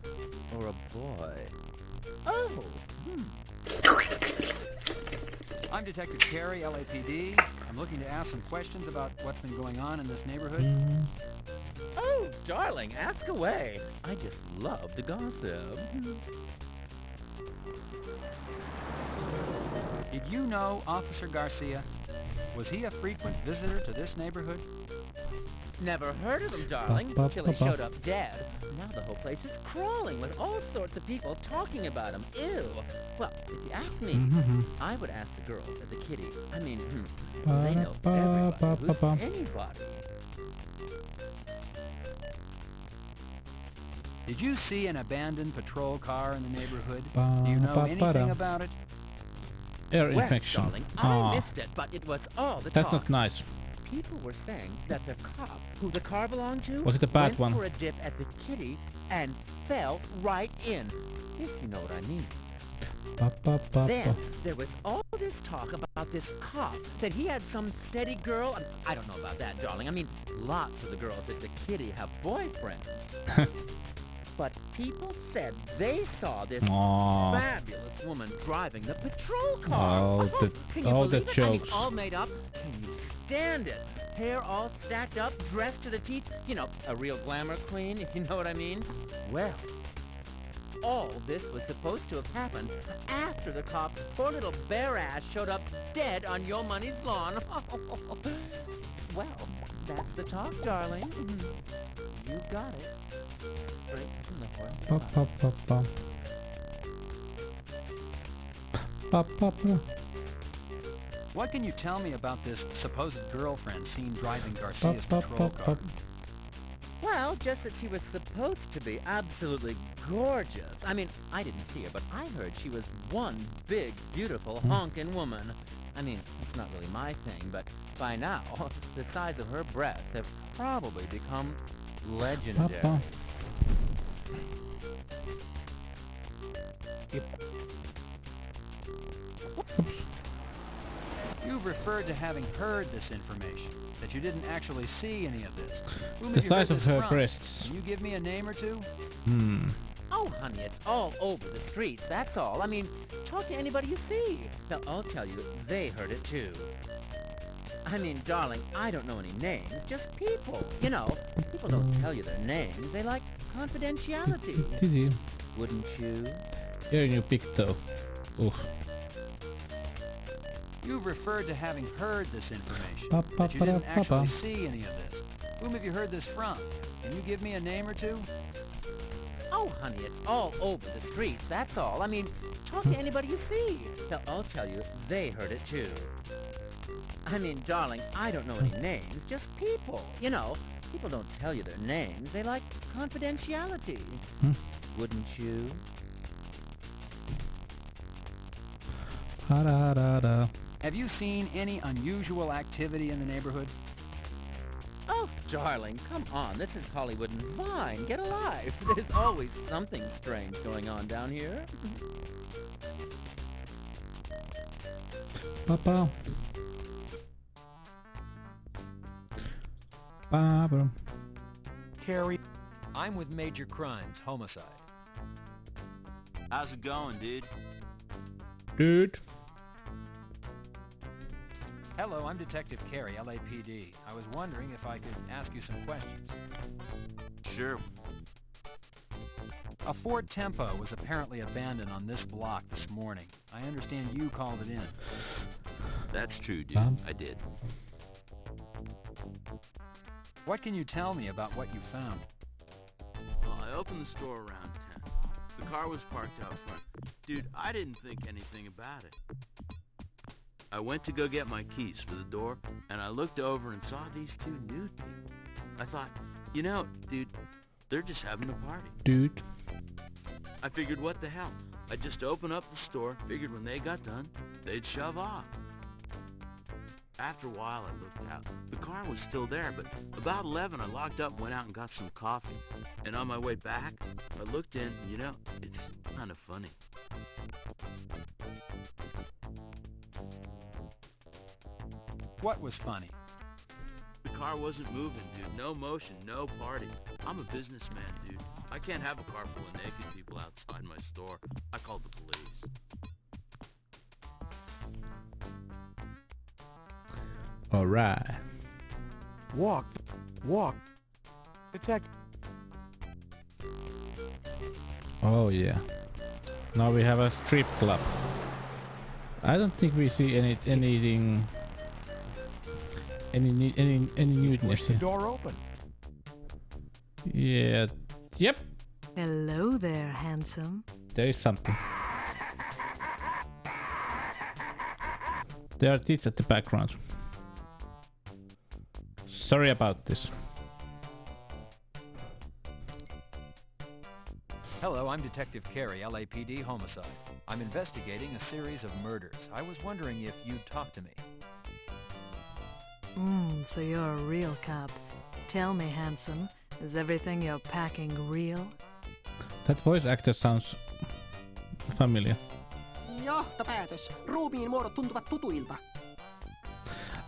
or a boy? Oh, I'm Detective Carey, LAPD. I'm looking to ask some questions about what's been going on in this neighborhood. Oh, darling, ask away. I just love the gossip. Did you know Officer Garcia? Was he a frequent visitor to this neighborhood? Never heard of him, darling, till he showed up dead. Now the whole place is crawling with all sorts of people talking about him. Ew. Well, if you ask me, I would ask the girls at the kitty. I mean, they know everybody who's anybody. Did you see an abandoned patrol car in the neighborhood? Do you know anything about it? Air Well, infection. darling, Ah, I missed it, but it was all the that's talk. not nice. People were saying that the cop who the car belonged to Was it a bad went one? for a dip at the kitty and fell right in, if you know what I mean. Then there was all this talk about this cop, that he had some steady girl. I don't know about that, darling. I mean, lots of the girls at the kitty have boyfriends. But people said they saw this Aw. fabulous woman driving the patrol car. Oh, the can you all the believe it? I mean, jokes. all made up. Can you stand it? Hair all stacked up, dressed to the teeth. You know, a real glamour queen, if you know what I mean. Well, all this was supposed to have happened after the cop's poor little bare ass showed up dead on your money's lawn. Well, that's the talk, darling. You got it. Straight from the horse's mouth. What can you tell me about this supposed girlfriend seen driving Garcia's patrol car? Well, just that she was supposed to be absolutely gorgeous. I mean, I didn't see her, but I heard she was one big, beautiful, honkin' woman. I mean, it's not really my thing, but by now, the size of her breasts have probably become legendary. You've referred to having heard this information, that you didn't actually see any of this. Whom The have you size heard of this her from? breasts. Can you give me a name or two? Oh, honey, it's all over the streets, that's all. I mean, talk to anybody you see. They'll all tell you they heard it too. I mean, darling, I don't know any names, just people. You know, people don't tell you their names. They like confidentiality. Wouldn't you? Here you pick though. Oof. You've referred to having heard this information, that you didn't actually see any of this. Whom have you heard this from? Can you give me a name or two? Oh, honey, it's all over the streets, that's all. I mean, talk to anybody you see. They'll all tell you they heard it too. I mean, darling, I don't know any names, just people. You know, people don't tell you their names. They like confidentiality. Wouldn't you? Have you seen any unusual activity in the neighborhood? Oh, darling, come on. This is Hollywood and Vine. Get alive. There's always something strange going on down here. Papa. Papa. Carrie. I'm with Major Crimes, Homicide. How's it going, dude? Dude. Hello, I'm Detective Carey, LAPD. I was wondering if I could ask you some questions. Sure. A Ford Tempo was apparently abandoned on this block this morning. I understand you called it in. That's true, dude. I did. What can you tell me about what you found? Well, I opened the store around 10. The car was parked out front. Dude, I didn't think anything about it. I went to go get my keys for the door, and I looked over and saw these two nude people. I thought, you know, dude, they're just having a party. Dude. I figured, what the hell? I just opened up the store, figured when they got done, they'd shove off. After a while, I looked out. The car was still there, but about 11, I locked up, went out and got some coffee. And on my way back, I looked in, you know, it's kind of funny. What was funny? The car wasn't moving, dude. No motion, no party. I'm a businessman, dude. I can't have a car full of naked people outside my store. I called the police. All right. Walk. Detective. Oh yeah. Now we have a strip club. I don't think we see any nudeness here. Door open. Yeah. Yep. Hello there, handsome. There is something. There are tits at the background. Sorry about this. Hello, I'm Detective Carey, LAPD Homicide. I'm investigating a series of murders. I was wondering if you'd talk to me. So you're a real cop. Tell me, handsome, is everything you're packing real? That voice actor sounds familiar. Johtopäätös. Ruumiin muodot tuntuvat tutuilta.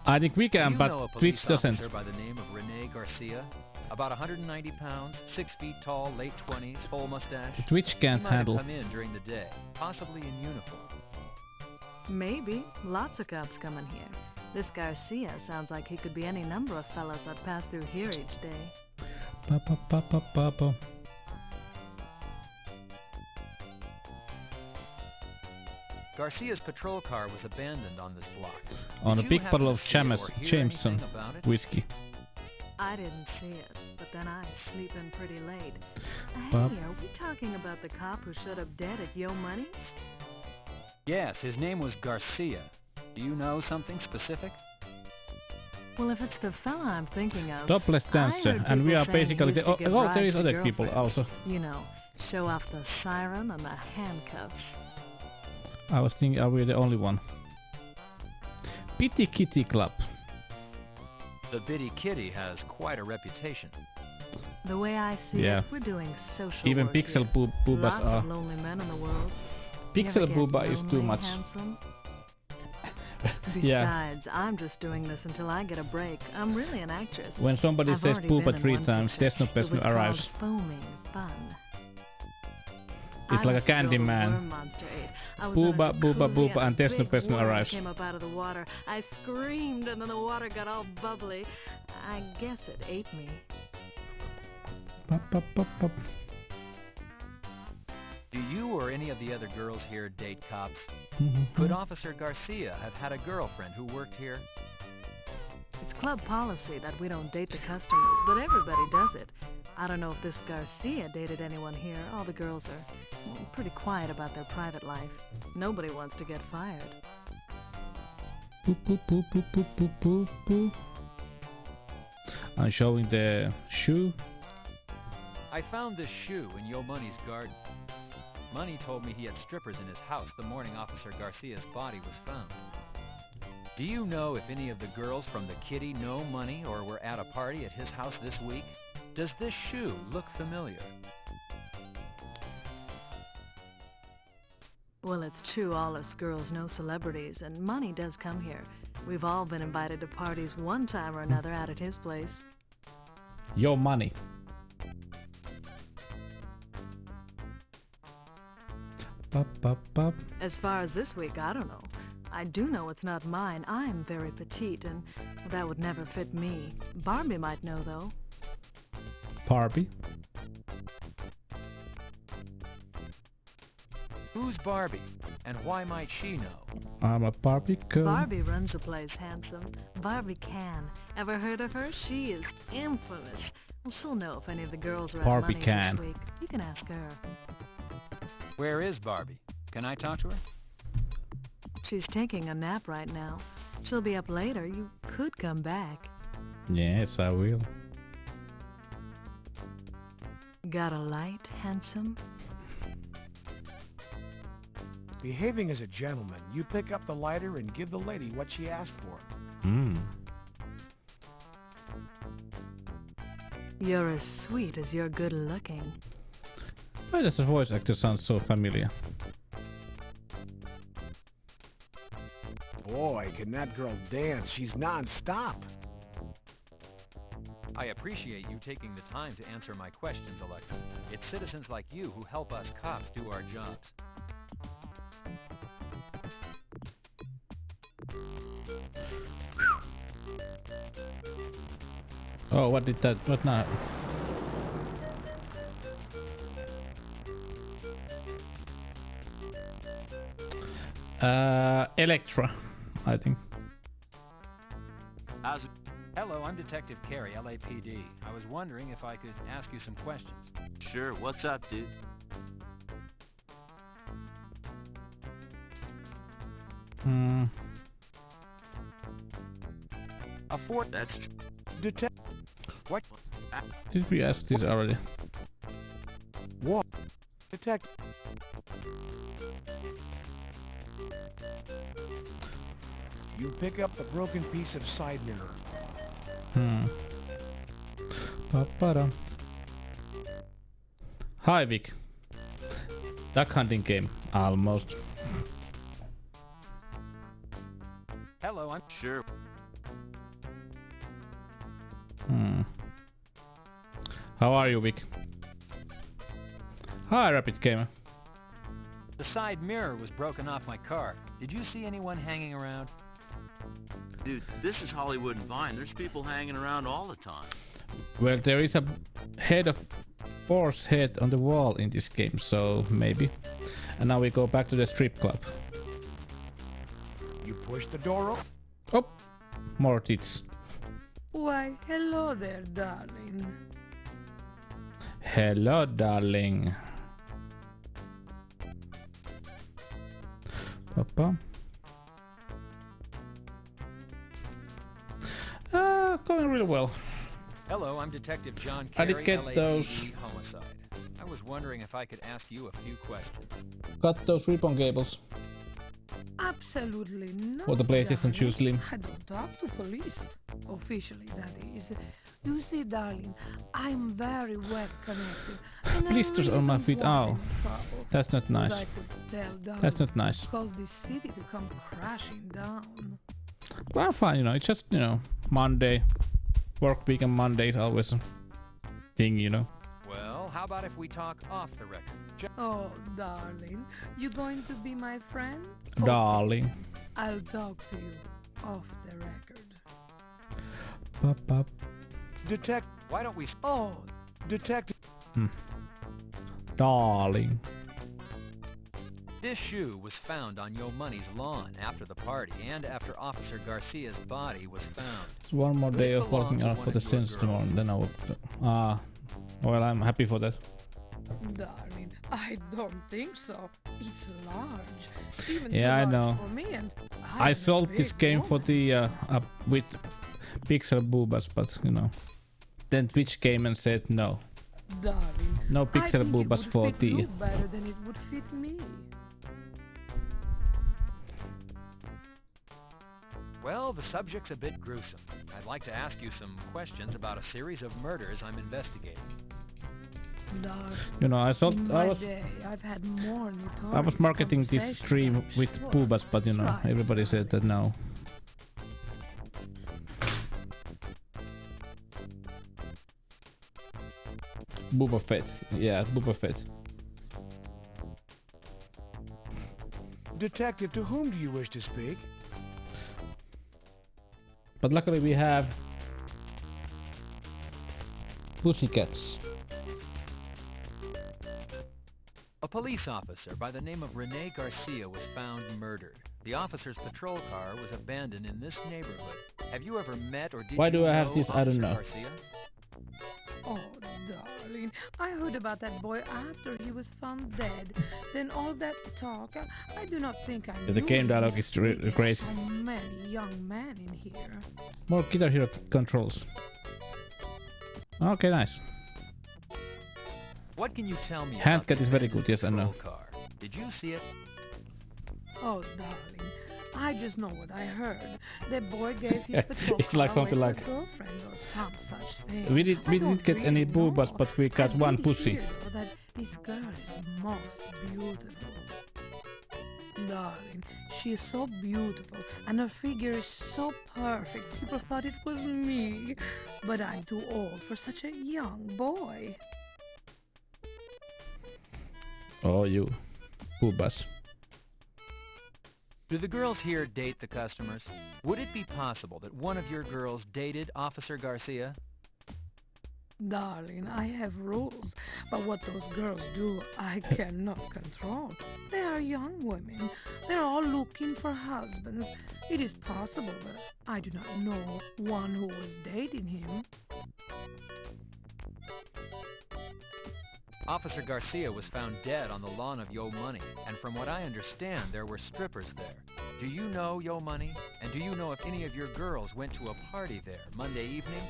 I think we can, You but know a Twitch police doesn't. officer by the name of Renee Garcia? About 190 pounds, 6 feet tall, late 20s, full mustache. Twitch can't He might handle. have come in during the day, possibly in uniform. Maybe. Lots of cops come in here. This Garcia sounds like he could be any number of fellas that pass through here each day. Papa. Garcia's patrol car was abandoned on this block. On a Did big you bottle happen of to see it or Jameson hear anything about it? whiskey. I didn't see it, but then I sleep in pretty late. Hey, Bob? are we talking about the cop who showed up dead at Yo Money? Yes, his name was Garcia. Do you know something specific? Well, if it's the fella I'm thinking of, Topless I dancer, heard and we people are saying he basically used the. to give Oh, there rides is to other people girlfriends. also. You know, show off the siren and the handcuffs. I was thinking, are we the only one? Bitty Kitty Club. The Bitty Kitty has quite a reputation. The way I see Yeah. it, we're doing social Even work Pixel here. Boobas Lots are. of lonely men in the world. Pixel You ever get Booba is too lonely, much. handsome? Yeah. Besides, I'm just doing this until I get a break. I'm really an actress. When somebody I've says already Booba been in 3 one times, picture. Desno It was Pesno called arrives. Foaming Fun. It's I like a was killed candy a man. worm monster ate. I was Booba, on a Booba, jacuzzi Booba, a and Desno big Pesno worm arrives. came up out of the water. I screamed and then the water got all bubbly. I guess it ate me. Pop, pop, pop, pop. Do you or any of the other girls here date cops? Could Officer Garcia have had a girlfriend who worked here? It's club policy that we don't date the customers, but everybody does it. I don't know if this Garcia dated anyone here. All the girls are pretty quiet about their private life. Nobody wants to get fired. Boop, boop, boop, boop, boop, boop, boop, boop. I'm showing the shoe. I found this shoe in Yo Money's garden. Money told me he had strippers in his house the morning Officer Garcia's body was found. Do you know if any of the girls from the kitty know Money or were at a party at his house this week? Does this shoe look familiar? Well, it's true all us girls know celebrities, and Money does come here. We've all been invited to parties one time or another out at his place. Your Money. As far as this week, I don't know. I do know it's not mine. I'm very petite, and that would never fit me. Barbie might know, though. Barbie? Who's Barbie, and why might she know? I'm a Barbie girl. Barbie runs the place, handsome. Barbie can. Ever heard of her? She is infamous. Well, she'll know if any of the girls are Barbie at Money's can. this week. You can ask her. Where is Barbie? Can I talk to her? She's taking a nap right now. She'll be up later. You could come back. Yes, I will. Got a light, handsome? Behaving as a gentleman, you pick up the lighter and give the lady what she asked for. You're as sweet as you're good looking. Why does the voice actor sound so familiar? Boy, can that girl dance. She's non-stop. I appreciate you taking the time to answer my questions, Electra. It's citizens like you who help us cops do our jobs. Oh, what did that? What now? Electra, I think. Hello, I'm Detective Carey, LAPD. I was wondering if I could ask you some questions. Sure, what's up, dude? A fourth. That's Detective. What? Did we ask this already? What? Detective. You pick up the broken piece of side mirror. Ba-ba-da. Hi, Vic. Duck hunting game. Almost. Hello, I'm sure. How are you, Vic? Hi, Rapid Gamer. The side mirror was broken off my car. Did you see anyone hanging around? Dude, this is Hollywood and Vine. There's people hanging around all the time. Well, there is a head of Force head on the wall in this game, so maybe. And now we go back to the strip club. You push the door open. Oh, more tits. Why, hello there, darling. Hello, darling. Papa. Going really well. Hello, I'm Detective John I Carey, did get LAPD those. Homicide. I was wondering if I could ask you a few questions. Got those ribbon cables Absolutely not. for the PlayStation 2 Slim. I don't talk to police. Officially, that is. You see, darling, I'm very well connected. And I Blisters really on my don't feet. want Oh, any trouble. that's not But nice. I could tell, darling, That's not nice. Cause this city to come crashing down. Well, fine, you know, it's just, you know, Monday. Work week on Monday is always a thing, you know. Well, how about if we talk off the record? Oh, darling, you going to be my friend? Darling. I'll talk to you off the record. Pop. Detect. Why don't we... Oh, Detective. Darling. This shoe was found on Yo Money's lawn after the party and after Officer Garcia's body was found. It's one more day of working out for the Sins tomorrow, and then I will... well, I'm happy for that. darling, I don't think so. It's large. Even Yeah, too I know. large for me, and I I'm a sold this big game for woman. the with pixel boobas, but you know, then Twitch came and said no. Darling, No I pixel think boobas it for would fit the. you better than it would fit me. Well, the subject's a bit gruesome. I'd like to ask you some questions about a series of murders I'm investigating. You know, I thought I've had more I was marketing this stream with Boobas, but you know, everybody said that no. Boba Fett, yeah, Boba Fett. Detective, to whom do you wish to speak? But luckily we have Pussycats. A police officer by the name of Renee Garcia was found murdered. The officer's patrol car was abandoned in this neighborhood. Have you ever met or did Why you do I have know this? I don't Officer know. Garcia? Oh, darling, I heard about that boy after he was found dead. Then all that talk, I do not think I knew. The game dialogue is crazy. So many young men in here. More Guitar Hero controls. Okay, nice. What can you tell me Handcat about is very good, yes I know. patrol car? Did you see it? Oh, darling, I just know what I heard. The boy gave his patrol It's like car something away like- to a girlfriend or some such thing. We didn't get any boobas, but we got one pussy. Hear, though, that this girl is most beautiful. Darling, she is so beautiful and her figure is so perfect. People thought it was me, but I'm too old for such a young boy. Oh, you boobas. Do the girls here date the customers? Would it be possible that one of your girls dated Officer Garcia? Darling, I have rules, but what those girls do, I cannot control. They are young women. They're all looking for husbands. It is possible, but I do not know one who was dating him. Officer Garcia was found dead on the lawn of Yo Money, and from what I understand, there were strippers there. Do you know Yo Money? And do you know if any of your girls went to a party there Monday evening?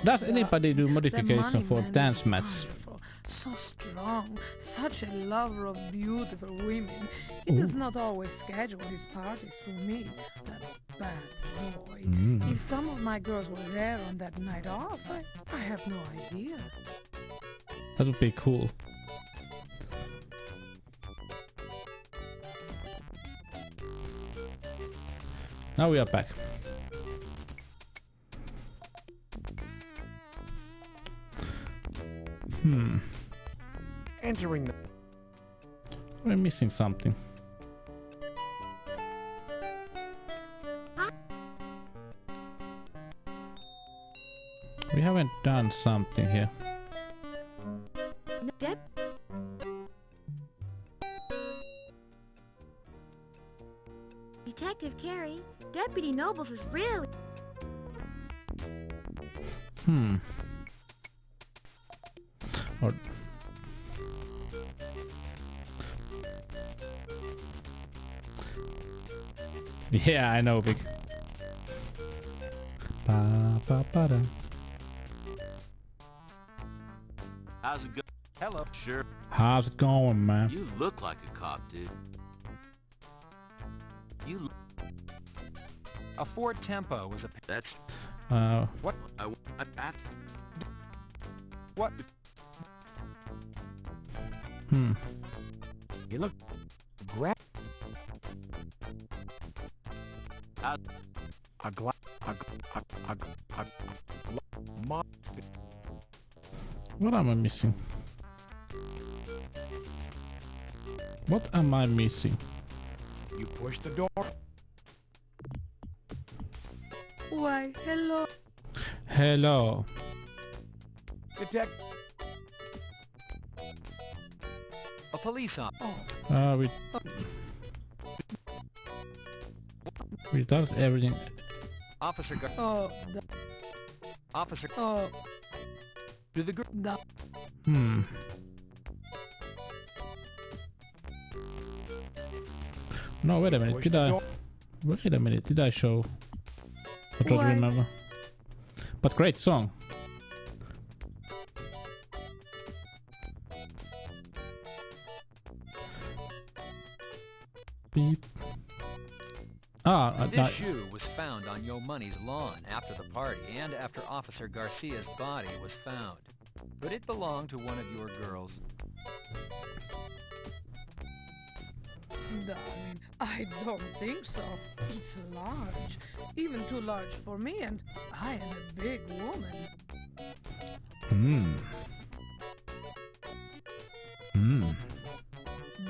Does anybody do modification money for man dance is mats? wonderful, so strong, such a lover of beautiful women. He does not always schedule his parties through me, that bad boy. Mm. If some of my girls were there on that night off, I have no idea. That would be cool. Now we are back. Entering the... We're missing something. We haven't done something here. Detective Carey, Deputy Nobles is really... Or... Yeah, I know, big. Ba, ba, ba, da. How's it go? Hello. Sure. How's it going, man? You look like a cop, dude. You look... A Ford Tempo was a... That's... What? What? You look... Grab... What am I missing? What am I missing? You push the door. Why, hello. Hello. Detect... A police officer. We talked everything. Officer Gar... Officer... Do the girl... No, wait a minute. Did I... Wait a minute. Did I show... I don't remember. But great song. Beep. This shoe was found on Yo Money's lawn after the party and after Officer Garcia's body was found. Could it belong to one of your girls? Darling, I don't think so. It's large. Even too large for me, and I am a big woman.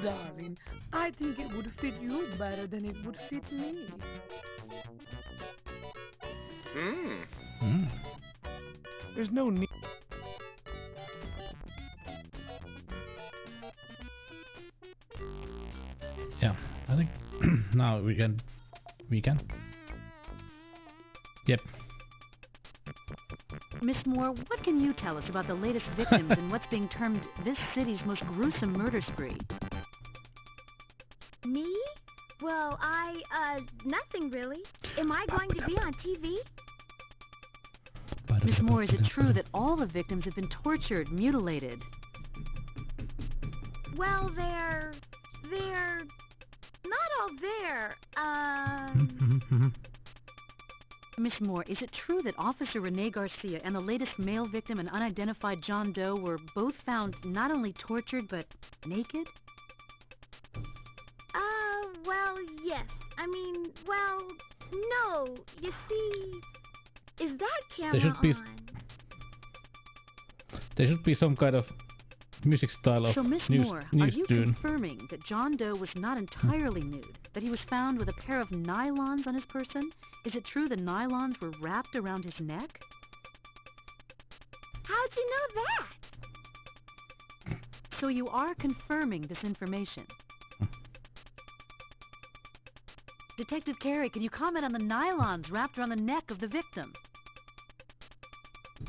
Darling, I think it would fit you better than it would fit me. There's no need. Yeah, I think now we can. Yep. Miss Moore, what can you tell us about the latest victims in what's being termed this city's most gruesome murder spree? Me? Well, nothing really. Am I going to be on TV? Miss Moore, is it true that all the victims have been tortured, mutilated? Well, they're not all there. Miss Moore, is it true that Officer Renee Garcia and the latest male victim, an unidentified John Doe, were both found not only tortured, but naked? Well, yes. I mean, well, no. You see, is that camera There should be some kind of music style of so, Miss news Moore, are you tune. confirming that John Doe was not entirely nude? That he was found with a pair of nylons on his person? Is it true the nylons were wrapped around his neck? How'd you know that? So you are confirming this information? Detective Carey, can you comment on the nylons wrapped around the neck of the victim?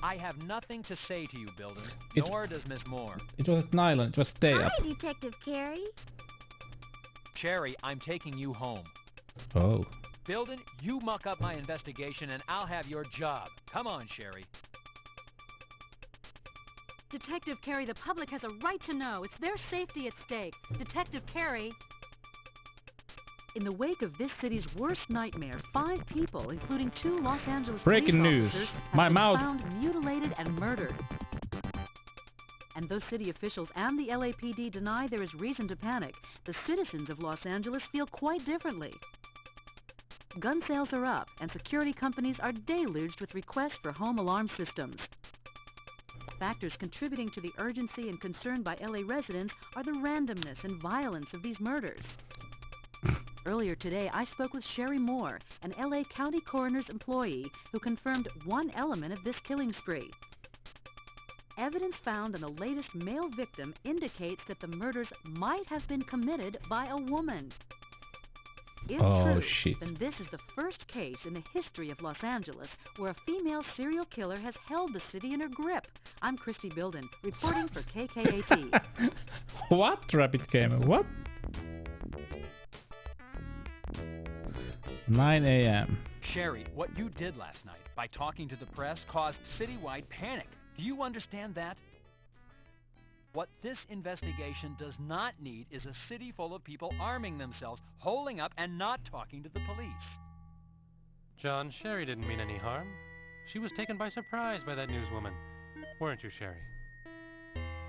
I have nothing to say to you, Bilden, nor does Miss Moore. It wasn't nylon, it was stay up. Hi, Detective Carey. Cherry, I'm taking you home. Oh. Bilden, you muck up my investigation and I'll have your job. Come on, Sherry. Detective Carey, the public has a right to know. It's their safety at stake. Detective Carey. In the wake of this city's worst nightmare, 5 people, including 2 Los Angeles Breaking police news. officers, have My been mouth. found mutilated and murdered. And though city officials and the LAPD deny there is reason to panic, the citizens of Los Angeles feel quite differently. Gun sales are up, and security companies are deluged with requests for home alarm systems. Factors contributing to the urgency and concern by LA residents are the randomness and violence of these murders. Earlier today, I spoke with Sherry Moore, an LA County Coroner's employee who confirmed one element of this killing spree. Evidence found on the latest male victim indicates that the murders might have been committed by a woman. If true, shit. then this is the first case in the history of Los Angeles where a female serial killer has held the city in her grip. I'm Christy Bilden, reporting for KKAT. What? Rabbit Gamer, what? 9 a.m. Sherry, what you did last night by talking to the press caused citywide panic. Do you understand that? What this investigation does not need is a city full of people arming themselves, holding up, and not talking to the police. John, Sherry didn't mean any harm. She was taken by surprise by that newswoman. Weren't you, Sherry?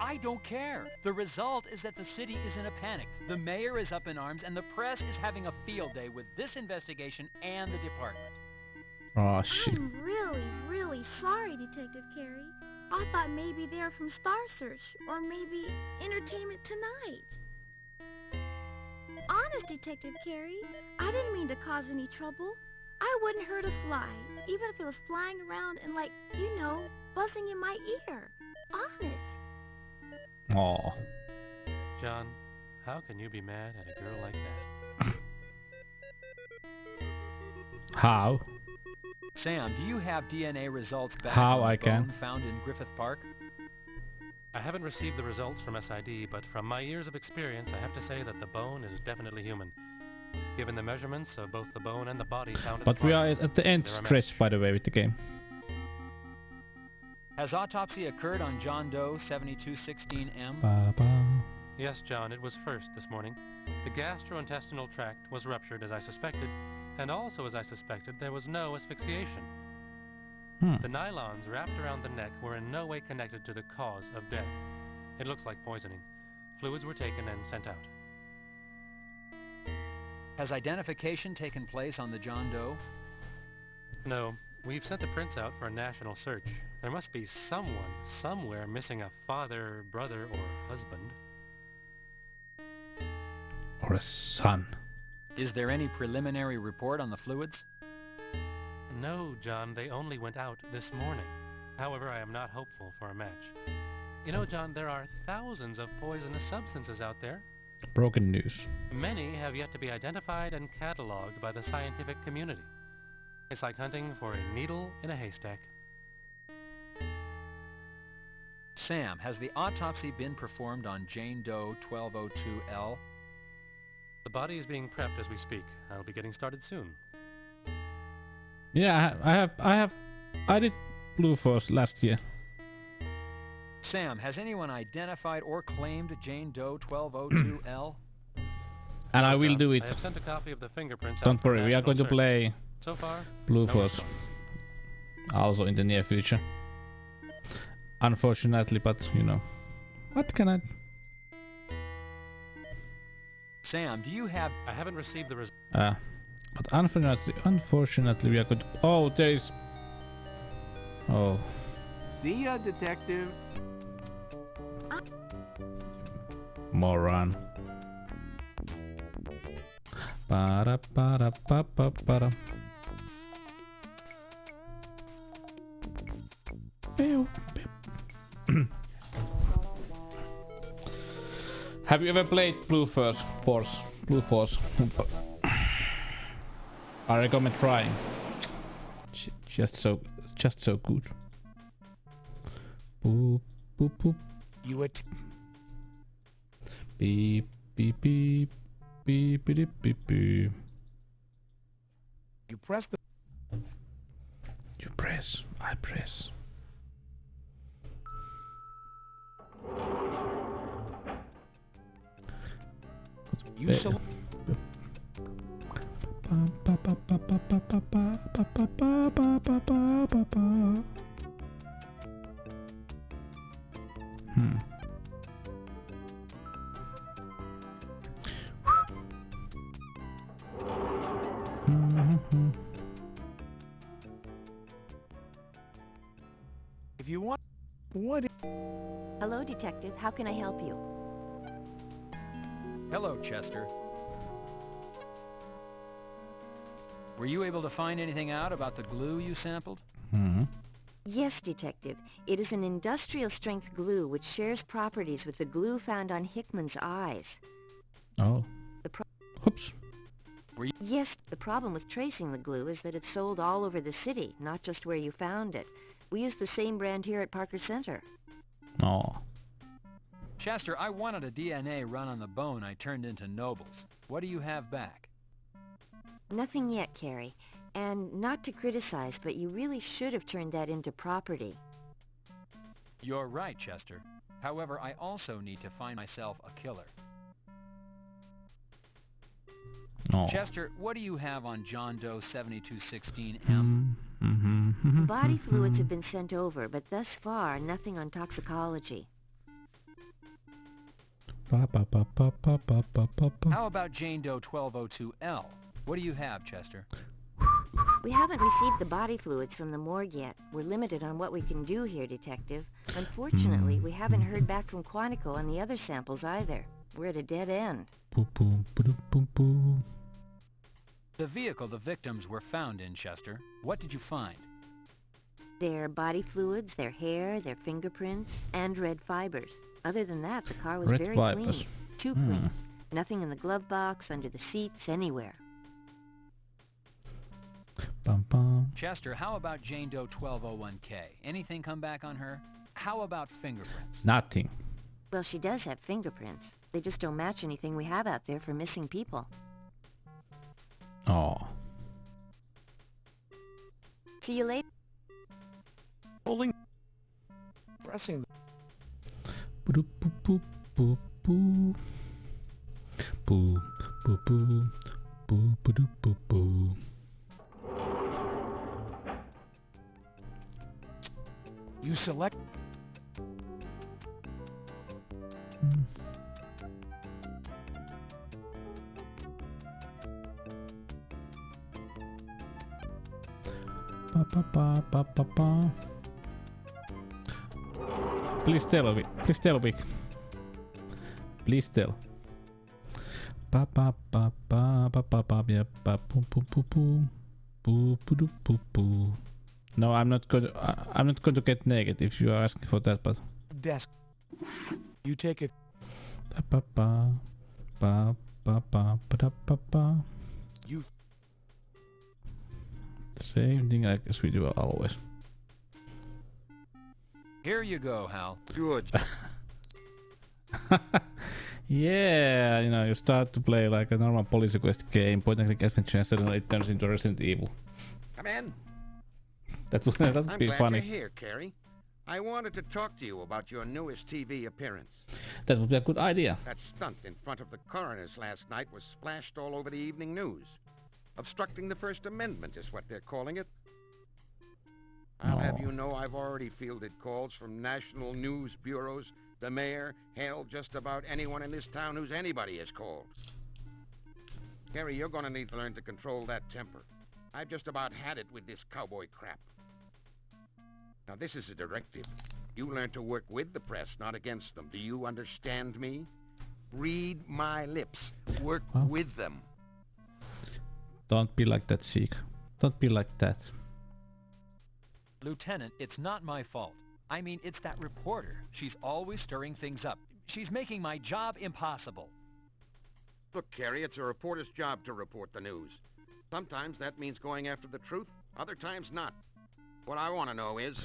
I don't care. The result is that the city is in a panic. The mayor is up in arms, and the press is having a field day with this investigation and the department. Oh, shit. I'm really, really sorry, Detective Carey. I thought maybe they're from Star Search, or maybe Entertainment Tonight. Honest, Detective Carey, I didn't mean to cause any trouble. I wouldn't hurt a fly, even if it was flying around and, like, you know, buzzing in my ear. Honest. Aw. John, how can you be mad at a girl like that? How? Sam, do you have DNA results back How on the I can? bone found in Griffith Park? I haven't received the results from SID, but from my years of experience, I have to say that the bone is definitely human. Given the measurements of both the bone and the body found at But the we farm, are at the end there are stretch, by the way, with the game. Has autopsy occurred on John Doe 7216M? Ba-ba. Yes, John, it was first this morning. The gastrointestinal tract was ruptured as I suspected, And also, as I suspected, there was no asphyxiation. The nylons wrapped around the neck were in no way connected to the cause of death. It looks like poisoning. Fluids were taken and sent out. Has identification taken place on the John Doe? No, we've sent the prints out for a national search. There must be someone, somewhere, missing a father, brother, or husband. Or a son. Is there any preliminary report on the fluids? No, John, they only went out this morning. However, I am not hopeful for a match. You know, John, there are thousands of poisonous substances out there. Broken news. Many have yet to be identified and cataloged by the scientific community. It's like hunting for a needle in a haystack. Sam, has the autopsy been performed on Jane Doe 1202L? The body is being prepped as we speak. I'll be getting started soon. Yeah, I did Blue Force last year. Sam, has anyone identified or claimed Jane Doe 1202L? And I will do it. I have sent a copy of the fingerprints. Don't worry, we are going to play so far, Blue Force also in the near future. Unfortunately, but you know, what can I? Sam, do you have? I haven't received the result. But unfortunately, we are good. Oh, there is. Oh. See ya, detective. Moron. Para para pa pa para. Pew, pew. Have you ever played Blue Force? Blue Force. I recommend trying. Just so good. Boop boop boop. You would. Beep beep beep beep beep beep beep. You press the. You press. I press. You select. If you want, what? Hello, Detective. How can I help you? Hello, Chester. Were you able to find anything out about the glue you sampled? Yes, Detective. It is an industrial-strength glue which shares properties with the glue found on Hickman's eyes. Oh. Oops. Yes, the problem with tracing the glue is that it's sold all over the city, not just where you found it. We use the same brand here at Parker Center. Oh. Chester, I wanted a DNA run on the bone I turned into Nobles. What do you have back? Nothing yet, Carrie. And not to criticize, but you really should have turned that into property. You're right, Chester. However, I also need to find myself a killer. Oh. Chester, what do you have on John Doe 7216M? Body fluids have been sent over, but thus far, nothing on toxicology. How about Jane Doe 1202L? What do you have, Chester? We haven't received the body fluids from the morgue yet. We're limited on what we can do here, Detective. Unfortunately, we haven't heard back from Quantico on the other samples either. We're at a dead end. The vehicle the victims were found in, Chester. What did you find? Their body fluids, their hair, their fingerprints, and red fibers. Other than that, the car was very clean. Too clean. Nothing in the glove box, under the seats, anywhere. Chester, how about Jane Doe 1201K? Anything come back on her? How about fingerprints? Nothing. Well, she does have fingerprints. They just don't match anything we have out there for missing people. Oh. See you later. Pulling. Pressing. Boop boop boop boop boop boop boop Boo, boo, doo, boo, boo. You select... Pa, pa, pa, pa, pa, pa. Please tell me. Please tell me. Please tell. Pa pa pa pa pa pa pa yeah, pa poo poo poo poo poo poo doo poo poo. No, I'm not going. I'm not going to get naked if you are asking for that. But Desk. You take it. pa pa pa pa pa pa pa pa. You. Same thing like as we do always. Here you go, Hal. Good. Yeah, you know, you start to play like a normal police quest game, point and click adventure, and suddenly it turns into Resident Evil. Come in. That'd I'm be glad funny. you're here, Carrie. I wanted to talk to you about your newest TV appearance. That would be a good idea. That stunt in front of the coroner's last night was splashed all over the evening news. Obstructing the First Amendment is what they're calling it. I'll have you know I've already fielded calls from national news bureaus, the mayor, hell, just about anyone in this town who's anybody is called. Carrie, you're gonna need to learn to control that temper. I've just about had it with this cowboy crap. Now, this is a directive. You learn to work with the press, not against them. Do you understand me? Read my lips. Work with them. Don't be like that, Zeke. Don't be like that. Lieutenant, it's not my fault. I mean, it's that reporter. She's always stirring things up. She's making my job impossible. Look, Carrie, it's a reporter's job to report the news. Sometimes that means going after the truth, other times not. What I want to know is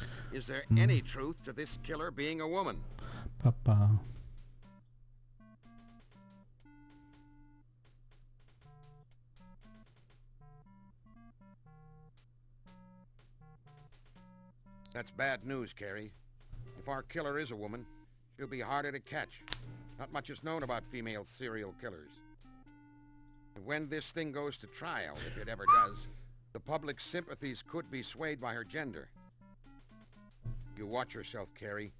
there any truth to this killer being a woman? Papa. That's bad news, Carrie. If our killer is a woman, she'll be harder to catch. Not much is known about female serial killers. And when this thing goes to trial, if it ever does, the public's sympathies could be swayed by her gender. You watch yourself, Carrie.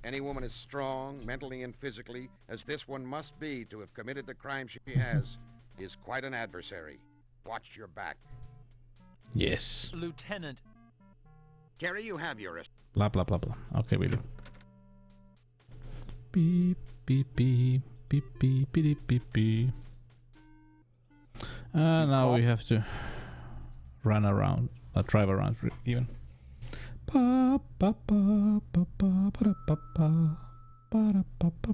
Any woman as strong, mentally and physically, as this one must be to have committed the crime she has, is quite an adversary. Watch your back. Yes. Lieutenant. Carrie, you have your... Blah, blah, blah, blah. Okay, William. Beep, beep, beep, beep, beep, beep, beep, beep. Now we have to run around, drive around even. Pa pa pa pa pa pa pa pa pa pa pa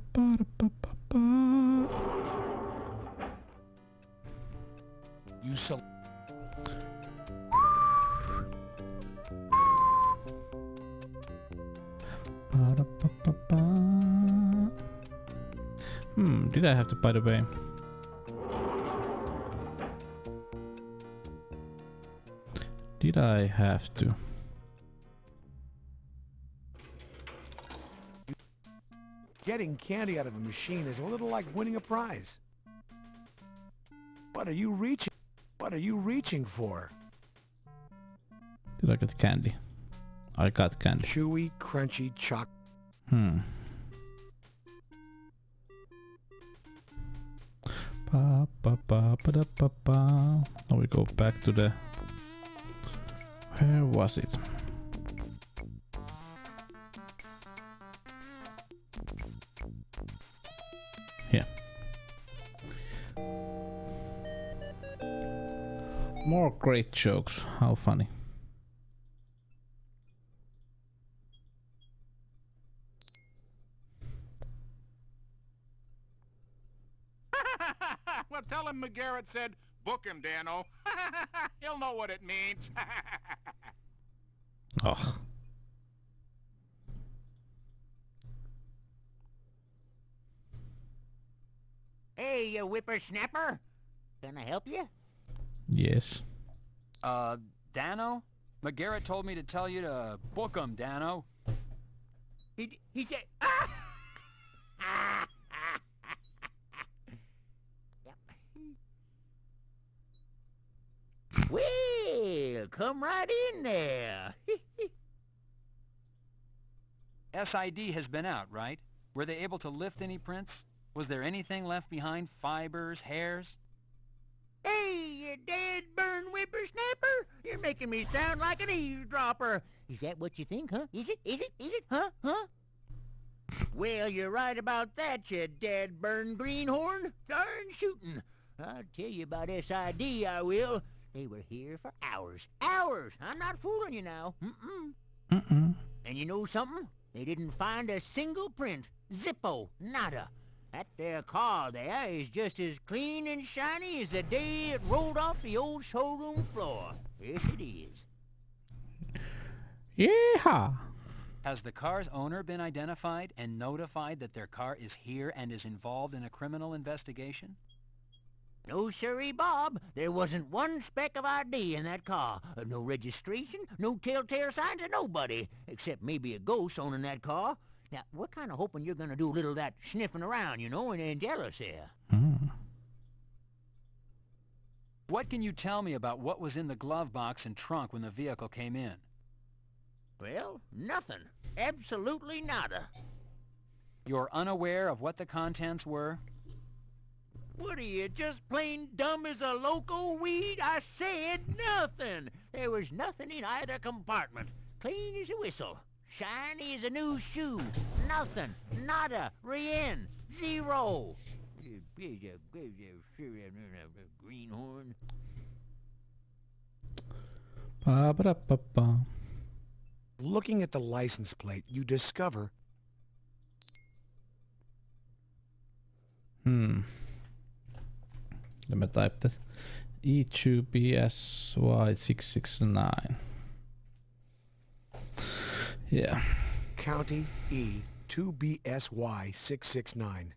pa pa pa. You so. Did I have to, by the way? Did I have to? Getting candy out of a machine is a little like winning a prize. What are you reaching? What are you reaching for? Did I get candy? I got candy. Chewy, crunchy chocolate. Pa pa pa pa da pa pa. Now we go back to the. Where was it? Here. More great jokes. How funny. Well, tell him McGarrett said, book him, Dano. He'll know what it means. Oh. Hey, you whippersnapper. Can I help you? Yes. Dano? McGarrett told me to tell you to book him, Dano. He said... come right in there. SID has been out, right? Were they able to lift any prints? Was there anything left behind? Fibers, hairs? Hey, you dead burn whippersnapper! You're making me sound like an eavesdropper. Is that what you think, huh? Is it? Huh? Well, you're right about that, you dead burn greenhorn. Darn shootin'. I'll tell you about SID, I will. They were here for hours. Hours! I'm not fooling you now. And you know something? They didn't find a single print. Zippo. Nada. That there car there is just as clean and shiny as the day it rolled off the old showroom floor. Yes, it is. Yeehaw! Has the car's owner been identified and notified that their car is here and is involved in a criminal investigation? No siree, Bob. There wasn't one speck of ID in that car. No registration, no telltale signs of nobody, except maybe a ghost owning that car. Now, we're kind of hoping you're going to do a little of that sniffing around, you know, and tell us here. What can you tell me about what was in the glove box and trunk when the vehicle came in? Well, nothing. Absolutely nada. You're unaware of what the contents were? What are you, just plain dumb as a loco weed? I said nothing. There was nothing in either compartment. Clean as a whistle. Shiny as a new shoe. Nothing. Nada. Rien. Zero. Greenhorn. Ba-ba-da-ba-ba. Looking at the license plate, you discover... Let me type this. E2BSY669. Yeah. County E2BSY669.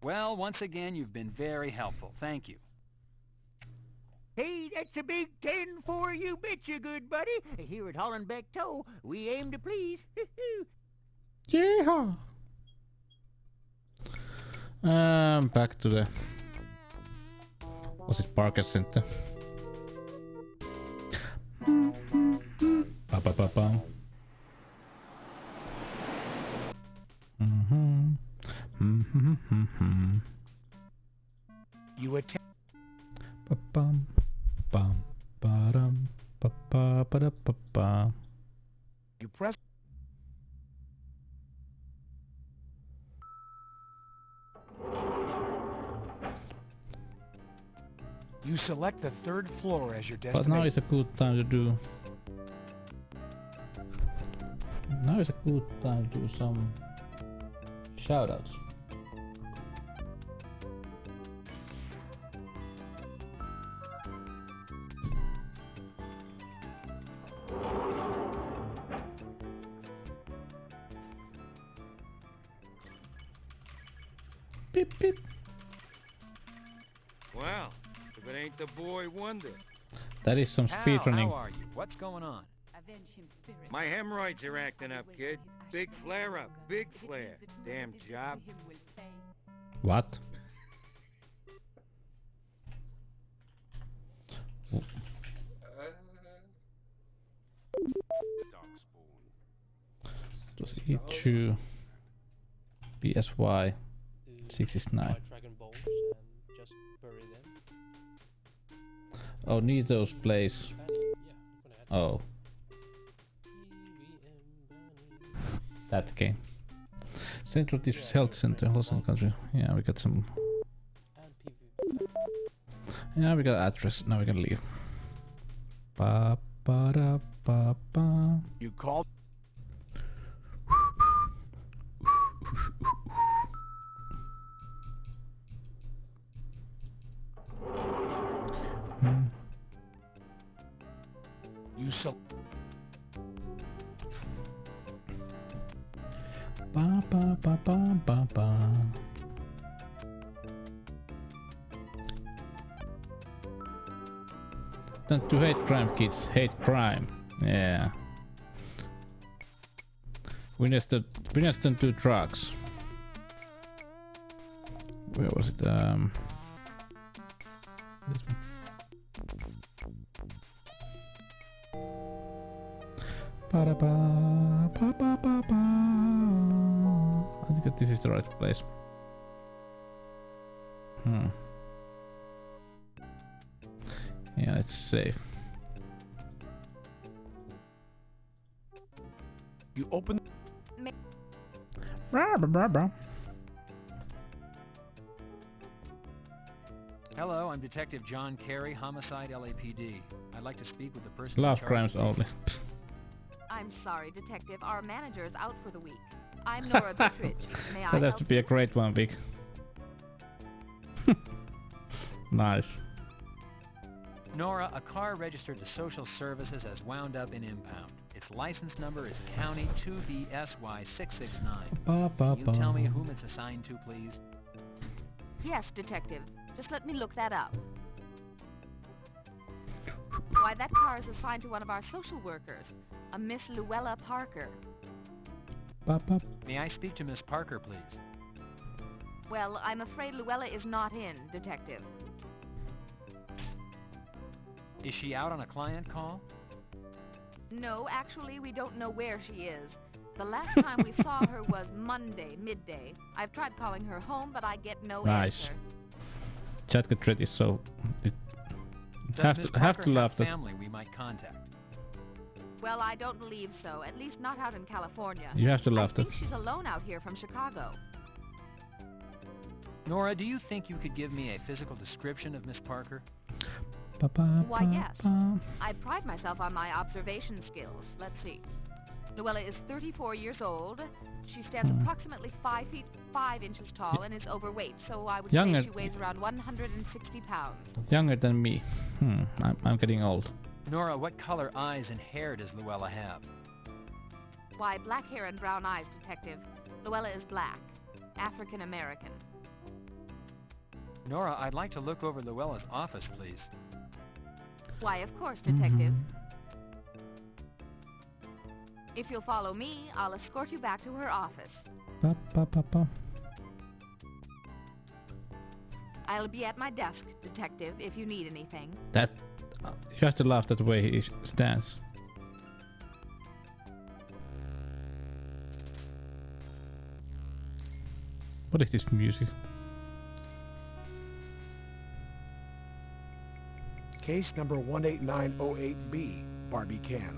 Well, once again, you've been very helpful. Thank you. Hey, that's a big 10 for you, betcha, good buddy. Here at Hollenbeck Tow, we aim to please. Yeehaw! Back to the... Was it Parker Center? Ba-ba-ba-ba. You attack... Ba-bum, bum, ba-dum, ba-ba-ba-da-ba-ba. You press... You select the third floor as your destination. But now is a good time to do... Now is a good time to do some shoutouts. Beep beep. Well, if it ain't the boy wonder. That is some speedrunning. How are you? What's going on? My hemorrhoids are acting up, kid. Big flare up, big flare. Damn job. What? It was E2 BSY 669. Oh, need those plays. Oh. That game. Central District Health Center, Los Angeles Country. Yeah, we got some. Yeah, we got address. Now we can leave. Ba ba da ba ba. You called. You so. Ba ba ba ba ba ba. Don't do hate crime, kids. Hate crime. Yeah. We just don't do drugs. Where was it? This one. I think that this is the right place. Yeah, it's safe. You open. Hello, I'm Detective John Carey, Homicide LAPD. I'd like to speak with the person in Love charge crimes of only. I'm sorry, Detective. Our manager is out for the week. I'm Nora Bittridge. May I That has help to be a great one, Vic. Nice. Nora, a car registered to social services has wound up in impound. Its license number is County 2BSY669. Can you tell me whom it's assigned to, please? Yes, Detective. Just let me look that up. Why, that car is assigned to one of our social workers, a Miss Luella Parker. May I speak to Miss Parker, please? Well, I'm afraid Luella is not in, Detective. Is she out on a client call? No, actually, we don't know where she is. The last time we saw her was Monday, midday. I've tried calling her home, but I get no answer. Chat thread is so... have to love that. Family we might contact. Well, I don't believe so. At least not out in California. You have to love I think that. she's alone out here from Chicago. Nora, do you think you could give me a physical description of Miss Parker? Why, yes. I pride myself on my observation skills. Let's see. Luella is 34 years old. She stands approximately 5 feet 5 inches tall and is overweight, so I would say she weighs around 160 pounds. Younger than me. I'm getting old. Nora, what color eyes and hair does Luella have? Why, black hair and brown eyes, Detective. Luella is black. African American. Nora, I'd like to look over Luella's office, please. Why, of course, Detective. If you'll follow me, I'll escort you back to her office. I'll be at my desk, Detective, if you need anything. That... you have to laugh that way he stands. What is this music? Case number 18908B, Barbie Can.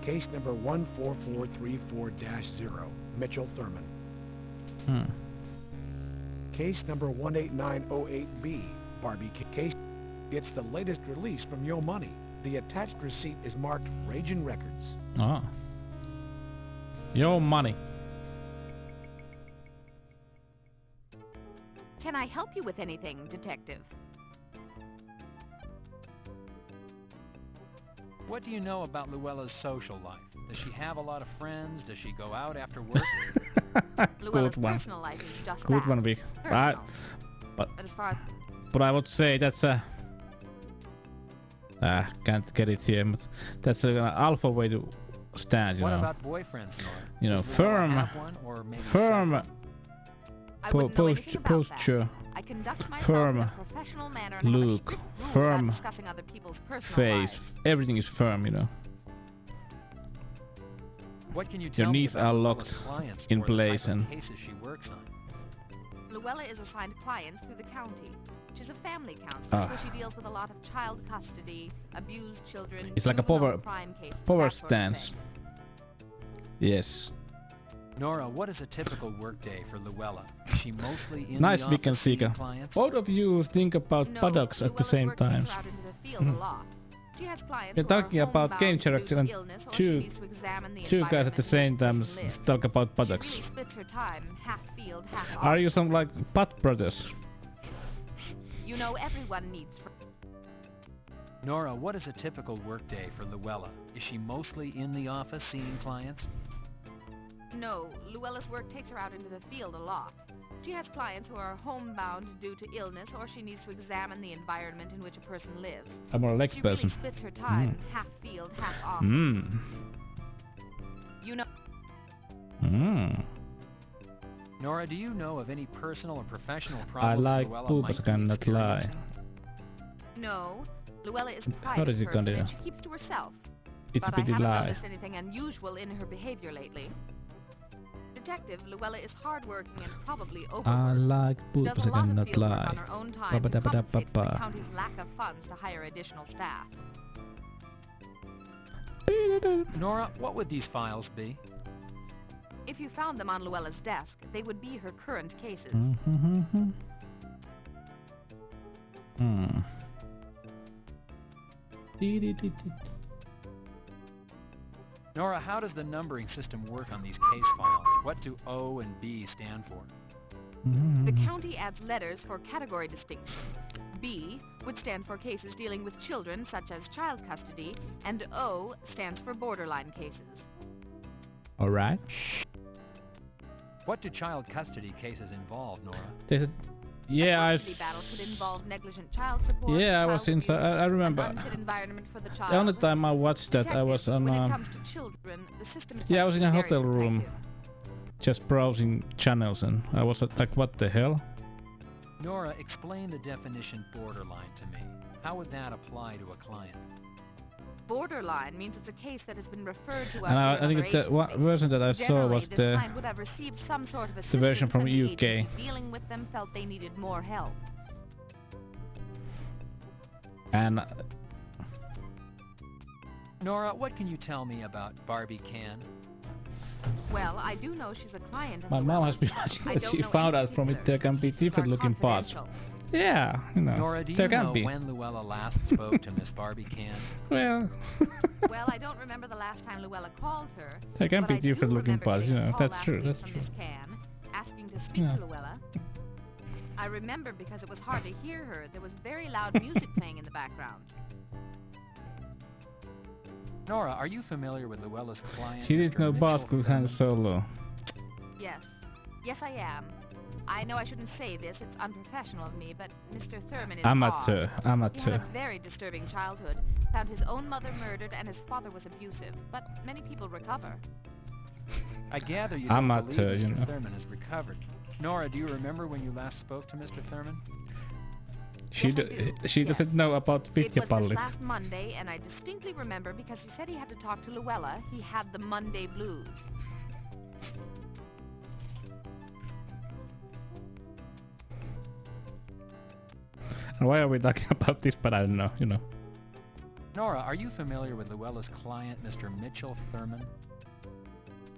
Case number 14434-0, Mitchell Thurman. Case number 18908B, Barbie Can. Case. It's the latest release from Yo Money. The attached receipt is marked Ragin' Records. Ah. Yo Money. Can I help you with anything, Detective? What do you know about Luella's social life? Does she have a lot of friends? Does she go out after work? Luella's personal life is just Good that. one, Vic. Right. But as far as... But I would say that's a... can't get it here, but that's an alpha way to stand, you know. What about boyfriends, Nora? You know, Does Luella firm... have one, or maybe firm... posture... firm look, firm face, everything is firm, you know. What can you Your tell me knees about are Luella's locked clients in or the type place of and cases she works on? Luella is assigned clients through the county. She's a family counselor, so she deals with a lot of child custody, abused children, it's like a juvenile crime cases, power that sort of stance. thing. Yes. Nora, what is a typical workday for Luella? Is she mostly in Nice, the Vic and office seeing Sika. clients? Both of you think about buttocks at the same time. You're talking about game character and two guys at the same time talk about buttocks. Are you some like butt brothers? You know, everyone needs... Nora, what is a typical workday for Luella? Is she mostly in the office seeing clients? No, Luella's work takes her out into the field a lot. She has clients who are homebound due to illness, or she needs to examine the environment in which a person lives. I'm more a legs she person. Really splits her time, half field, half office. You know... Nora, do you know of any personal or professional I problems like Luella boobs, I might be cannot lie. No, Luella is a How private did you person continue? and she keeps to herself. It's a but I pretty haven't lie. noticed anything unusual in her behavior lately. Detective, Luella is hardworking and probably I overworked. like Does boobs, a I lot of cannot field work lie. on her own time to compensate for the Ba-ba-da-ba-da-ba-ba. county's lack of funds to hire additional staff. Nora, what would these files be? If you found them on Luella's desk, they would be her current cases. Nora, how does the numbering system work on these case files? What do O and B stand for? The county adds letters for category distinction. B would stand for cases dealing with children, such as child custody, and O stands for borderline cases. Alright. What do child custody cases involve, Nora? There's a, yeah, I. Custody battle could involve negligent child support. Yeah, I was child inside. I abuse, remember. an unfit environment for the child. The only time I watched that, I was on. When it comes to children, the system is Yeah, I was in a very hotel room, just browsing channels, and I was like, "What the hell?" Nora, explain the definition borderline to me. How would that apply to a client? Borderline means it's a case that has been referred to us And I through think another the one agency. version that I saw Generally, was this the client would have received some sort of the version assistance from when the UK. agency dealing with them felt they needed more help. And Nora, what can you tell me about Barbie Can? Well, I do know she's a client of my mom has been I watching don't it. She know found any out from it there can be different looking parts. confidential. Yeah, you know, Nora, do there you can know be. when Luella last spoke to Miss Barbie Can? Well, Well, I don't remember the last time Luella called her. there can but be I do different looking remember parts. You getting a know, call that's last true. week That's from true. Miss Can, asking to speak Yeah. to Luella. I remember because it was hard to hear her. There was very loud music playing in the background. Nora, are you familiar with Luella's client? She didn't Mr. know Boss Mitchell could hang solo. Yes. Yes, I am. I know I shouldn't say this. It's unprofessional of me, but Mr. Thurman is Amateur, odd. He had amateur. a very disturbing childhood. Found his own mother murdered and his father was abusive. But many people recover. I gather you don't Amateur, believe you Mr. know. Thurman has recovered. Nora, do you remember when you last spoke to Mr. Thurman? She doesn't know about It was this Vitjapallis. last Monday, and I distinctly remember because he said he had to talk to Luella. He had the Monday blues. And why are we talking about this? But I don't know. You know. Nora, are you familiar with Luella's client, Mr. Mitchell Thurman?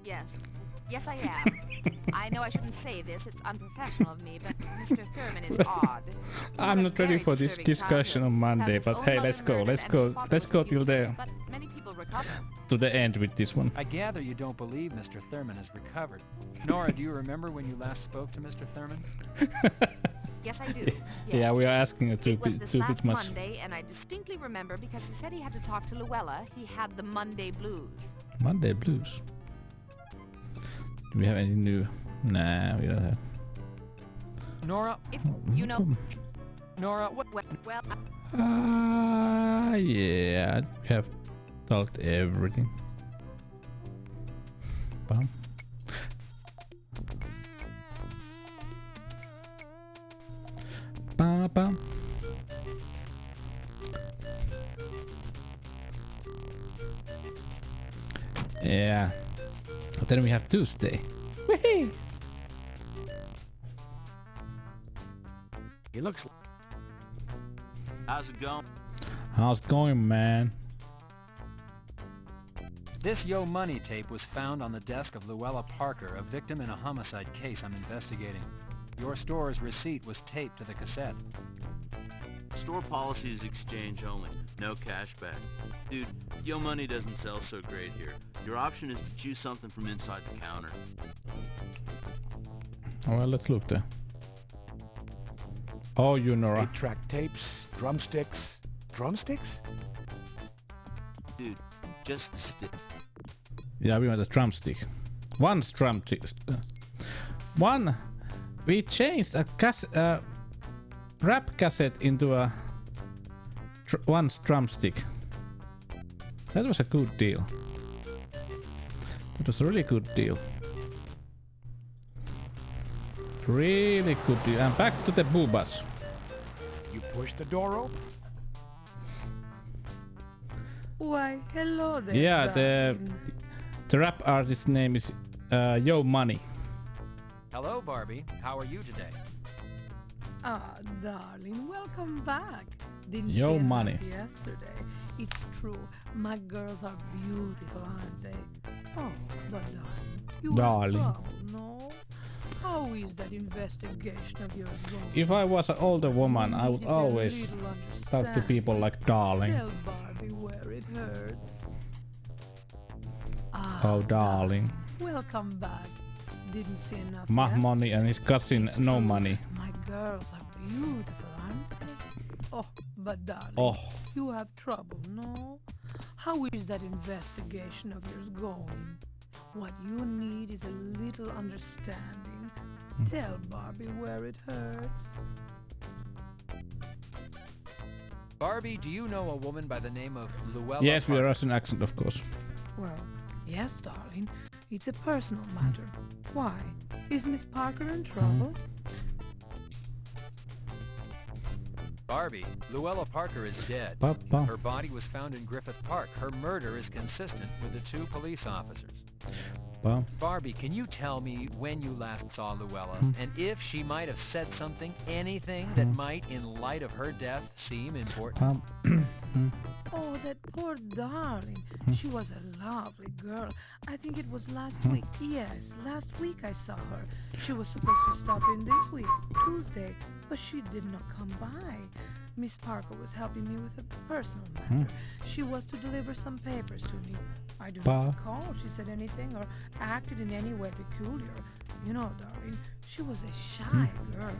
Yes. Yes, I am. I know I shouldn't say this. It's unprofessional of me, but Mr. Thurman is odd. He I'm had a not ready very for this disturbing discussion on childhood. Found Monday, his but own hey, mother let's go. murdered Let's and go. his father Let's was go till abusive, there. But many people recover. To the end with this one. I gather you don't believe Mr. Thurman has recovered. Nora, do you remember when you last spoke to Mr. Thurman? Yes, I do. Yeah, Yes. we are asking her It was this too last bit much. Monday, and I distinctly remember because he said he had to talk to Luella. He had the Monday blues. Monday blues. Do we have any new? Nah, we don't have. Nora, If you know, Nora, what? well, Yeah, we have talked everything. Bum. Ba bum. Yeah. But then we have Tuesday. Whee! He looks. How's it going? How's it going, man? This Yo Money tape was found on the desk of Luella Parker, a victim in a homicide case I'm investigating. Your store's receipt was taped to the cassette. Store policy is exchange only, no cash back. Dude, Yo Money doesn't sell so great here. Your option is to choose something from inside the counter. Well, let's look there. Oh, you Nora. 8-track tapes, drumsticks. Drumsticks? Dude, just a stick. Yeah, we want a drumstick. One drumstick. One. We changed a rap cassette into a one drumstick. That was a good deal. That was a really good deal. Really good deal. And back to the boobas. You push the door open. Why, hello there. Yeah, darling. the rap artist's name is Yo Money. Hello, Barbie. How are you today? Ah, darling, welcome back. Didn't Yo, see enough money. yesterday. It's true. My girls are beautiful, aren't they? Oh, but darling, you Darling. have trouble, no? How is that investigation of yours going? If I was an older woman, I would Need a always little talk to understanding. people like darling. Tell Barbie where it hurts. Ah, Oh, darling. welcome back. Didn't see enough My yesterday. money and his cousin, no money. My girls are beautiful, aren't they? Oh, but darling, Oh. you have trouble, no? How is that investigation of yours going? What you need is a little understanding. Tell Barbie where it hurts. Barbie, do you know a woman by the name of Luella Yes, with a Parker? Russian accent, of course. Well, yes, darling. It's a personal matter. Why? Is Miss Parker in trouble? Barbie, Luella Parker is dead. Papa. Her body was found in Griffith Park. Her murder is consistent with the 2 police officers. Well, Barbie, can you tell me when you last saw Luella, and if she might have said something, anything that might, in light of her death, seem important? Oh, that poor darling. She was a lovely girl. I think it was last week. Yes, last week I saw her. She was supposed to stop in this week, Tuesday, but she did not come by. Miss Parker was helping me with a personal matter. She was to deliver some papers to me. I do not recall she said anything or acted in any way peculiar. You know, darling, she was a shy girl.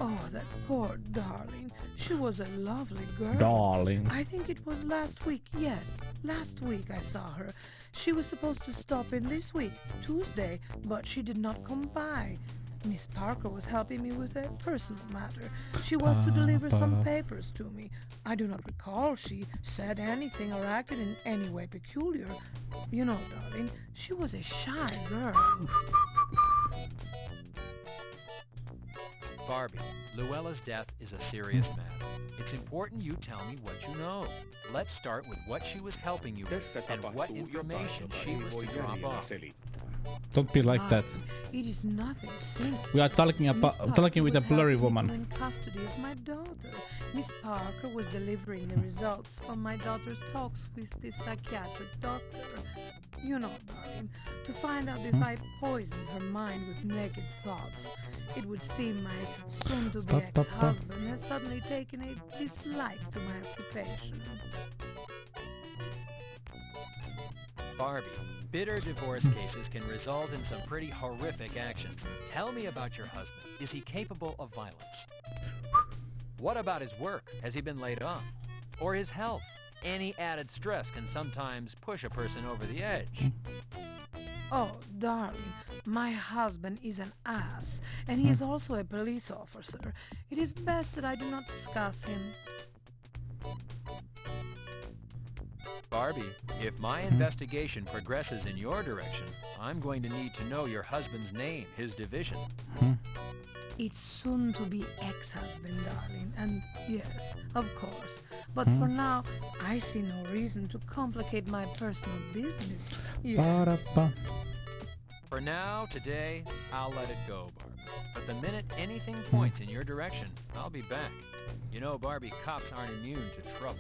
Oh, that poor darling. She was a lovely girl. Darling. I think it was last week, yes. Last week I saw her. She was supposed to stop in this week, Tuesday, but she did not come by. Miss Parker was helping me with a personal matter. She was to deliver some papers to me. I do not recall she said anything or acted in any way peculiar. You know, darling, she was a shy girl. Barbie, Luella's death is a serious matter. It's important you tell me what you know. Let's start with what she was helping you with and what information she was to drop off. Don't be like that. It is nothing sinister. We are talking with a blurry woman. In custody of my daughter. Miss Parker was delivering the results from my daughter's talks with the psychiatric doctor. You know, darling, to find out if I poisoned her mind with naked thoughts. It would seem my soon-to-be ex-husband has suddenly taken a dislike to my occupation. Barbie, bitter divorce cases can result in some pretty horrific actions. Tell me about your husband. Is he capable of violence? What about his work? Has he been laid off? Or his health? Any added stress can sometimes push a person over the edge. Oh, darling, my husband is an ass, and he is also a police officer. It is best that I do not discuss him. Barbie, if my investigation progresses in your direction, I'm going to need to know your husband's name, his division. It's soon to be ex-husband, darling, and yes, of course. But for now, I see no reason to complicate my personal business. Yes. For now, today, I'll let it go, Barbie. But the minute anything points in your direction, I'll be back. You know, Barbie, cops aren't immune to trouble.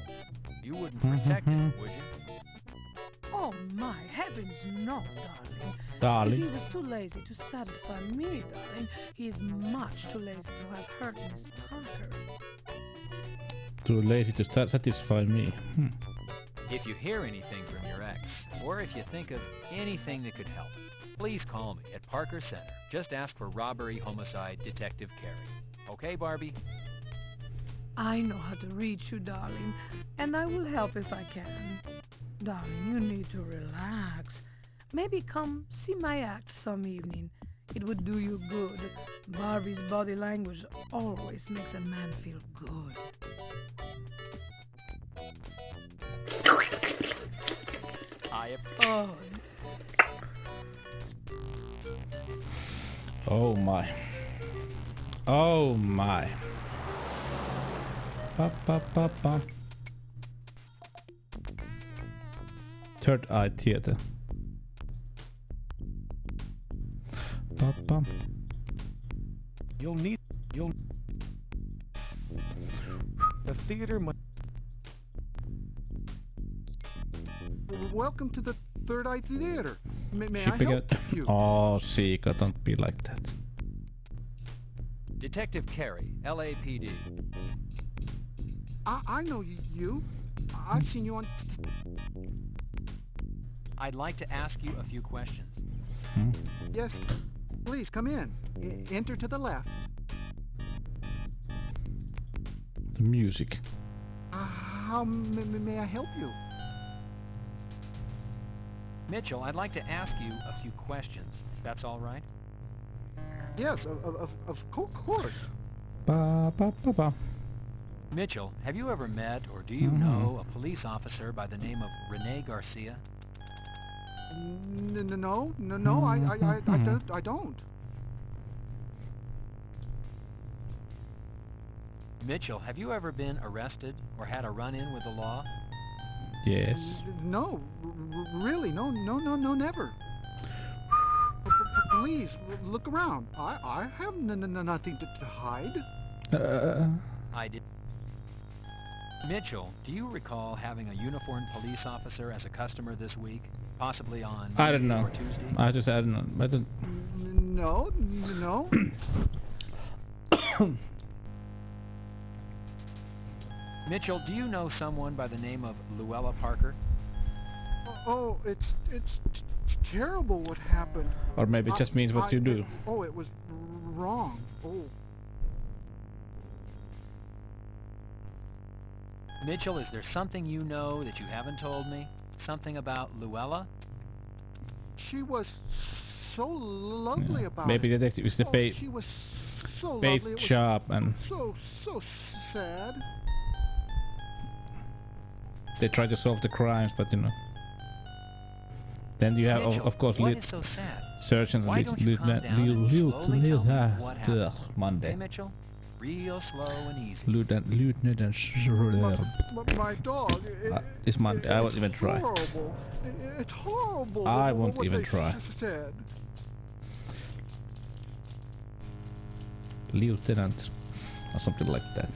You wouldn't protect him, would you? Oh my heavens, no, darling. Darling. He was too lazy to satisfy me, darling. He is much too lazy to have hurt Miss Parker. Too lazy to satisfy me. If you hear anything from your ex, or if you think of anything that could help, please call me at Parker Center. Just ask for Robbery Homicide Detective Carey. Okay, Barbie? I know how to reach you, darling, and I will help if I can. Darling, you need to relax. Maybe come see my act some evening. It would do you good. Barbie's body language always makes a man feel good. Oh. Oh my. Oh my. Pa, pa, pa, pa. Third Eye Theater. Ba-bum. The theater must... Welcome to the Third Eye Theater. May I help you? Oh, Sika, don't be like that. Detective Carey, LAPD. I know you. I've seen you on... I'd like to ask you a few questions. Yes, please come in. Enter to the left. The music. How may I help you? Mitchell, I'd like to ask you a few questions. That's all right? Yes, of course. Ba ba ba ba. Mitchell, have you ever met or do you know a police officer by the name of Renee Garcia? No, I don't. Mitchell, have you ever been arrested or had a run-in with the law? Yes. No, really, no, never. Please, look around. I have nothing to hide. I did. Mitchell, do you recall having a uniformed police officer as a customer this week? Possibly on I don't know. Or Tuesday? I don't know. I don't... No. Mitchell, do you know someone by the name of Luella Parker? Oh, it's terrible what happened. Or maybe it just means what you do. It was wrong. Oh. Mitchell, is there something you know that you haven't told me? Something about Luella? She was so lovely about maybe it. detective is the she was so base lovely. job and So sad. they try to solve the crimes, but you know. Then you have, Mitchell, of course, what is so sad? surgeons Why don't you calm down and slowly tell me what happened? Monday. Hey, Mitchell, real slow and easy. Lieutenant My dog. It's Monday. I won't even try. Horrible. It's horrible. I won't what even they try. Said. Lieutenant, or something like that.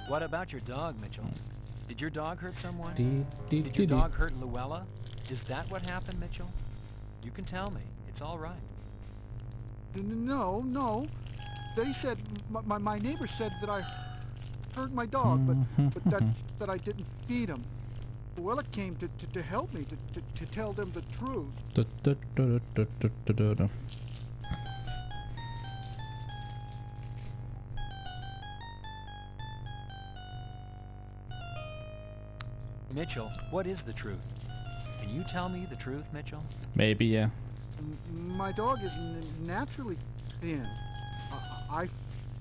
What about your dog, Mitchell? Did your dog hurt someone? Did your dog hurt Luella? Is that what happened, Mitchell? You can tell me. It's all right. No. They said my neighbor said that I hurt my dog, but that I didn't feed him. Luella came to help me to tell them the truth. Mitchell, what is the truth? Can you tell me the truth, Mitchell? Maybe, yeah. My dog is naturally thin. I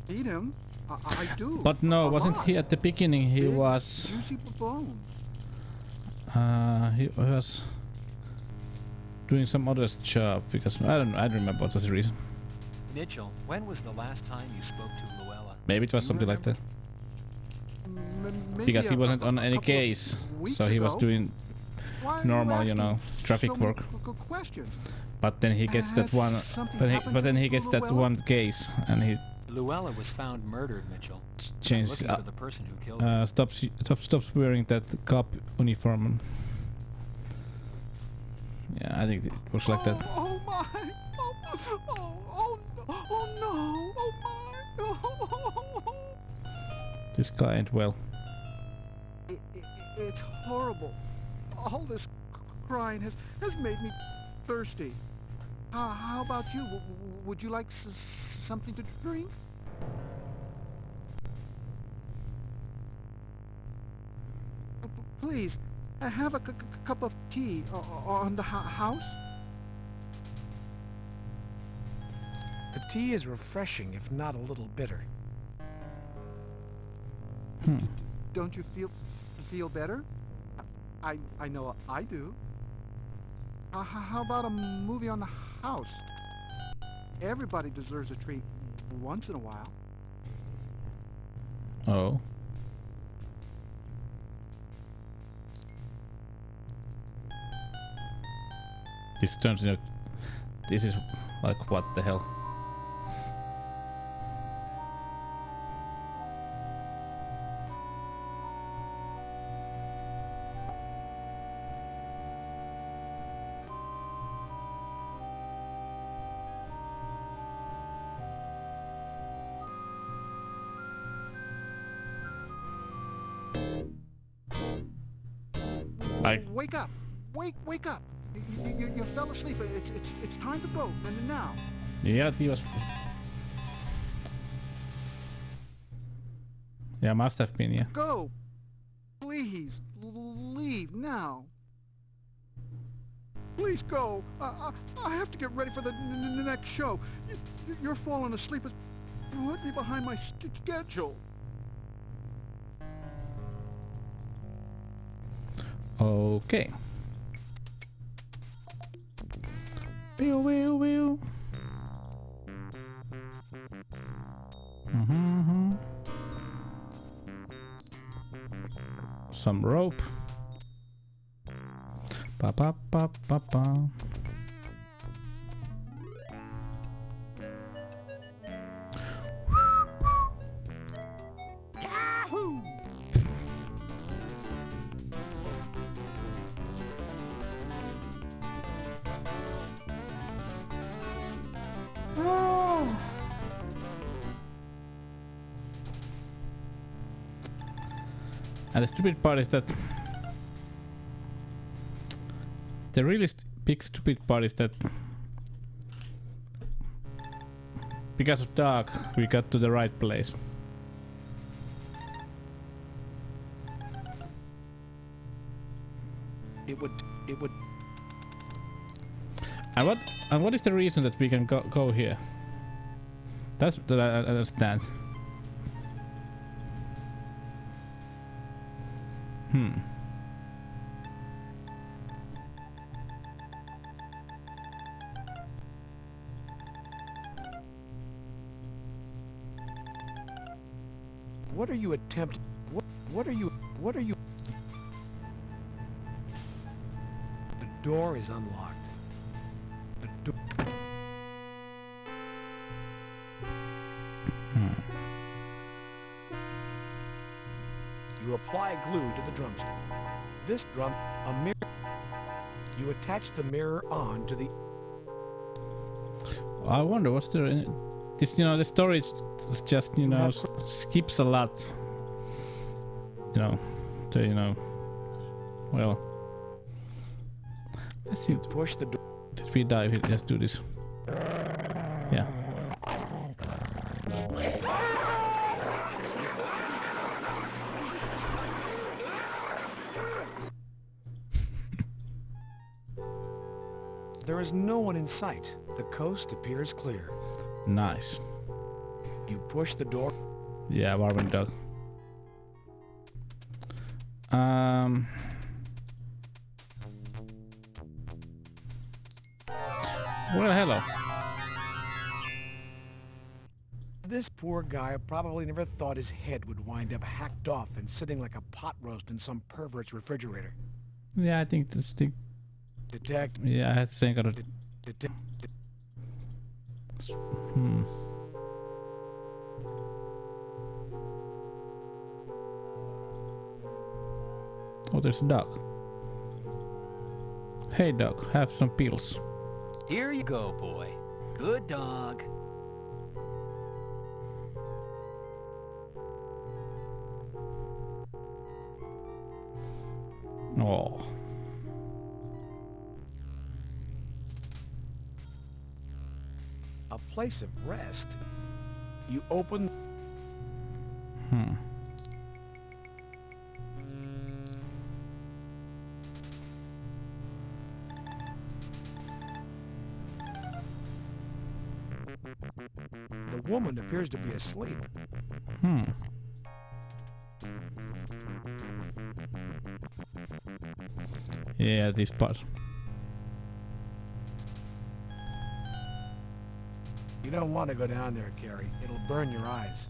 feed him. I do. But no, wasn't he at the beginning? He was. Juicy bone. He was doing some other job because I don't remember what was the reason. Mitchell, when was the last time you spoke to Luella? Maybe it was something like that. Because he wasn't on any case, so he was doing normal, you know, traffic work. But then he gets that one. But then he gets that one case, and he. Luella was found murdered, Mitchell. Changed. For the person who killed her. Stops wearing that cop uniform. Yeah, I think it was like that. Oh my! Oh no! Oh my! This guy ain't well. It's horrible. All this crying has made me thirsty. How about you? Would you like something to drink? Please, have a cup of tea on the house. The tea is refreshing, if not a little bitter. Don't you feel better? I know I do. How about a movie on the house? Everybody deserves a treat once in a while. Oh. This turns into... This is like, what the hell? Wake up! Wake up! You fell asleep. It's time to go. And now. Yeah, he was... Yeah, must have been, yeah. Go! Please, leave now. Please go. I have to get ready for the next show. You're falling asleep. Put me behind my schedule. Okay. Wheel. Some rope. Pa pa pa pa pa. And the stupid part is that the really big stupid part is that because of dark we got to the right place. It would. And what is the reason that we can go here? That's that I understand. What are you attempting? What are you? The door is unlocked. The door. You apply glue to the drumstick. This drum, a mirror. You attach the mirror on to the... I wonder what's there in it. This, you know, the storage is just, you know, skips a lot. Well, let's see. Push the door. Did we die? Let's do this. Yeah. There is no one in sight. The coast appears clear. Nice. You push the door. Yeah, Warren dog. Well, hello. This poor guy probably never thought his head would wind up hacked off and sitting like a pot roast in some pervert's refrigerator. Yeah, I think this thing. Detect. Yeah, I had to think of it. Oh, there's a dog. Hey, dog, have some pills. Here you go, boy. Good dog. Oh. A place of rest. You open. The woman appears to be asleep. Yeah, this part. You don't want to go down there, Carrie. It'll burn your eyes.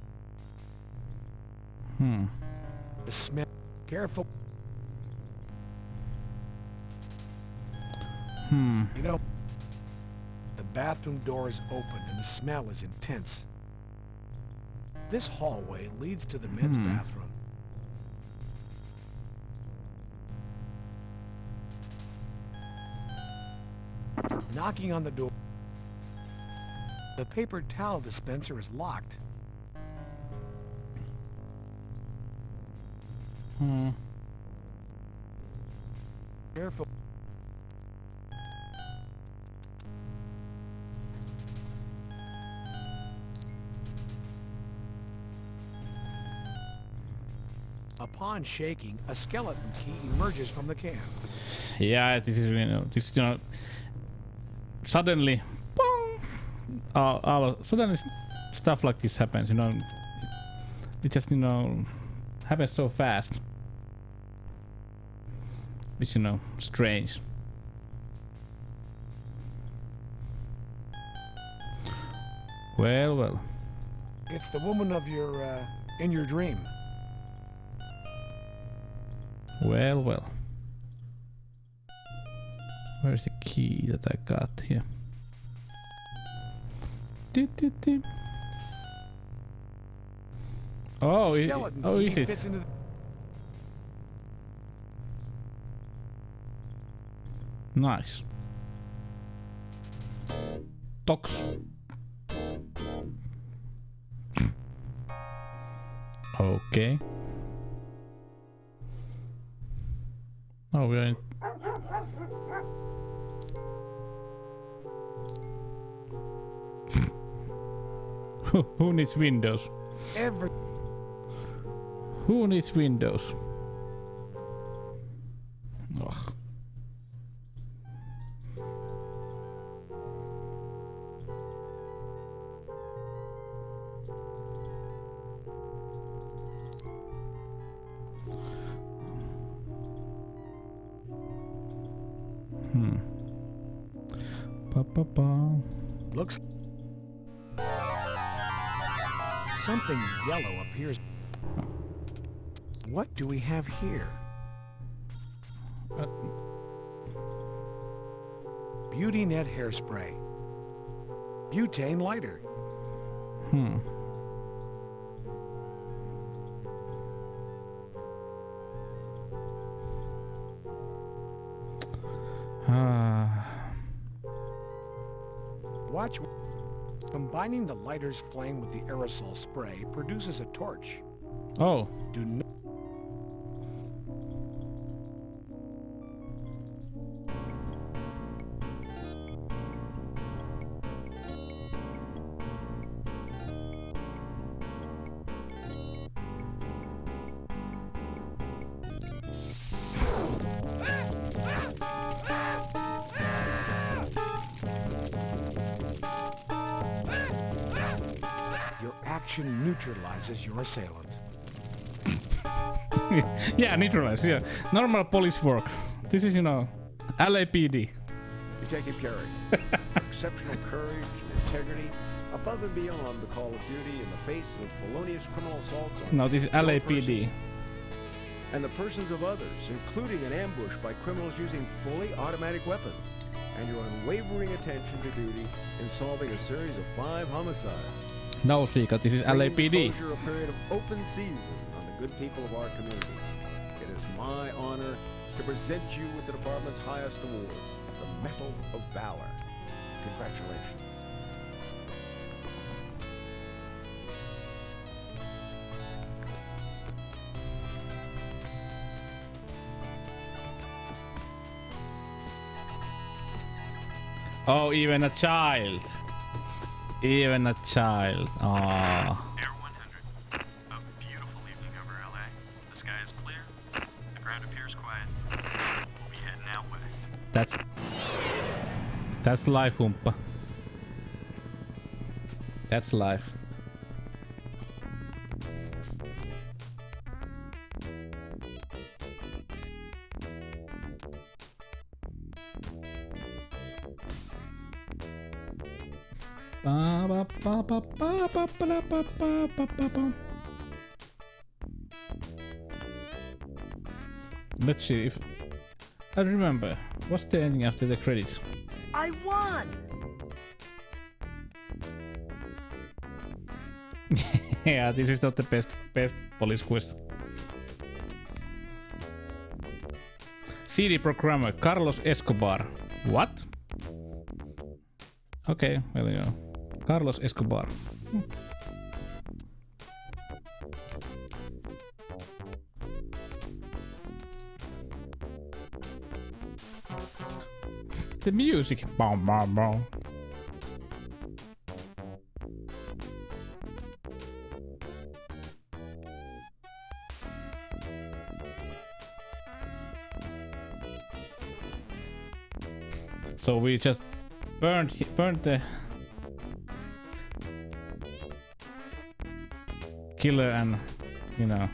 The smell. Careful. You know, the bathroom door is open and the smell is intense. This hallway leads to the men's bathroom. Knocking on the door. The paper towel dispenser is locked. Careful. Upon shaking, a skeleton key emerges from the can. Yeah, this is suddenly, suddenly stuff like this happens. It just happens so fast. Which strange. Well. It's the woman of your in your dream. Well. Where's the key that I got here? Oh, is it? Nice. Tox. Okay. Oh, we're in. Who needs Windows? Who needs Windows? Ugh. Looks. Something yellow appears. What do we have here? Beauty Net hairspray. Butane lighter. Watch. Combining the lighter's flame with the aerosol spray produces a torch. Oh. Do not. Neutralizes your assailant. Yeah, neutralize. Yeah, normal police work. This is LAPD. Detective Carey, exceptional courage and integrity, above and beyond the call of duty in the face of felonious criminal assaults on no, this is LAPD. And the persons of others, including an ambush by criminals using fully automatic weapons, and your unwavering attention to duty in solving a series of 5 homicides. No secret, this is LAPD. A period of open season on the good people of our community. It is my honor to present you with the department's highest award, the Medal of Valor. Congratulations. Oh, even a child. Even a child. Aww. Air 100. A beautiful evening over LA. The sky is clear. The ground appears quiet. We'll be heading out west. That's life, Oompa. That's life. Let's see if I remember. What's the ending after the credits? I won! Yeah, this is not the best police quest. CD programmer Carlos Escobar. What? Okay, well, you know. Carlos Escobar. The music. Boom, boom, boom. So we just burned the killer, and you know,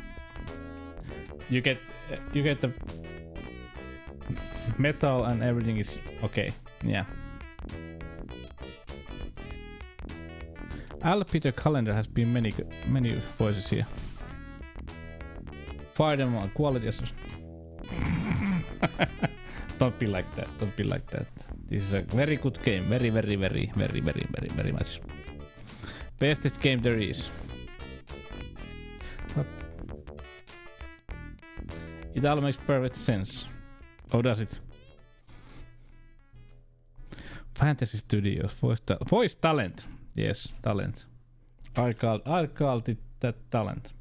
you get the metal and everything is okay. Yeah. Al Peter Calendar has been many voices here. Fire them on quality. Don't be like that. Don't be like that. This is a very good game. Very much. Bestest game there is. But it all makes perfect sense. Oh, does it? Fantasy Studios. Voice talent. Yes, talent. I called it that talent.